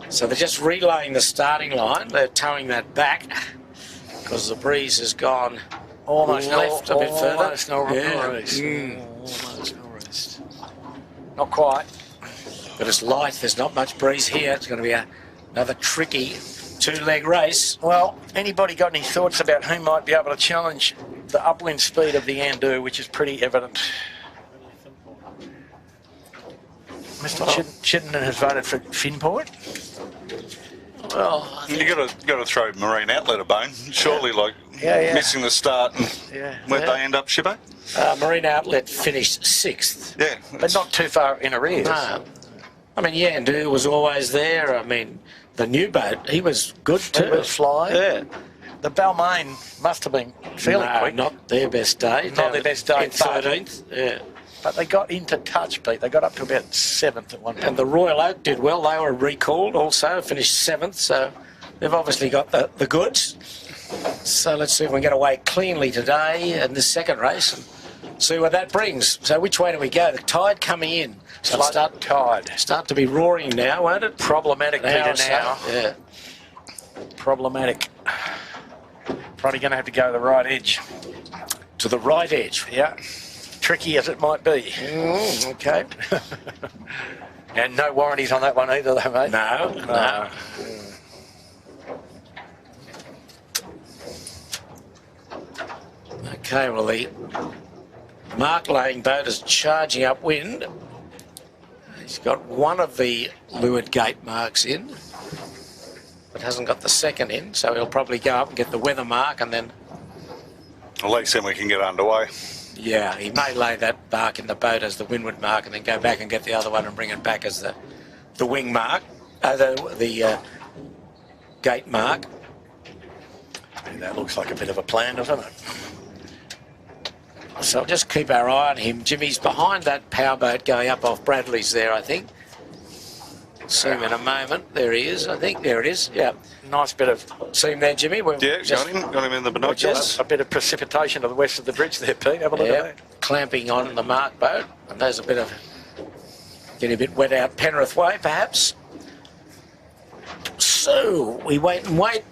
So they're just relaying the starting line. They're towing that back because the breeze has gone Almost left a bit further. Almost northeast. Almost northeast. Not quite. But it's light. There's not much breeze here. It's going to be another tricky two-leg race. Well, anybody got any thoughts about who might be able to challenge the upwind speed of the Andu, which is pretty evident? Mr. Chittenden has voted for Finn Point. Well, You got to throw Marine Outlet a bone. Surely, missing the start. And where'd they end up, Shippo? Marine Outlet finished 6th. Yeah, But not too far in arrears. No. I mean, Yandu was always there. I mean, the new boat, he was good too. He was flying. Yeah. The Balmain must have been fairly quick. Not their best day. Not their best day. In 13th, yeah. But they got into touch, Pete. They got up to about 7th at one point. And the Royal Oak did well. They were recalled also, finished 7th. So they've obviously got the goods. So let's see if we can get away cleanly today in this second race and see what that brings. So which way do we go? The tide coming in. So start to be roaring now, won't it? Problematic, Peter, now. Yeah. Problematic. Probably going to have to go to the right edge. To the right edge. Yeah. Tricky as it might be. Okay. And no warranties on that one either, though, mate. No. Okay, well, the mark laying boat is charging upwind. He's got one of the leeward gate marks in, but hasn't got the second in, so he'll probably go up and get the weather mark and then... At least then we can get underway. Yeah, he may lay that mark in the boat as the windward mark and then go back and get the other one and bring it back as the wing mark, the gate mark. That looks like a bit of a plan, doesn't it? So we'll just keep our eye on him. Jimmy's behind that powerboat going up off Bradley's there, I think. See him in a moment. There he is, I think. There it is, yeah. Nice bit of... See him there, Jimmy? Yeah, got him in the binoculars. A bit of precipitation to the west of the bridge there, Pete. Have a look at that. Clamping on the mark boat. And there's a bit of... Getting a bit wet out Penrith way, perhaps. So, we wait and wait.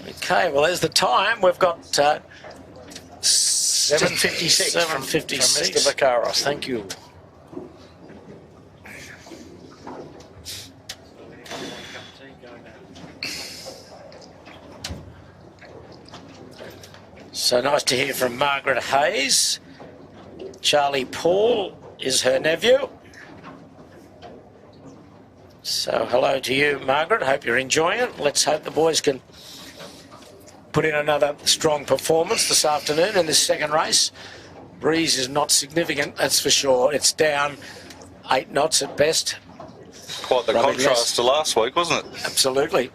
Okay, well, there's the time. We've got 7:56 from Mr. Vacaros. Thank you. So nice to hear from Margaret Hayes. Charlie Paul is her nephew. So hello to you, Margaret. Hope you're enjoying it. Let's hope the boys can put in another strong performance this afternoon in this second race. Breeze is not significant, that's for sure. It's down 8 knots at best. Quite the contrast to last week, wasn't it? Absolutely.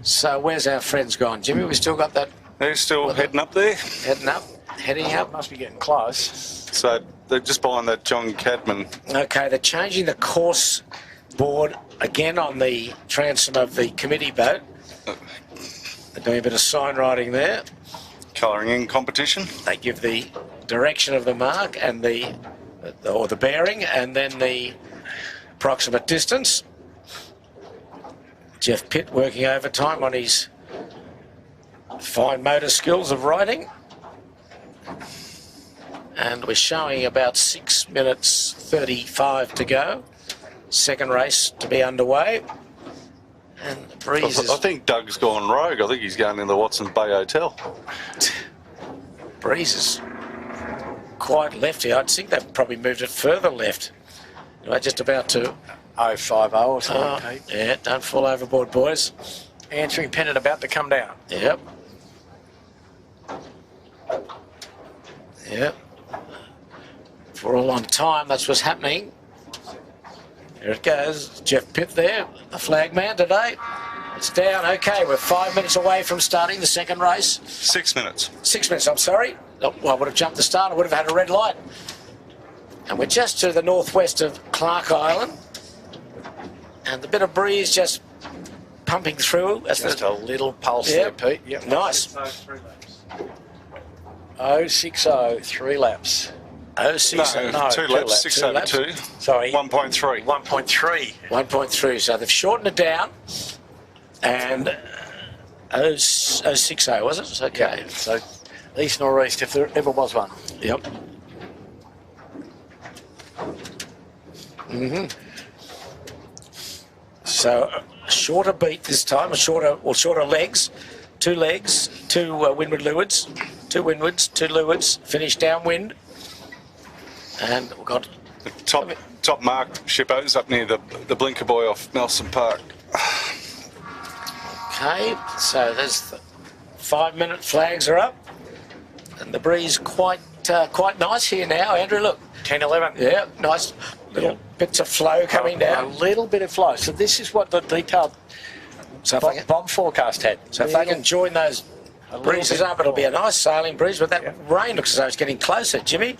So where's our friends gone, Jimmy? We still got that? They're still heading up there. Heading up. Must be getting close. So they're just behind that John Cadman. Okay, they're changing the course board again on the transom of the committee boat. They're doing a bit of sign writing there. Colouring in competition. They give the direction of the mark and the bearing, and then the approximate distance. Jeff Pitt working overtime on his fine motor skills of riding. And we're showing about 6 minutes 35 to go. Second race to be underway. And the breeze is... I think Doug's gone rogue. I think he's going in the Watson Bay Hotel. Breeze is quite left here. I think they've probably moved it further left. We're just about to... 050 or something, Pete. Yeah, don't fall overboard, boys. Answering pennant about to come down. Yep. Yep. For a long time, that's what's happening. Here it goes. Jeff Pitt there, the flag man today. It's down. Okay, we're 5 minutes away from starting the second race. 6 minutes. 6 minutes, I'm sorry. Oh, well, I would have jumped the start. I would have had a red light. And we're just to the northwest of Clark Island. And the bit of breeze just pumping through. That's Just a little pulse there, Pete. Yep. Nice. 060, 3 laps. 060. No, 2 laps. 6 over 2. Sorry. 1.3. 1.3. 1.3. So they've shortened it down. And 060, was it? Okay. Yeah. So east northeast, if there ever was one. Yep. So a shorter beat this time, shorter legs, 2 legs, 2 windward lewards, 2 windwards, 2 lewards, finish downwind. And we've got The top mark shippos up near the blinker buoy off Nelson Park. okay. So there's the 5-minute flags are up, and the breeze quite nice here now. Andrew, look. 10-11. Yeah, nice little bits of flow coming A down. little bit of flow. So this is what the detailed So if I can, bomb forecast had. so if I can join those breezes up, it'll be a nice sailing breeze. But that rain looks as though it's getting closer, Jimmy.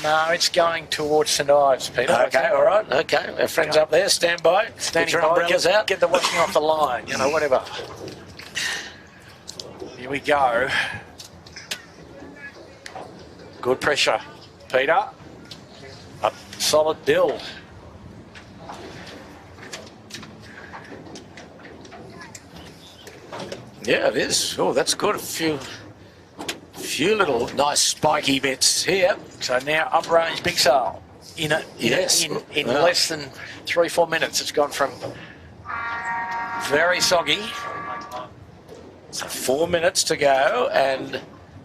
No, it's going towards St Ives, Peter. Okay, all right. Okay, our friends up there, stand by. Standing Get your by, umbrellas out. get the washing off the line, you know, whatever. Here we go. Good pressure, Peter. A solid build. Yeah, it is. Oh, that's good. A few little nice spiky bits here. So now uprange Big Sail. In Yes. in Wow. less than 3-4 minutes, it's gone from very soggy. So 4 minutes to go and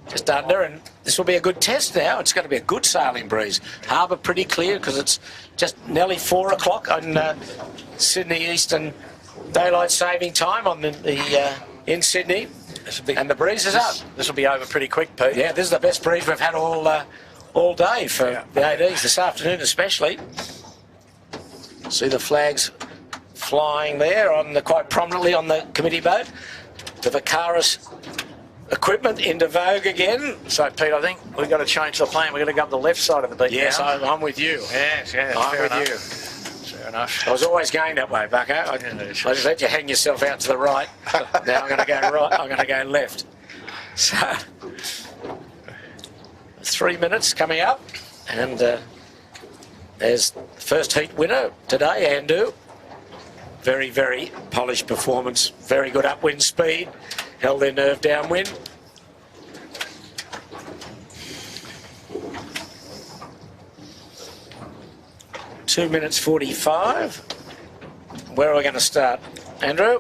just under, and this will be a good test now. It's going to be a good sailing breeze. Harbour pretty clear because it's just nearly 4 o'clock on Sydney Eastern Daylight Saving Time on in Sydney. And the breeze is up. This will be over pretty quick, Pete. Yeah, this is the best breeze we've had all day for the ADs, this afternoon especially. See the flags flying there quite prominently on the committee boat. The Vicaris equipment into vogue again. So, Pete, I think we've got to change the plan. We've got to go up the left side of the beat Yes, now. I'm with you. Yes, I'm fair with enough. you. Fair enough. I was always going that way, Bucko. I just let you hang yourself out to the right. Now I'm going to go right. I'm going to go left. So 3 minutes coming up, and there's the first heat winner today, Andu. Very, very polished performance. Very good upwind speed. Held their nerve downwind. (2 minutes 45). Where are we going to start, Andrew?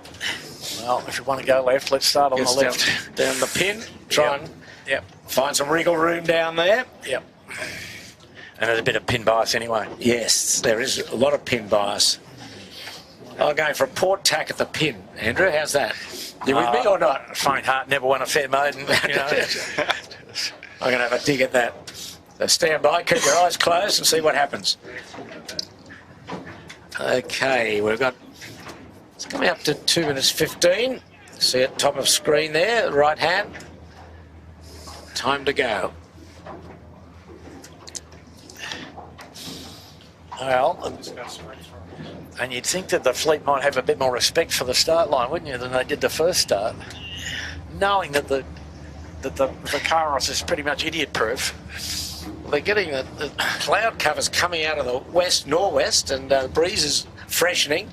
Well, if you want to go left, let's start on the left. Down the pin. Try and Yep. find some wriggle room down there. Yep. And there's a bit of pin bias anyway. Yes, there is a lot of pin bias. I'm going for a port tack at the pin. Andrew, how's that? You with me or not? Faint heart never won a fair maiden. You know. I'm going to have a dig at that. So stand by, keep your eyes closed and see what happens. Okay, we've got... It's coming up to 2 minutes 15. See at top of screen there, right hand. Time to go. Well, and you'd think that the fleet might have a bit more respect for the start line, wouldn't you, than they did the first start, knowing that the Kairos is pretty much idiot-proof. Well, they're getting the cloud covers coming out of the west-northwest, and the breeze is freshening.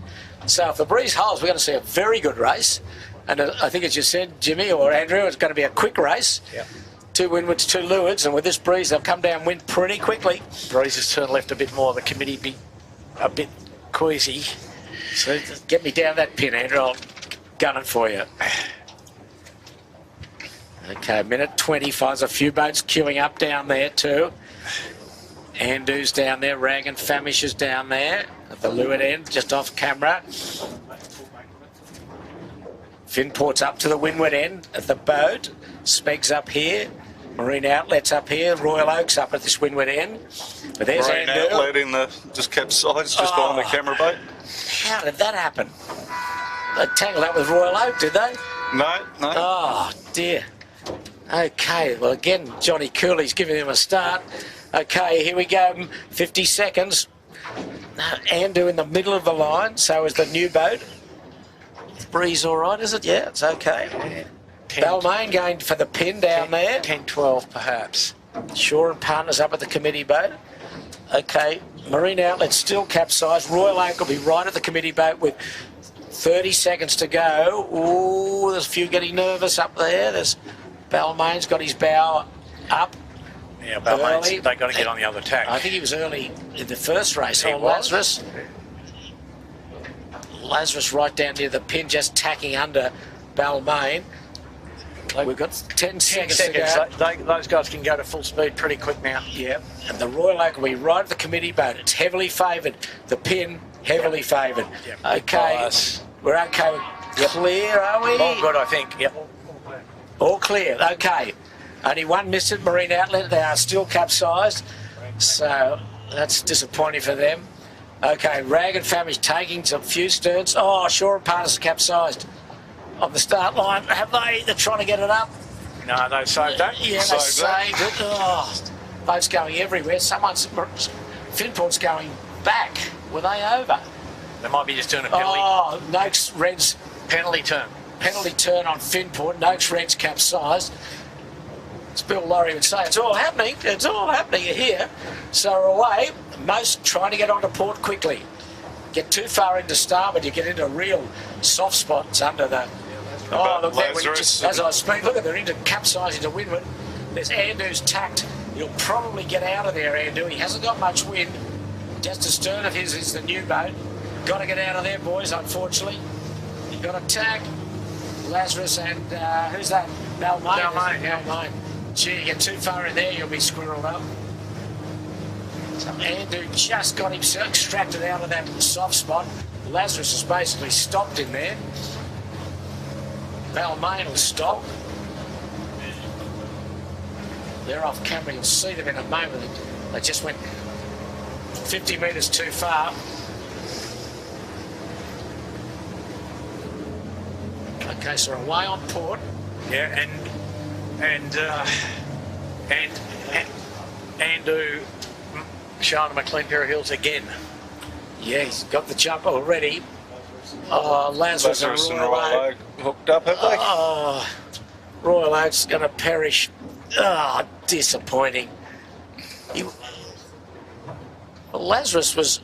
So if the breeze holds, we're going to see a very good race. And I think, as you said, Jimmy or Andrew, it's going to be a quick race. Yep. 2 windwards, 2 leewards, and with this breeze, they'll come downwind pretty quickly. Breeze has turned left a bit more. The committee be a bit queasy. So get me down that pin, Andrew. I'll gun it for you. Okay, minute 20. Finds a few boats queuing up down there too. Andu's down there. Rag and Famish is down there at the leeward end, just off camera. Finport's up to the windward end at the boat. Speg's up here. Marine Outlet's up here. Royal Oak's up at this windward end. But there's Marine Andu. Outlet in the just capsized just behind the camera boat. How did that happen? They tangled up with Royal Oak, did they? No. Oh, dear. Okay, well, again, Johnny Cooley's giving him a start. Okay, here we go. 50 seconds. Andu in the middle of the line. So is the new boat. Breeze all right, is it? Yeah, it's okay. Balmain going for the pin down there. 10-12 perhaps. Shaw and Partners up at the committee boat. Okay, Marine Outlet still capsized. Royal Oak will be right at the committee boat with 30 seconds to go. Ooh, there's a few getting nervous up there. There's Balmain's got his bow up. Yeah, Balmain's, they've got to get on the other tack. I think he was early in the first race. He was. Lazarus. Lazarus right down near the pin, just tacking under Balmain. We've got 10 seconds to go. Those guys can go to full speed pretty quick now. Yep, and the Royal Oak will be right at the committee boat. It's heavily favoured. The pin, heavily favoured. Yep. Okay, we're okay. Clear, are we? All good, I think. Yep. All clear, okay. Only one missed at Marine Outlet. They are still capsized, so that's disappointing for them. Okay, Rag and Famish taking some few sterns. Oh, Shaw and Partners capsized on the start line. Have they? They're trying to get it up. No, they saved that. Yeah, they saved it. Oh, boats going everywhere. Finport's going back. Were they over? They might be just doing a penalty. Oh, Noakes Reds Penalty turn. penalty turn on Finport. Noakes Reds capsized. As Bill Laurie would say, it's all happening. It's all happening here. So away. Most trying to get onto port quickly. Get too far into starboard, you get into real soft spots under the... Oh, look there, as I speak, look at they're into capsizing to windward. There's Andu's tacked. He'll probably get out of there, Andu. He hasn't got much wind. Just astern of his is the new boat. Got to get out of there, boys, unfortunately. You've got a tack. Lazarus and who's that? Balmain. Balmain. Gee, you get too far in there, you'll be squirreled up. So Andu just got himself extracted out of that soft spot. Lazarus is basically stopped in there. Balmain will stop. They're off camera, you'll see them in a moment. They just went 50 metres too far. Okay, so we're away on port. Yeah, and Andu showing him a clean pair of heels again. Yeah, he's got the jump already. Oh, Lazarus and Royal Oak hooked up, have they? Oh, Royal Oak's going to perish. Oh, disappointing. Well, Lazarus was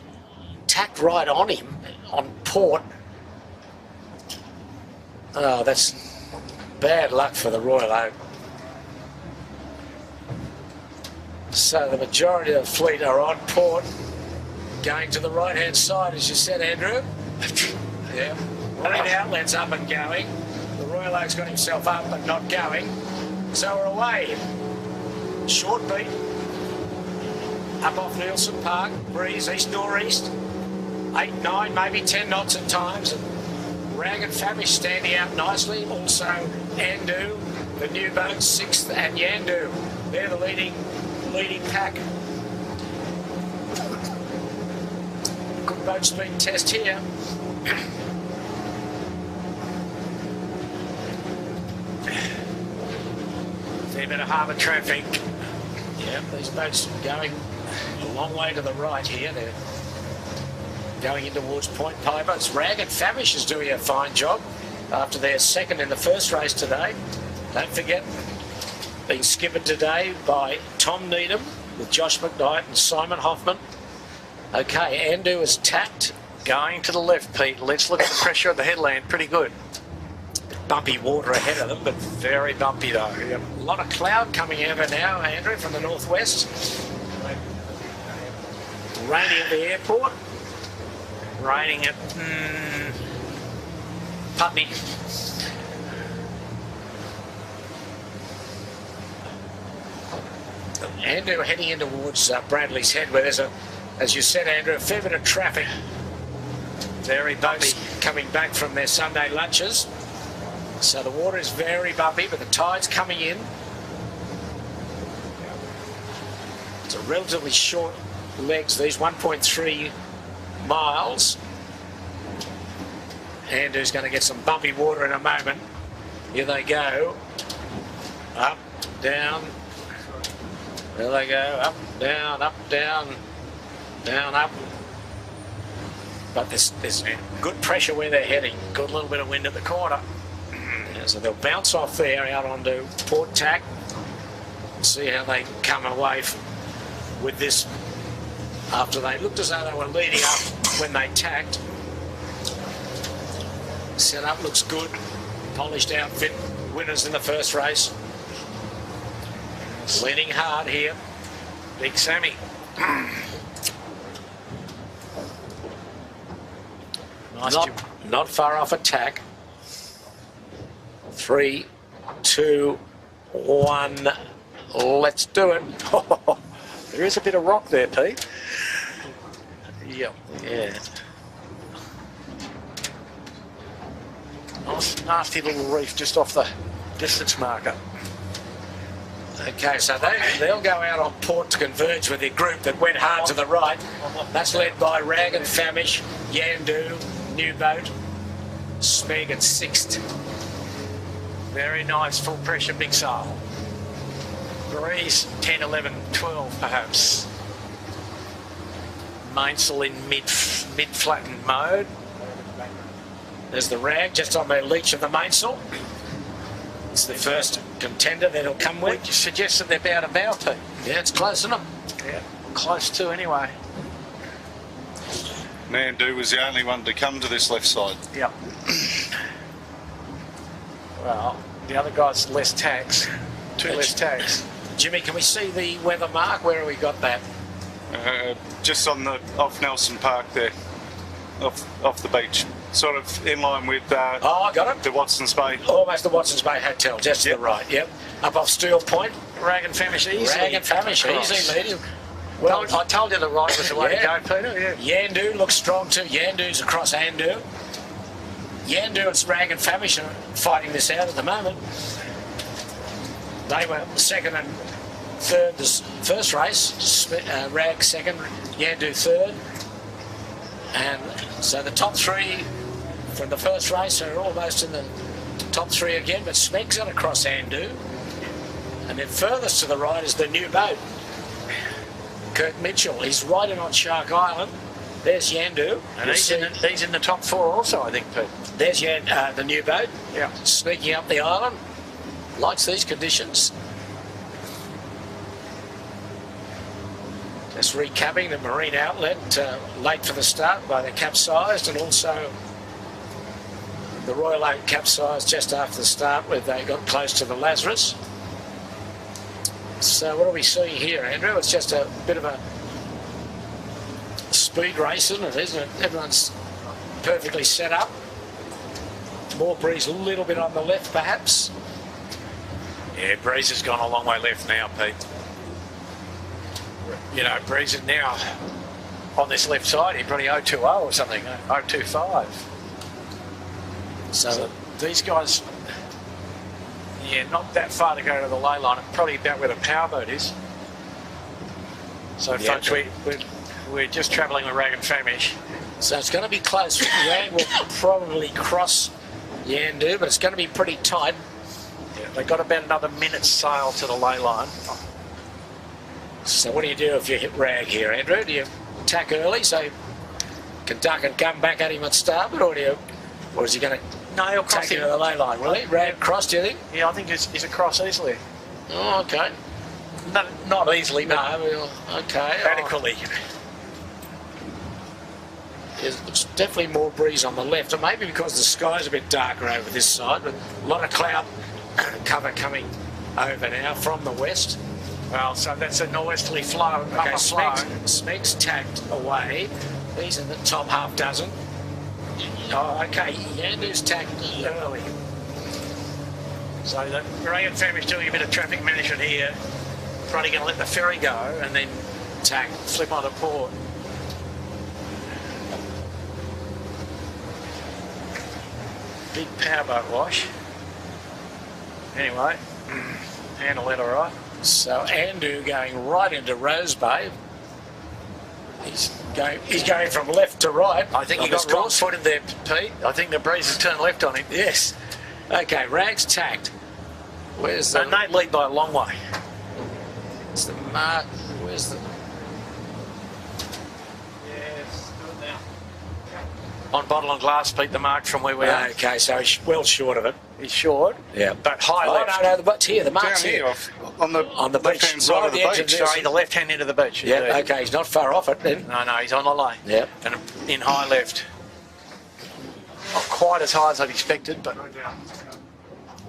tacked right on him, on port. Oh, that's bad luck for the Royal Oak. So the majority of the fleet are on port, going to the right-hand side, as you said, Andrew. Yeah. Marine Outlet's up and going. The Royal Oak's got himself up but not going. So we're away. Short beat. Up off Nielsen Park. Breeze east-northeast. 8, 9, maybe 10 knots at times. And Rag and Famish standing out nicely. Also Andu, the new boat, 6th, and Yandu. They're the leading pack. Good boat speed test here. Fair bit of harbour traffic. Yeah, these boats are going a long way to the right here. They're going in towards Point Piper. It's Rag and Famish is doing a fine job after their second in the first race today. Don't forget, being skippered today by Tom Needham with Josh McKnight and Simon Hoffman. Okay, Andu is tapped. Going to the left, Pete. Let's look at the pressure of the headland. Pretty good. Bumpy water ahead of them, but Very bumpy though. Yep. a lot of cloud coming over now, Andrew, from the northwest. Raining at the airport. Raining at Putney. Andrew heading in towards Bradley's Head, where there's as you said, Andrew, a fair bit of traffic. Very bumpy. Boats coming back from their Sunday lunches. So the water is very bumpy, but the tide's coming in. It's a relatively short legs, these 1.3 miles. Andrew's going to get some bumpy water in a moment. Here they go. Up, down. There they go. Up, down, up. But there's good pressure where they're heading. Good little bit of wind at the corner. Yeah, so they'll bounce off there out onto Port Tack. See how they come away with this after they looked as though they were leading up when they tacked. Setup looks good. Polished outfit. Winners in the first race. Leaning hard here. Big Sammy. Not far off attack. 3, 2, 1. Let's do it. There is a bit of rock there, Pete. Yep. Yeah. Nice, nasty little reef just off the distance marker. Okay, so they'll go out on port to converge with their group that went hard to the right. That's led by Rag and Famish, Yandu, New Boat, Smeg at 6th. Very nice, full pressure, big sail. Breeze 10, 11, 12 perhaps. Mainsail in mid-flattened mode. There's the Rag just on the leach of the mainsail. It's the first contender that he'll come with. We suggested they're bow to bow, Pete. Yeah, it's close enough. Yeah, close to anyway. Nandu was the only one to come to this left side. Yep. Well, the other guy's less tax. Two less tax. Jimmy, can we see the weather mark? Where have we got that? Just on the off Nelson Park there, off the beach, sort of in line with Oh, I got it. the Watson's Bay. Almost the Watson's Bay Hotel, just to the right. Yep. Up off Steel Point. Rag and Famish easy. Rag and Famish, across. easy leading. Well, I told you the right was the way to go, Peter. Yeah. Yandu looks strong too. Yandu's across Andu. Yandu and Rag and Famish are fighting this out at the moment. They were second and third this first race. Rag second, Yandu third. And so the top three from the first race are almost in the top three again, but Smeg's got across Andu. And then furthest to the right is the New Boat. Kurt Mitchell, he's riding on Shark Island. There's Yandu. And he's in the top 4 also, I think, Pete. There's the New Boat. Yeah. Sneaking up the island. Likes these conditions. Just recapping the Marine Outlet, late for the start by the capsized, and also the Royal Oak capsized just after the start where they got close to the Lazarus. So what are we seeing here, Andrew? It's just a bit of a speed race, isn't it? Everyone's perfectly set up. More breeze, a little bit on the left, perhaps. Yeah, breeze has gone a long way left now, Pete. You know, breeze is now on this left side. He probably 020 or something, 025. So these guys, yeah, not that far to go to the ley line. Probably about where the powerboat is. So, Yeah, folks, we're just travelling with Rag and Famish. So it's going to be close. Rag will probably cross Yandu, but it's going to be pretty tight. Yeah, they've got about another minute's sail to the ley line. So what do you do if you hit Rag here, Andrew? Do you attack early so you can duck and come back at him at starboard, or is he going to He'll cross take you to the ley line, will he? Rag cross, do you think? Yeah, I think he's across easily. Oh, okay. Not easily, but No, okay. adequately. There's definitely more breeze on the left, and maybe because the sky's a bit darker over this side, but a lot of cloud cover coming over now from the west. Well, so that's a norwesterly flow, Okay, upper flow. Smeg's tacked away. He's in the top half dozen. Oh, okay, Yandu's tacked early. So the Rag and Famish doing a bit of traffic management here. Probably going to let the ferry go and then Tack. flip onto port. Big powerboat wash. Anyway, handle that all right. So Andu going right into Rose Bay. He's going from left to right. I think on he got this wrong course. footed there, Pete. I think the breeze has turned left on him. Yes. Okay, Rag's tacked. Where's the... And they lead by a long way. Where's the mark? Where's the... Yes, good now. On bottle and glass, Pete, the mark from where we are. Okay, so he's well short of it. He's short, Yeah. but high Oh, left. no, the butt's here. The Down mark's here, here. on the beach, left-hand side right of the at the edge of beach. this. Sorry, the left-hand end of the beach. Yeah, indeed. okay, he's not far off it then. No, he's on the lane. Yep. And in high left. Not quite as high as I'd expected, but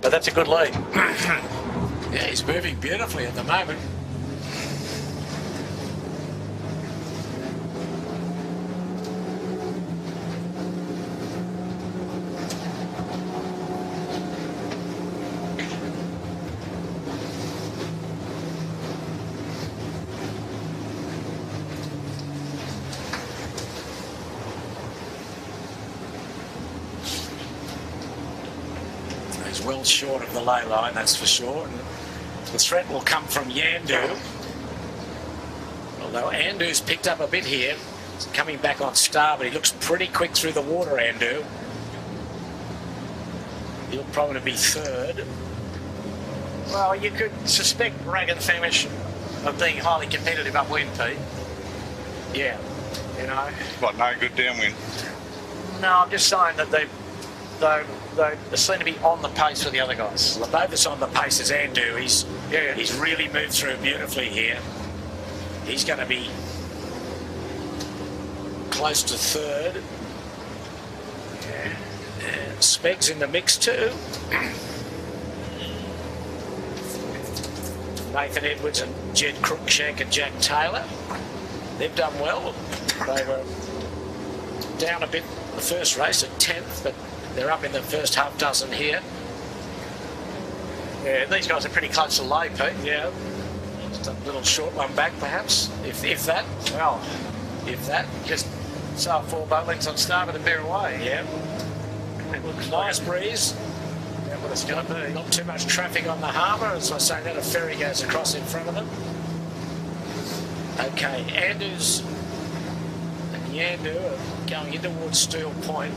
that's a good lead. Yeah, he's moving beautifully at the moment. He's well short of the ley line, that's for sure. And the threat will come from Yandu. Although Andu's picked up a bit here. He's coming back on starboard. He looks pretty quick through the water, Andu. He'll probably be third. Well, you could suspect Rag and Famish of being highly competitive upwind, Pete. Yeah. You know. What, no good downwind? No, I'm just saying that they seem to be on the pace for the other guys. Well, both us on the pace as Andu. He's really moved through beautifully here. He's going to be close to third. And Speg's in the mix too. Nathan Edwards and Jed Cruikshank and Jack Taylor. They've done well. They were down a bit the first race at 10th, but they're up in the first half dozen here. Yeah, these guys are pretty close to lay, Pete. Yeah. Just a little short one back, perhaps, if that. Well, If that. just sail 4 boat lengths on starboard and bear away. Yeah. It looks Nice like breeze. that's what it's going to be. Not too much traffic on the harbour. As I say, that a ferry goes across in front of them. Okay, Andus and Yandu are going in towards Steel Point.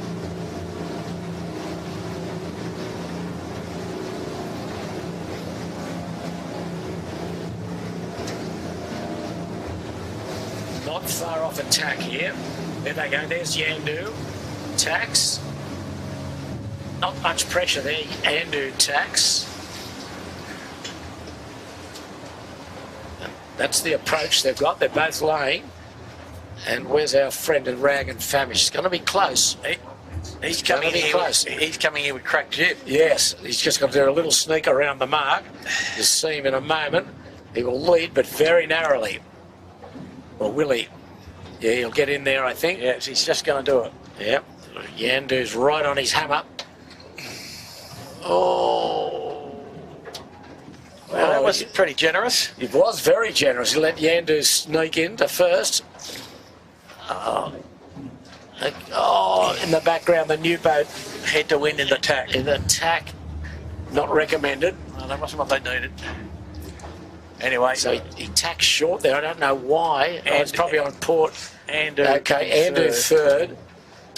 Not far off attack here. There they go. There's Yandu. Tax. Not much pressure there. Yandu tax. That's the approach they've got. They're both laying. And where's our friend in Rag and Famish? It's going to be close. He's coming be here. close. He's coming here with cracked jib. Yes, he's just going to do a little sneak around the mark. You'll see him in a moment. He will lead, but very narrowly. Or will he? Yeah, he'll get in there, I think. Yes, he's just going to do it. Yep. Yandu's right on his hammer. Oh. Well, that was pretty generous. It was very generous. He let Yandu sneak into first. In the background, the new boat Head to wind in the tack. in the tack. Not recommended. Well, that wasn't what they needed. Anyway, So he tacked short there. I don't know why. It's probably on port. Andu. Okay, Andu third.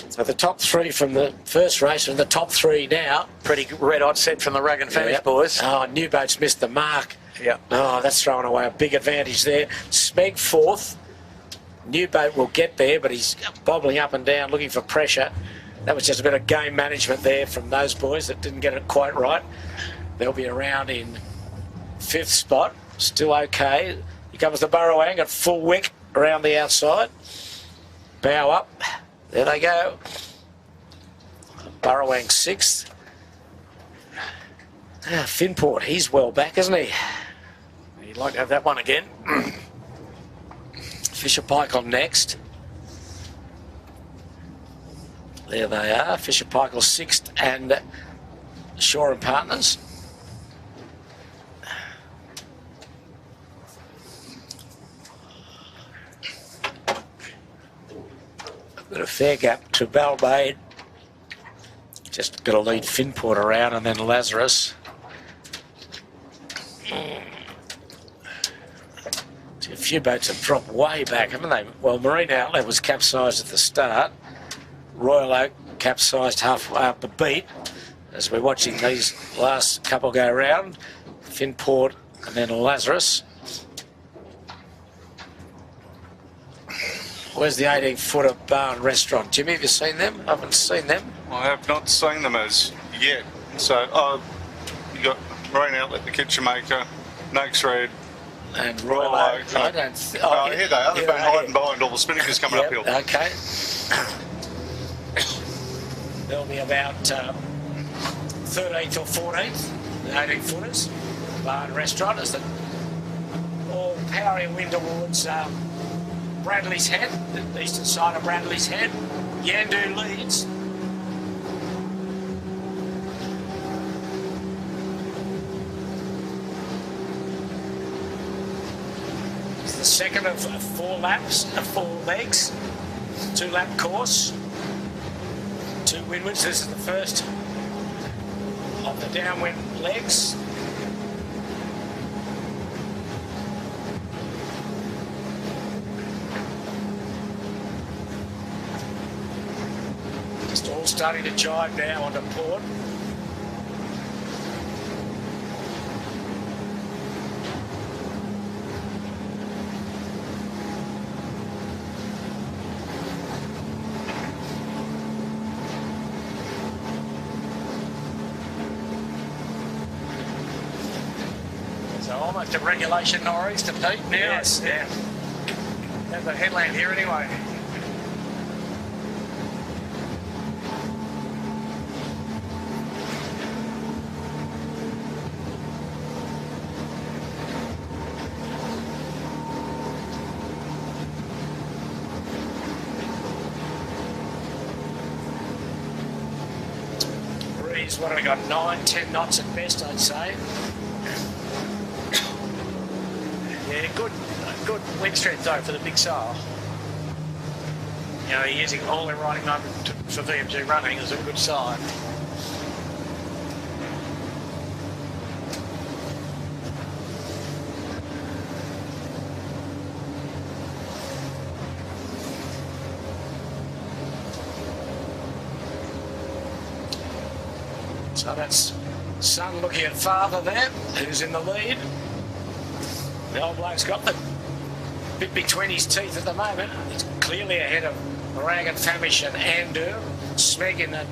So the top three from the first race and the top three now. Pretty red hot set from the Rug and Famish boys. Oh, New Boat's missed the mark. Yeah. Oh, that's throwing away a big advantage there. Smeg fourth. New Boat will get there, but he's bobbling up and down looking for pressure. That was just a bit of game management there from those boys that didn't get it quite right. They'll be around in fifth spot. Still okay. Here comes the Burrowang at full wick around the outside. Bow up. There they go. Burrowang sixth. Finport, he's well back, isn't he? You'd like to have that one again. Fisher Paykel next. There they are. Fisher Paykel sixth and Shaw and Partners. Got a fair gap to Balmain. Just got to lead Finport around and then Lazarus. A few boats have dropped way back, haven't they? Well, Marine Outlet was capsized at the start. Royal Oak capsized halfway up the beat. As we're watching these last couple go round, Finport and then Lazarus. Where's the 18-footer bar and restaurant? Jimmy, have you seen them? I haven't seen them. I have not seen them as yet. So, you got Marine Outlet, the Kitchen Maker, Noakes Red, And Royal Oak. I don't. Here they are. They've been hiding behind all the spinnakers coming uphill. Okay. There'll be about 13th or 14th, the 18-footers. Bar and restaurant is the all powering wind towards Bradley's Head, the eastern side of Bradley's Head. Yandu leads. It's the second of 4 laps, 4 legs, 2-lap course, 2 windwards. This is the first of the downwind legs. Just all starting to jibe now onto port. So almost a regulation nor'easter, Pete. Now Yes, yeah. There's a headland here anyway. Breeze, what have we got? 9-10 knots at best, I'd say. Yeah, good wind strength though for the big sail. You know, using all their riding over for VMG running is a good sign. So that's son looking at father there, who's in the lead. The old bloke's got the bit between his teeth at the moment. He's clearly ahead of Rag and Famish and Andu. Smeg in a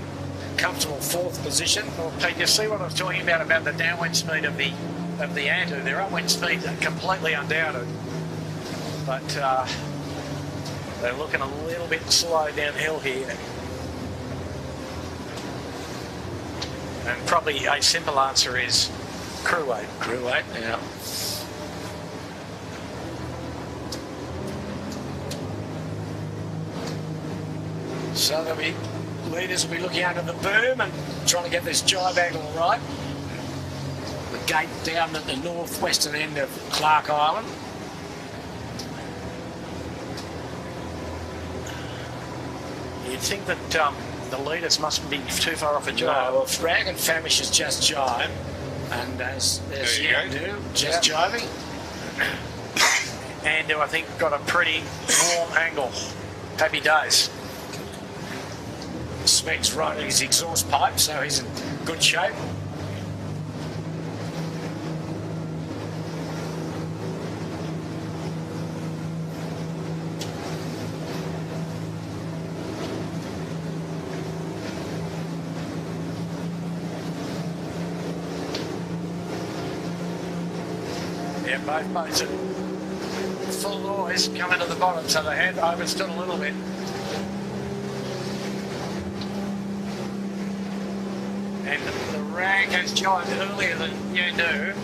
comfortable 4th position. Well, Pete, you see what I was talking about the downwind speed of the Andu. Their upwind speeds are completely undoubted, but they're looking a little bit slow downhill here. And probably a simple answer is crew weight. Crew weight, yeah. So they'll be leaders will be looking under the boom and trying to get this jibe angle right. The gate down at the northwestern end of Clark Island. You'd think that the leaders mustn't be too far off a jibe. No, well, Frag and Famish has just jibed, and there's Yandu just jibing. And I think got a pretty warm angle. Happy days. Smeg's running his exhaust pipe, so he's in good shape. Yeah, both boats are full noise coming to the bottom, so they had overstood a little bit. And the Rag has jibed earlier than Yandu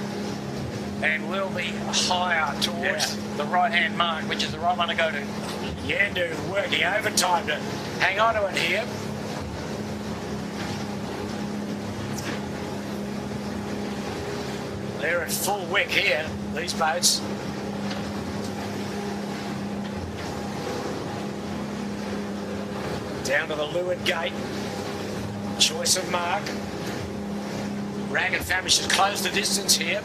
and will be higher towards the right-hand mark, which is the right one to go to. Yandu working overtime to hang on to it here. They're at full wick here, these boats. Down to the leeward gate. Choice of mark. Rag and Famish has closed the distance here.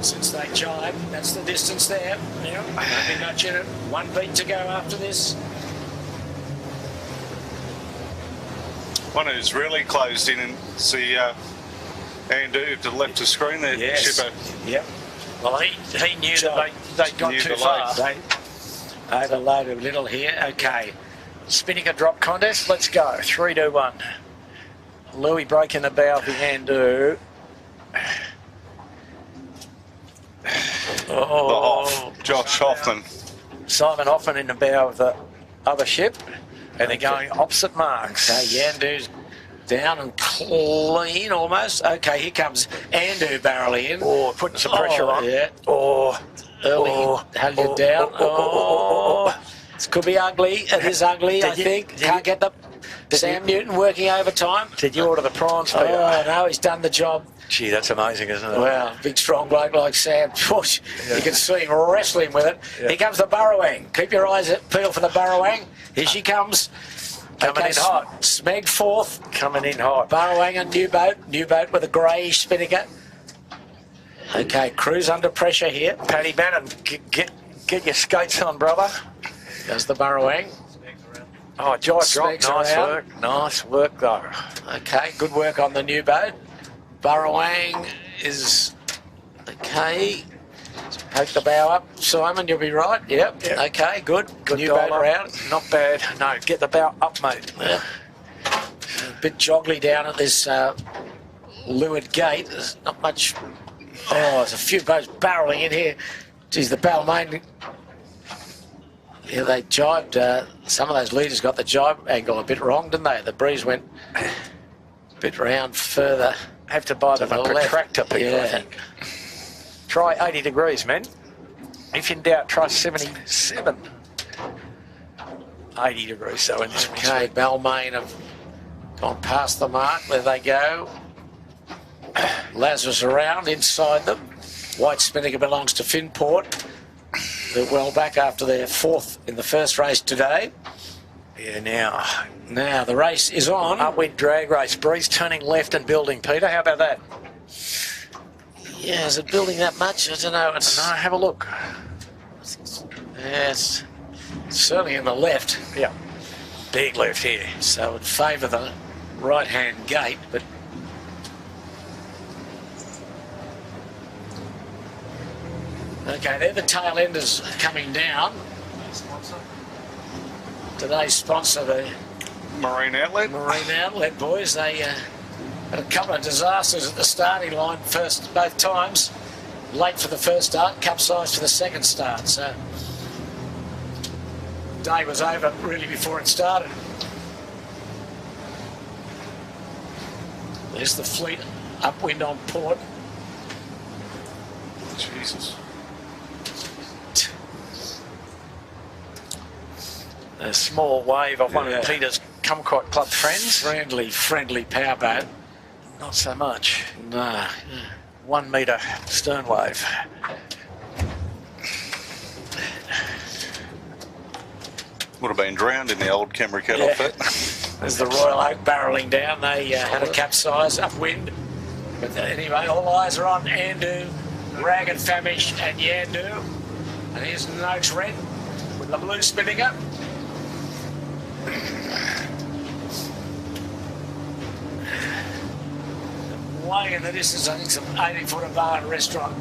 Since they jibe, that's the distance there. Yeah, maybe much in it. 1 beat to go after this. One who's really closed in is the Andu to the left of screen there, Shipper. Yep. Well, he knew that they'd got too far. They overloaded a little here. Okay. Spinnaker drop contest. Let's go. 3, 2, 1. Louis breaking the bow of the Andu. Oh, Josh Hoffman. Simon Hoffman in the bow of the other ship. And they're going opposite marks. Okay, Yandu's down and clean almost. Okay, here comes Andu barreling in. Oh, putting some pressure on. Yeah. Oh, early halyard down. This could be ugly. It is ugly, I think. Can't get the Sam Newton working overtime. Did you order the prawns, Peter? Oh, no, he's done the job. Gee, that's amazing, isn't it? Well, big strong bloke like Sam. Push. You can see him wrestling with it. Yeah. Here comes the Burrowang. Keep your eyes peeled for the Burrowang. Here she comes. Coming in hot. Smeg fourth. Coming in hot. Burrowang and New Boat with a greyish spinnaker. Okay, Crew's under pressure here. Paddy Bannon, get your skates on, brother. There's the Burrowang. Oh, jibe drop. Smeg's Nice around. work. Nice work, though. Okay, good work on the New Boat. Burrowang is okay. Poke the bow up, Simon. You'll be right. Yep. Okay. Good. New boat around. Not bad. No, get the bow up, mate. Yep. A bit joggly down at this leeward gate. There's not much. Oh, there's a few boats barreling in here. Geez, the Balmain. Yeah, they jibed. Some of those leaders got the jibe angle a bit wrong, didn't they? The breeze went a bit round further. Have to buy them a protractor, people, I think. Try 80 degrees, men. If in doubt, try 77. 80 degrees, so in this one. Okay, Balmain have gone past the mark. There they go. Lazarus around inside them. White Spinnaker belongs to Finport. They're well back after their fourth in the first race today. Yeah, Now the race is on. Upwind drag race. Breeze turning left and building, Peter. How about that? Yeah, is it building that much? I don't know. No, have a look. Yes, certainly in the left. Yeah, big left here. So it would favour the right-hand gate, but okay, they're the tail enders coming down. Today's sponsor, the Marine Outlet. Marine Outlet boys. They had a couple of disasters at the starting line both times. Late for the first start, capsized for the second start. So day was over really before it started. There's the fleet upwind on port. Jesus. a small wave of one of Peter's Kumquat Club friends. Friendly powerboat. Not so much. No. 1 metre stern wave. Would have been drowned in the old Cambric off it. There's the Royal Oak barrelling down. They had a capsize upwind. But anyway, all eyes are on Andu, Rag and Famish and Yandu. And here's Noakes Red with the blue spinning up. Way in the distance, I think some 80-footer bar and restaurant.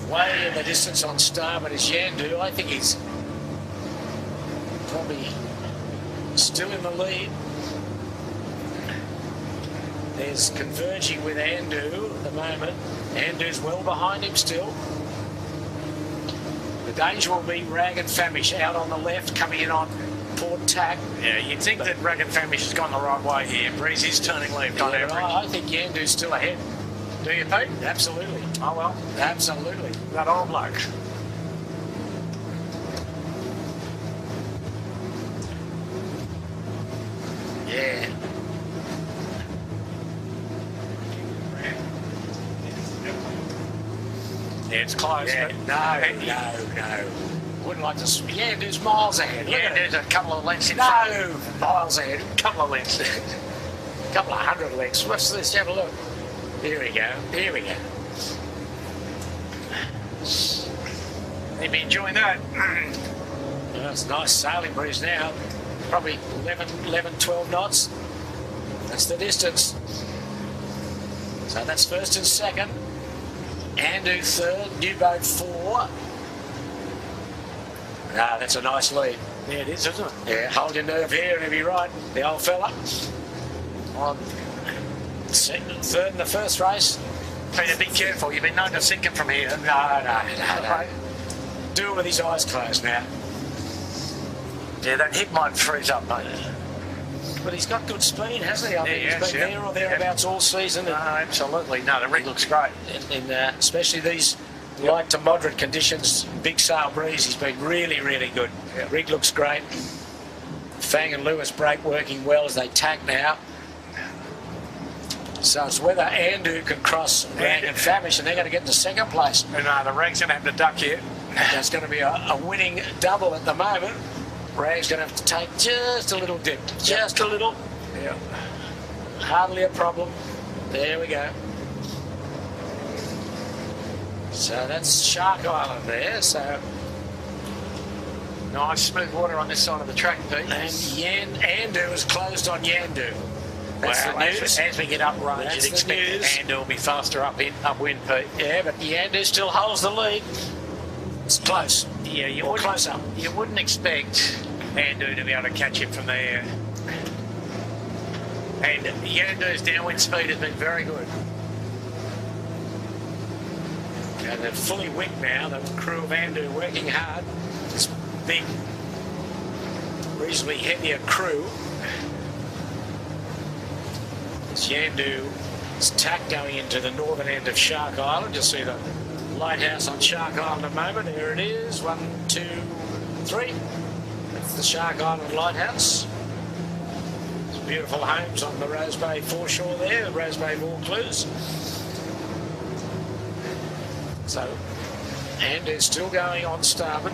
Way in the distance on starboard is Yandu. I think he's probably still in the lead. There's converging with Andu at the moment. Andu's well behind him still. The danger will be Rag and Famish out on the left, coming in on port tack. Yeah, you'd think that Rag and Famish has gone the right way here. Breezy's turning left on average. I think Yandu's still ahead. Do you, Pete? Absolutely. Oh, well. Absolutely. That old bloke. Yeah. Yeah, it's close. Yeah. No. Wouldn't like to. Yandu's miles ahead. There's a couple of lengths in front. No, miles ahead. Couple of lengths. Couple of hundred lengths. What's this? Have a look. Here we go. You'd be enjoying that. That's a nice sailing breeze now. Probably 11, 12 knots. That's the distance. So that's first and second. Andu third, new boat 4. Ah, that's a nice lead. Yeah, it is, isn't it? Yeah, hold your nerve here and he'll be right. The old fella. On second, third in the first race. Peter, be careful. You've been known to sink him from here. No. Do it with his eyes closed now. Yeah, that hip might freeze up, mate. But he's got good speed, hasn't he? I think Yes, he's been there or thereabouts all season. No, absolutely. No, the rig looks great. Especially these light to moderate conditions, big sail breeze, he's been really, really good. Yep. Rig looks great. Fang and Lewis brake working well as they tack now. So it's whether Andu can cross Rag and Famish, and they're going to get into second place. And the Rag's going to have to duck here. There's going to be a winning double at the moment. Rag's going to have to take just a little dip. Just a little. Yeah. Hardly a problem. There we go. So that's Shark Island there. So nice smooth water on this side of the track, Pete. and Andu is closed on Yandu. That's Wow, the news. as we get up range, That's you'd the expect news. Andu will be faster upwind, Pete. Yeah, but Yandu still holds the lead. It's close. Yeah, you Or wouldn't, close up. you wouldn't expect Andu to be able to catch him from there. And Yandu's downwind speed has been very good. And they're fully wicked now. The crew of Andu working hard. This big, reasonably heavier crew. It's Yandu's tack going into the northern end of Shark Island. You'll see the lighthouse on Shark Island at the moment. There it is. 1, 2, 3. That's the Shark Island lighthouse. There's beautiful homes on the Rose Bay foreshore there, the Rose Bay Vaucluse. So, Andu's still going on starboard.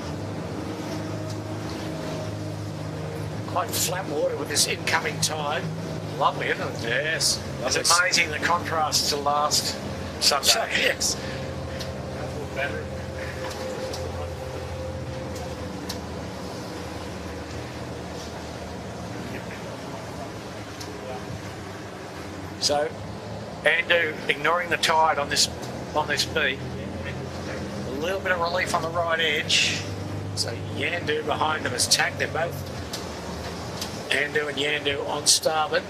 Quite flat water with this incoming tide. Lovely, isn't it? Yes. It's amazing the contrast to last Sunday. Yes. So, Andu ignoring the tide on this beat. A little bit of relief on the right edge. so Yandu behind them is tacked. They're both Andu and Yandu on starboard.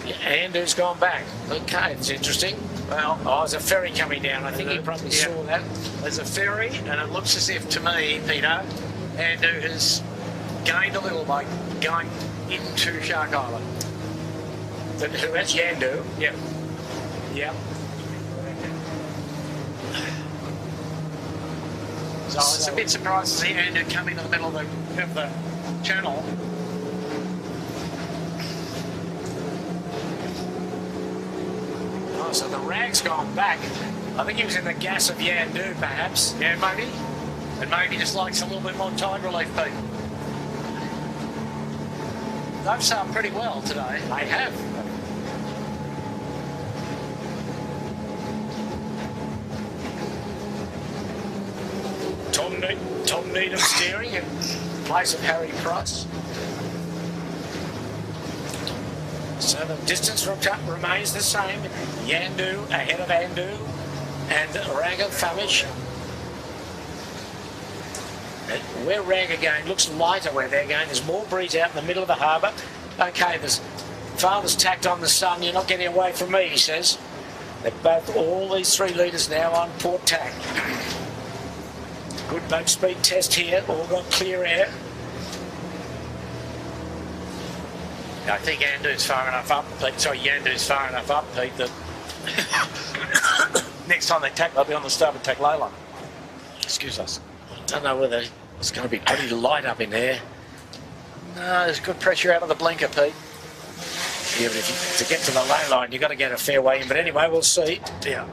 Andu's gone back. Okay, it's interesting. Well, there's a ferry coming down. I think he probably saw that. There's a ferry, and it looks as if, to me, Peter, Andu has gained a little by going into Shark Island. Who has Yandu? Yep. Yep. So it's a bit surprised to see Andu come into the middle of the channel. Oh, so the rag's gone back. I think he was in the gas of Yandu, perhaps. Yeah, maybe. And maybe just likes a little bit more tide relief, Pete. They've sailed pretty well today. They have. Tom Needham steering in place of Harry Price. So the distance from top remains the same. Yandu ahead of Andu and Raga Famish. Where Raga going looks lighter where they're going. There's more breeze out in the middle of the harbour. Okay, there's father's tacked on the sun. You're not getting away from me, he says. They're both, all these 3 litres now on port tack. Good boat speed test here. All got clear air. I think Yandu's far enough up, Pete. Sorry, Yandu's far enough up, Pete, that next time they tack, they'll be on the starboard tack ley line. Excuse us. I don't know whether it's going to be pretty light up in there. No, there's good pressure out of the blinker, Pete. Yeah, but to get to the ley line, you've got to get a fair way in. But anyway, we'll see. Yeah.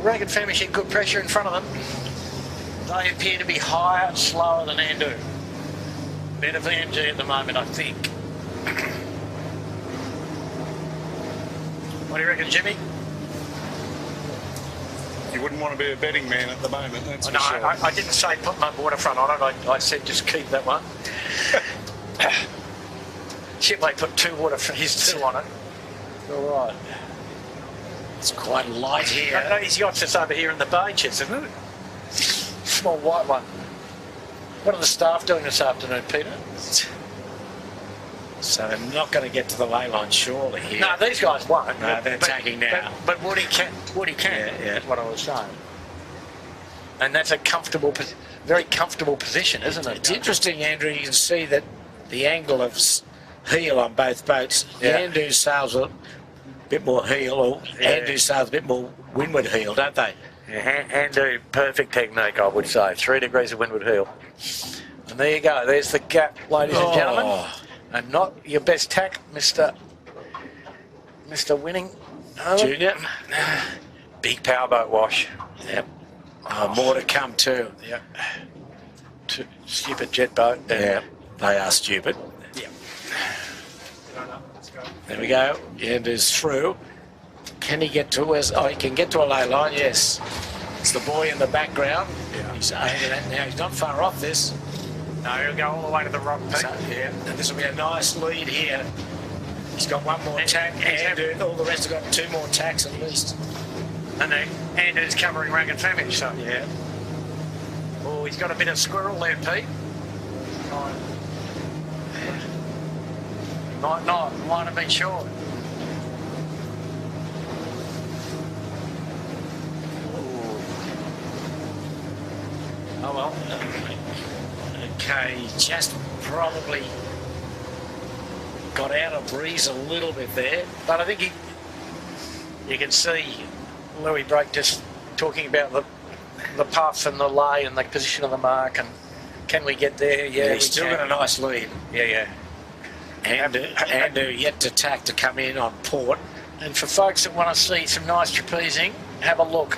Ragged Famish had good pressure in front of them. They appear to be higher, slower than Andu. Better VMG at the moment, I think. What do you reckon, Jimmy? You wouldn't want to be a betting man at the moment, that's for No, sure. I didn't say put my waterfront on it. I said just keep that one. Shit, they put his 2 on it. All right. It's quite light here. No, his yacht's just over here in the bay, isn't it? Small white one. What are the staff doing this afternoon, Peter? So they're not going to get to the ley line surely here. No, these guys won't. No, they're tacking now. But Woody can. Woody can. Yeah. Is what I was saying. And that's a comfortable, very comfortable position, isn't it? It's interesting, Andrew. You can see that the angle of heel on both boats. Yeah. Andu sails a bit more heel, or Andu sails a bit more windward heel, don't they? Yeah, Andu, perfect technique, I would say. 3 degrees of windward heel. And there you go. There's the gap, ladies and gentlemen. And not your best tack, Mr. Winning. Junior. Big powerboat wash. Yep. More to come too. Yep. Stupid jet boat. Yeah, they are stupid. Yep. There we go. Andu's through. Can he get to he can get to a ley line, yes. It's the boy in the background. Yeah. He's ahead of that now. He's not far off this. No, he'll go all the way to the rock, Pete. So, yeah, and this will be a nice lead here. He's got 1 more tack, and all the rest have got 2 more tacks at least. And Andu's covering Ragged Famish, so. Yeah. Oh, he's got a bit of squirrel there, Pete. Might not, might have been short. Oh well. Okay, just probably got out of breeze a little bit there. But I think you can see Louis Brake just talking about the puff and the lay and the position of the mark and can we get there? Yeah, he's still got a nice lead. Yeah. Andu yet to tack to come in on port. And for folks that want to see some nice trapezing, have a look.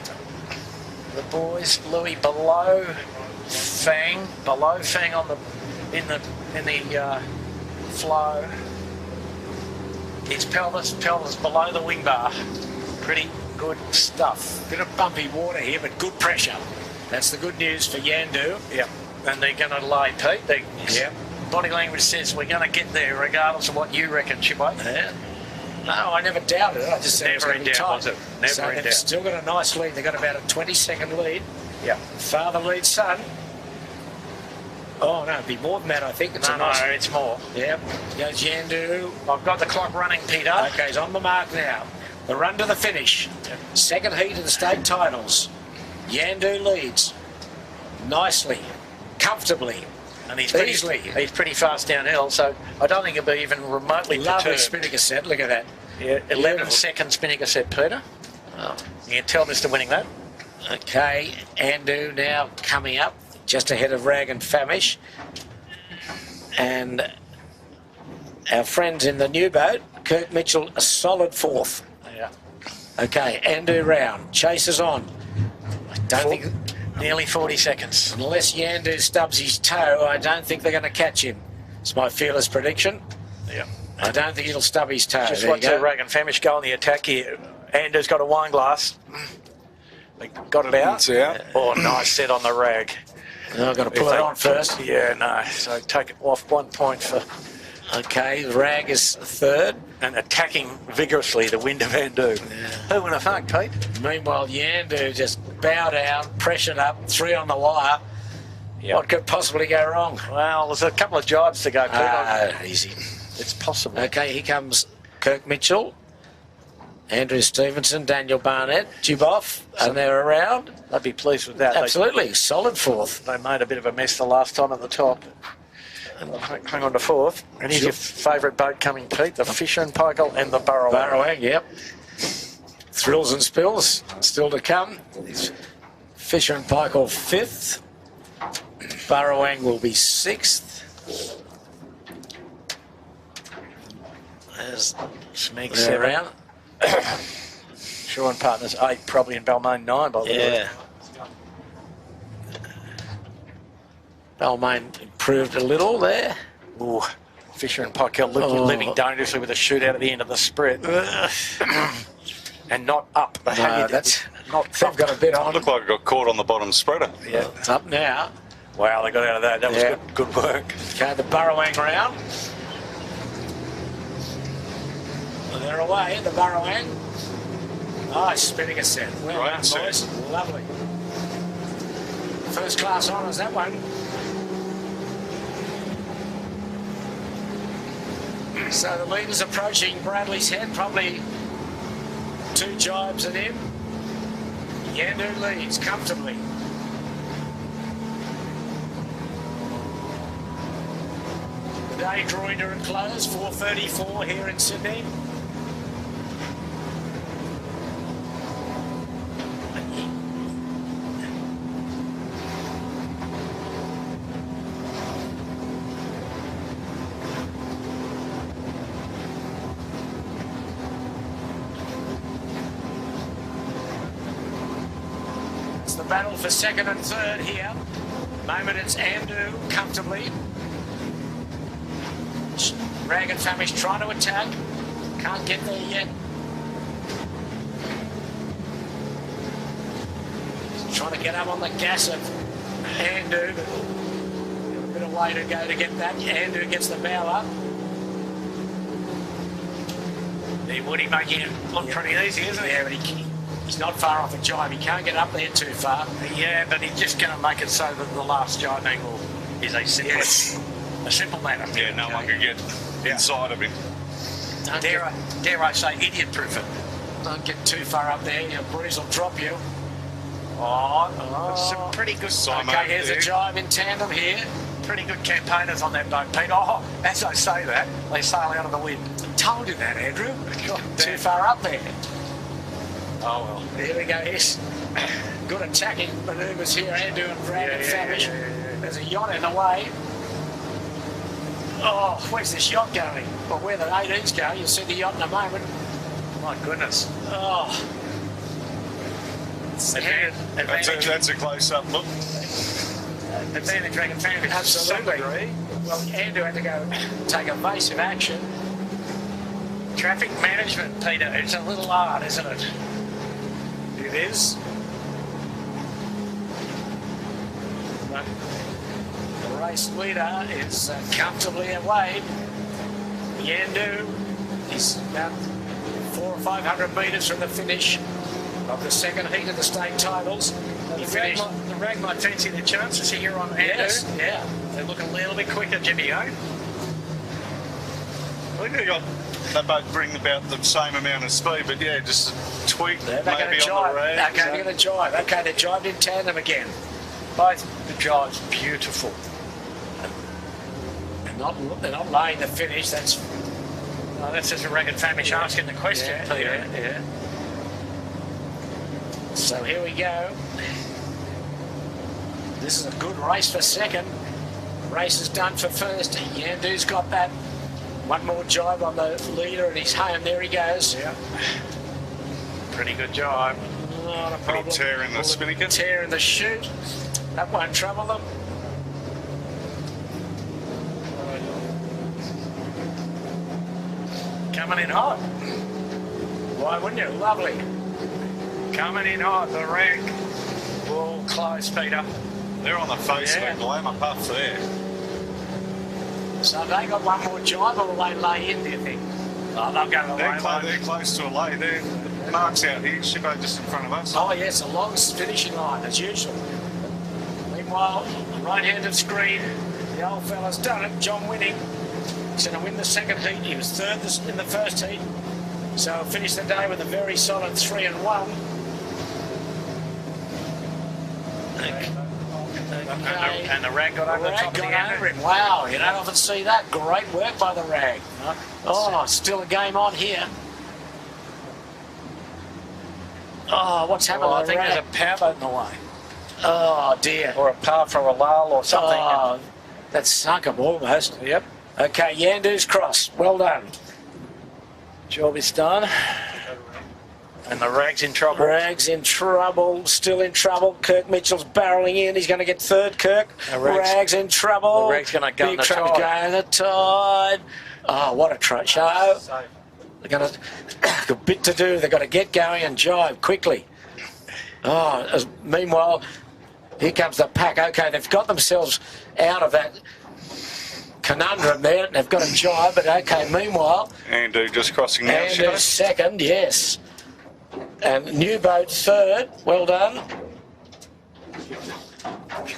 The boys, Louis below Fang on in the flow. His pelvis below the wing bar. Pretty good stuff. Bit of bumpy water here, but good pressure. That's the good news for Yandu. Yep. And they're going to lay, Pete. Yep. Body language says we're going to get there regardless of what you reckon, Chipway. Yeah. No, I never doubted it. I just said Never in doubt, was it? Never in doubt. They've still got a nice lead. They've got about a 20-second lead. Yeah. Father leads son. Oh, no, it'd be more than that, I think. It's No, it's more. Yep. Goes Yandu. I've got the clock running, Peter. Okay, he's on the mark now. The run to the finish. Second heat of the state titles. Yandu leads nicely. comfortably. And he's Easily. pretty fast downhill, so I don't think he'll be even remotely Lovely perturbed. spinning cassette. Look at that. Yeah, 11 Beautiful. second spinning cassette, Peter. Oh. You can tell Mr. Winning that. Okay, Andu now coming up just ahead of Rag and Famish. And our friends in the new boat, Kirk Mitchell, a solid fourth. Yeah. Okay, Andu round, chases on. I don't think, Nearly 40 seconds. unless Yandu stubs his toe, I don't think they're going to catch him. It's my fearless prediction. Yeah. I don't think he'll stub his toe. Just There watch you go. Rag and Famish go on the attack here. Andu's got a wine glass. They got it out. It's out. Oh, nice set on the Rag. I've got to pull it on first. Yeah, no. So take it off 1 point for... Okay, Rag is third. And attacking vigorously the wind of Andu. Who would have thunk, Pete? Meanwhile, Yandu just bow down, pressured up, 3 on the wire. Yep. What could possibly go wrong? Well, there's a couple of jibes to go, Pete. Easy. It's possible. Okay, here comes Kirk Mitchell, Andrew Stevenson, Daniel Barnett, Jiboff, and they're around. They'd be pleased with that. Absolutely, solid fourth. They made a bit of a mess the last time at the top. And hang on to fourth. And here's your favourite boat coming, Pete, the Fisher and Paykel and the Burrowang. Burrowang, yep. Thrills and spills still to come. Fisher and Paykel fifth. Burrowang will be sixth. There's Smeg they're 7. around. Shaw and Partners 8, probably in Balmain 9 by the way. Yeah. Balmain improved a little there. Ooh, Fisher and Paykel living dangerously with a shootout at the end of the spread. And not up. They No, had that's not they've got a bit on. Looked like it got caught on the bottom spreader. Yeah. It's up now. Wow, they got out of that. That was Yeah. good work. Okay, the Burrowang round. They're away, the Burrowang. Nice spinning a set. Well Right, done, set. boys. Lovely. First class honours, that one. So the leader's approaching Bradley's head, probably 2 jibes at him. Yandu leads comfortably. The day drawing to a close, 4:34 here in Sydney. It's the battle for second and third here. Moment it's Andu comfortably. Rag and Famish trying to attack. Can't get there yet. Trying to get up on the gas of Andu, but a bit of way to go to get that. Andu gets the bow up. Woody making it look pretty easy, isn't he? Yeah, but he's not far off the jibe. He can't get up there too far. Yeah, but he's just going to make it so that the last jibe angle is a simple matter. Yeah, no one could get inside of him. Dare I say, idiot-proof it. Don't get too far up there. Your breeze will drop you. Some pretty good. Okay, here's a jibe in tandem here. Pretty good campaigners on that boat, Pete. Oh, as I say that, they sail out of the wind. Told you that, Andrew. Too far up there. Oh well. Here we go. Here's good attacking manoeuvres here. Andrew and Brad and Famish. There's a yacht in the way. Oh, where's this yacht going? Well, where the 18's go, you'll see the yacht in a moment. My goodness. Oh. That's a close-up look. Advantage Dragon Family. Absolutely. Well, Andrew had to go take evasive action. Traffic management, Peter. It's a little hard, isn't it? It is. But the race leader is comfortably away. Yandu is about 400 or 500 metres from the finish of the second heat of the state titles. The Rag might fancy their chances here on Andu. Yes, yeah. They look a little bit quicker, Jimmy O. I think they both bring about the same amount of speed, but yeah, just a tweak They're maybe going to on the jibe. rag. Okay, they're going to jibe. Okay, they're jibed in tandem again. Both the drives beautiful. They're not laying the finish. That's just a Ragged Famish asking the question, Peter. yeah. So here we go. This is a good race for second. Race is done for first. Yandu's got that. One more jibe on the leader and he's home. There he goes. Yeah. Pretty good jibe. Not a problem. Little tear in the spinnaker. Tear in the chute. That won't trouble them. Coming in hot. Why wouldn't you? Lovely. Coming in hot. The rag will close, Peter. They're on the face of Yeah. the glamour puff there. So have they got one more jibe or will they lay in, do you think? Oh, they'll go the They're close to a lay. Mark's out here. Shippo just in front of us. Oh yes, a long finishing line as usual. Meanwhile, right-handed screen, the old fella's done it. John Winning. He's going to win the second heat. He was third in the first heat. So he'll finish the day with a very solid 3-1. Okay. And the rag got over the top of the over him. Wow, you don't often see that. Great work by the rag. Oh, still a game on here. Oh, what's happened? I think there's a powerboat in the way. Oh dear. Or a par for a lull or something. Oh, that's sunk him almost. Yep. Okay, Yandu's cross. Well done. Job is done. And the rag's in trouble. Rag's in trouble, still in trouble. Kirk Mitchell's barreling in. He's going to get third, Kirk. Rag's in trouble. The rag's going to go in Big the trouble tide. going the tide. Oh, what a show. They've got a bit to do. They've got to get going and jibe quickly. Oh, meanwhile, here comes the pack. Okay, they've got themselves out of that conundrum there. They've got a jibe, but okay, meanwhile... Andu just crossing now. Andu second, yes. And New Boat third. Well done.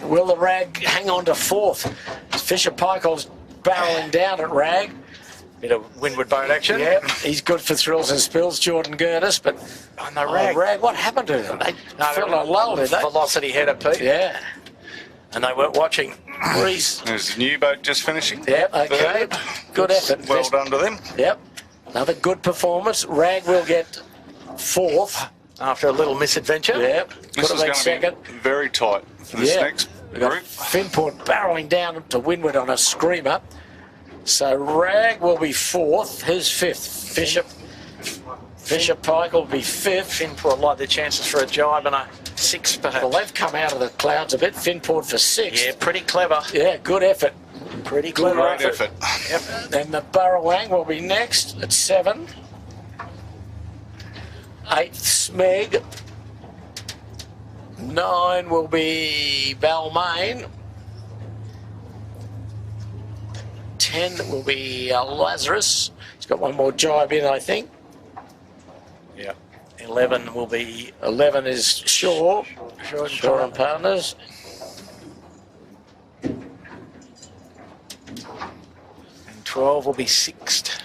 Will the rag hang on to fourth? Fisher Pike's barreling down at rag. Bit of windward boat action. Yeah, he's good for thrills and spills, Jordan Gurtis, but on the rag, what happened to them? They felt a lull, did they? Velocity header, Pete. Yeah. And they weren't watching. There's the new boat just finishing. Yep, okay. Good effort. Well done to them. Yep. Another good performance. Rag will get fourth. After a little misadventure. Yep. This is going to be very tight for this next We've got group. Finport barreling down to windward on a screamer. So Rag will be fourth. Who's fifth? Fisher Pike will be fifth. Finport like their chances for a jibe and a six, perhaps. Well, they've come out of the clouds a bit. Finport for sixth. Yeah, pretty clever. Yeah, good effort. Pretty clever Great effort. Yep. Then the Burrawang will be next at 7. 8th, Smeg. 9 will be Balmain. 10 will be Lazarus. He's got one more jibe in, I think. Yeah. 11 will be... 11 is Shaw. Shaw and Partners. And 12 will be sixth.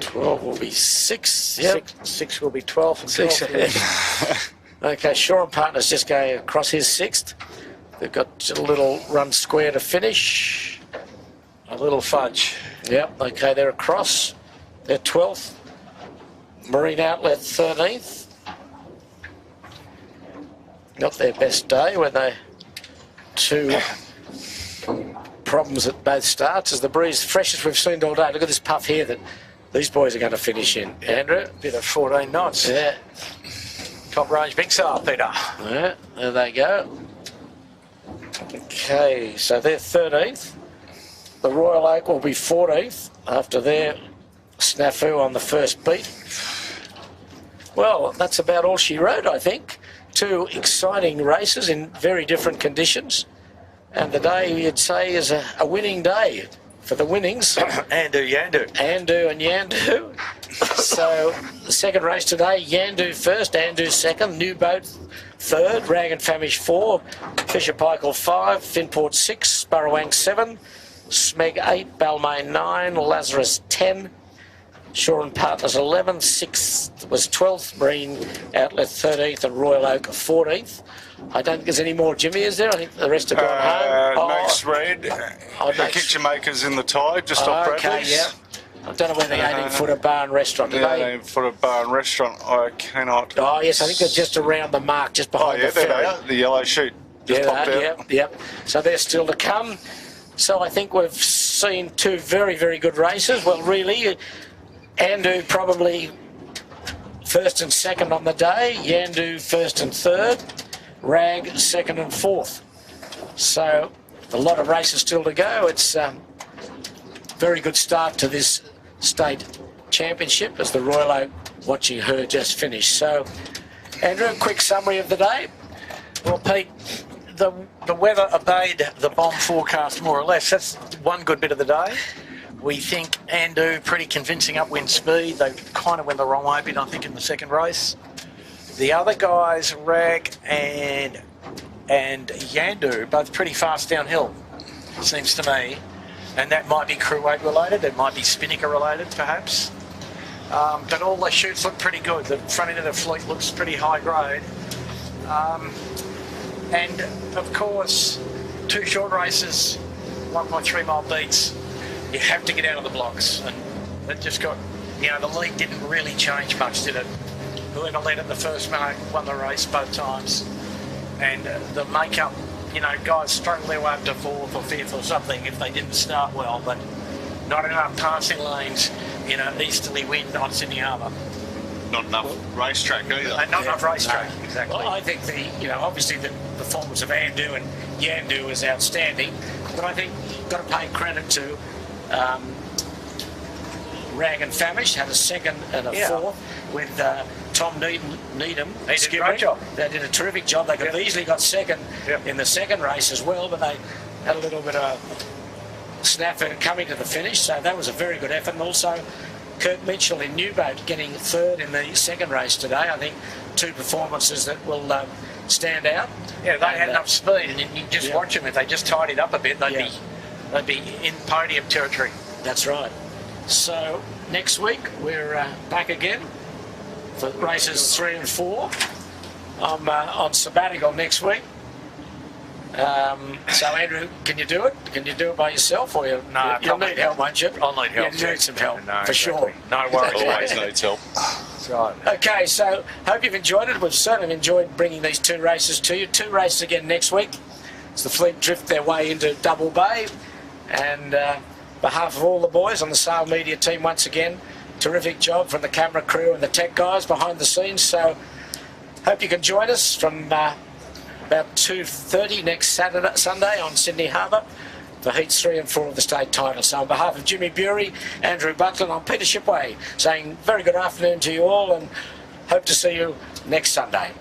12 will be 6th. Yep. Six will be 12th. And 6th. Okay, Shaw and Partners just going across his 6th. They've got a little run square to finish. A little fudge. Yep, okay, they're across. They're 12th. Marine Outlet 13th. Not their best day when they 2 problems at both starts as the breeze freshest we've seen all day. Look at this puff here that these boys are going to finish in. Andrew? Bit of 14 knots. Yeah. Top range big sail, Peter. Yeah, there they go. Okay, so they're 13th. The Royal Oak will be 14th after their snafu on the first beat. Well, that's about all she wrote, I think. 2 exciting races in very different conditions. And the day, you'd say, is a winning day for the winnings. Andu, Yandu. Andu and Yandu. So the second race today, Yandu first, Andu second, New Boat third, Rag and Famish 4, Fisher Pike 5, Finport 6, Burrawang 7, Smeg 8, Balmain 9, Lazarus 10, Shaw and Partners 11th, 6th was 12th, Marine Outlet 13th, and Royal Oak 14th. I don't think there's any more, Jimmy, is there? I think the rest have gone home. Next red, the Kitchen Makers in the tide, just off Bradley's. Yeah. I don't know where the 18-footer bar and restaurant. The 18-footer bar and restaurant, I cannot. Oh, yes, I think they're just around the mark, just behind the ferry. There they are, the yellow chute. Just popped out. Yep. So they're still to come. So I think we've seen two very, very good races. Well, really, Andu probably first and second on the day, Yandu first and third, Rag second and fourth. So a lot of races still to go. It's a very good start to this state championship as the Royal Oak Watching Her just finished. So, Andrew, a quick summary of the day. Well, Pete, the weather obeyed the bomb forecast more or less. That's one good bit of the day. We think Andu pretty convincing upwind speed. They kind of went the wrong way a bit, I think, in the second race. The other guys, Rag and Yandu, both pretty fast downhill, seems to me. And that might be crew weight related, it might be Spinnaker related perhaps. But all the chutes look pretty good. The front end of the fleet looks pretty high grade. And of course, two short races, 1.3 mile beats, you have to get out of the blocks. And it just got, the lead didn't really change much, did it? Whoever led at the first mark won the race both times. And the makeup, guys struggle their way up to fourth or fifth or something if they didn't start well, but not enough passing lanes in an easterly wind on Sydney Harbour. Not enough racetrack either. And not enough racetrack, exactly. Well, I think obviously the performance of Andu and Yandu is outstanding, but I think you've got to pay credit to Rag and Famish, had a second and a fourth with Tom Needham. He did a great job. They did a terrific job. They could have easily got second in the second race as well, but they had a little bit of snafu coming to the finish, so that was a very good effort. And also Kurt Mitchell in Newboat getting third in the second race today. I think two performances that will stand out. Yeah, they had enough speed, and you just watch them. If they just tidied up a bit, they'd be in podium territory. That's right. So next week we're back again for races 3 and 4. I'm on sabbatical next week. So Andrew, can you do it? Can you do it by yourself, or you'll need help, won't you? I'll need help. You need some help, no, for sure. No worries. Always needs help. That's right. Okay, so hope you've enjoyed it. We've certainly enjoyed bringing these two races to you. Two races again next week as the fleet drift their way into Double Bay. And behalf of all the boys on the Sale Media team, once again, terrific job from the camera crew and the tech guys behind the scenes. So hope you can join us from about 2:30 next Sunday on Sydney Harbour for heats 3 and 4 of the state title. So on behalf of Jimmy Bury, Andrew Buckland, I'm Peter Shipway, saying very good afternoon to you all and hope to see you next Sunday.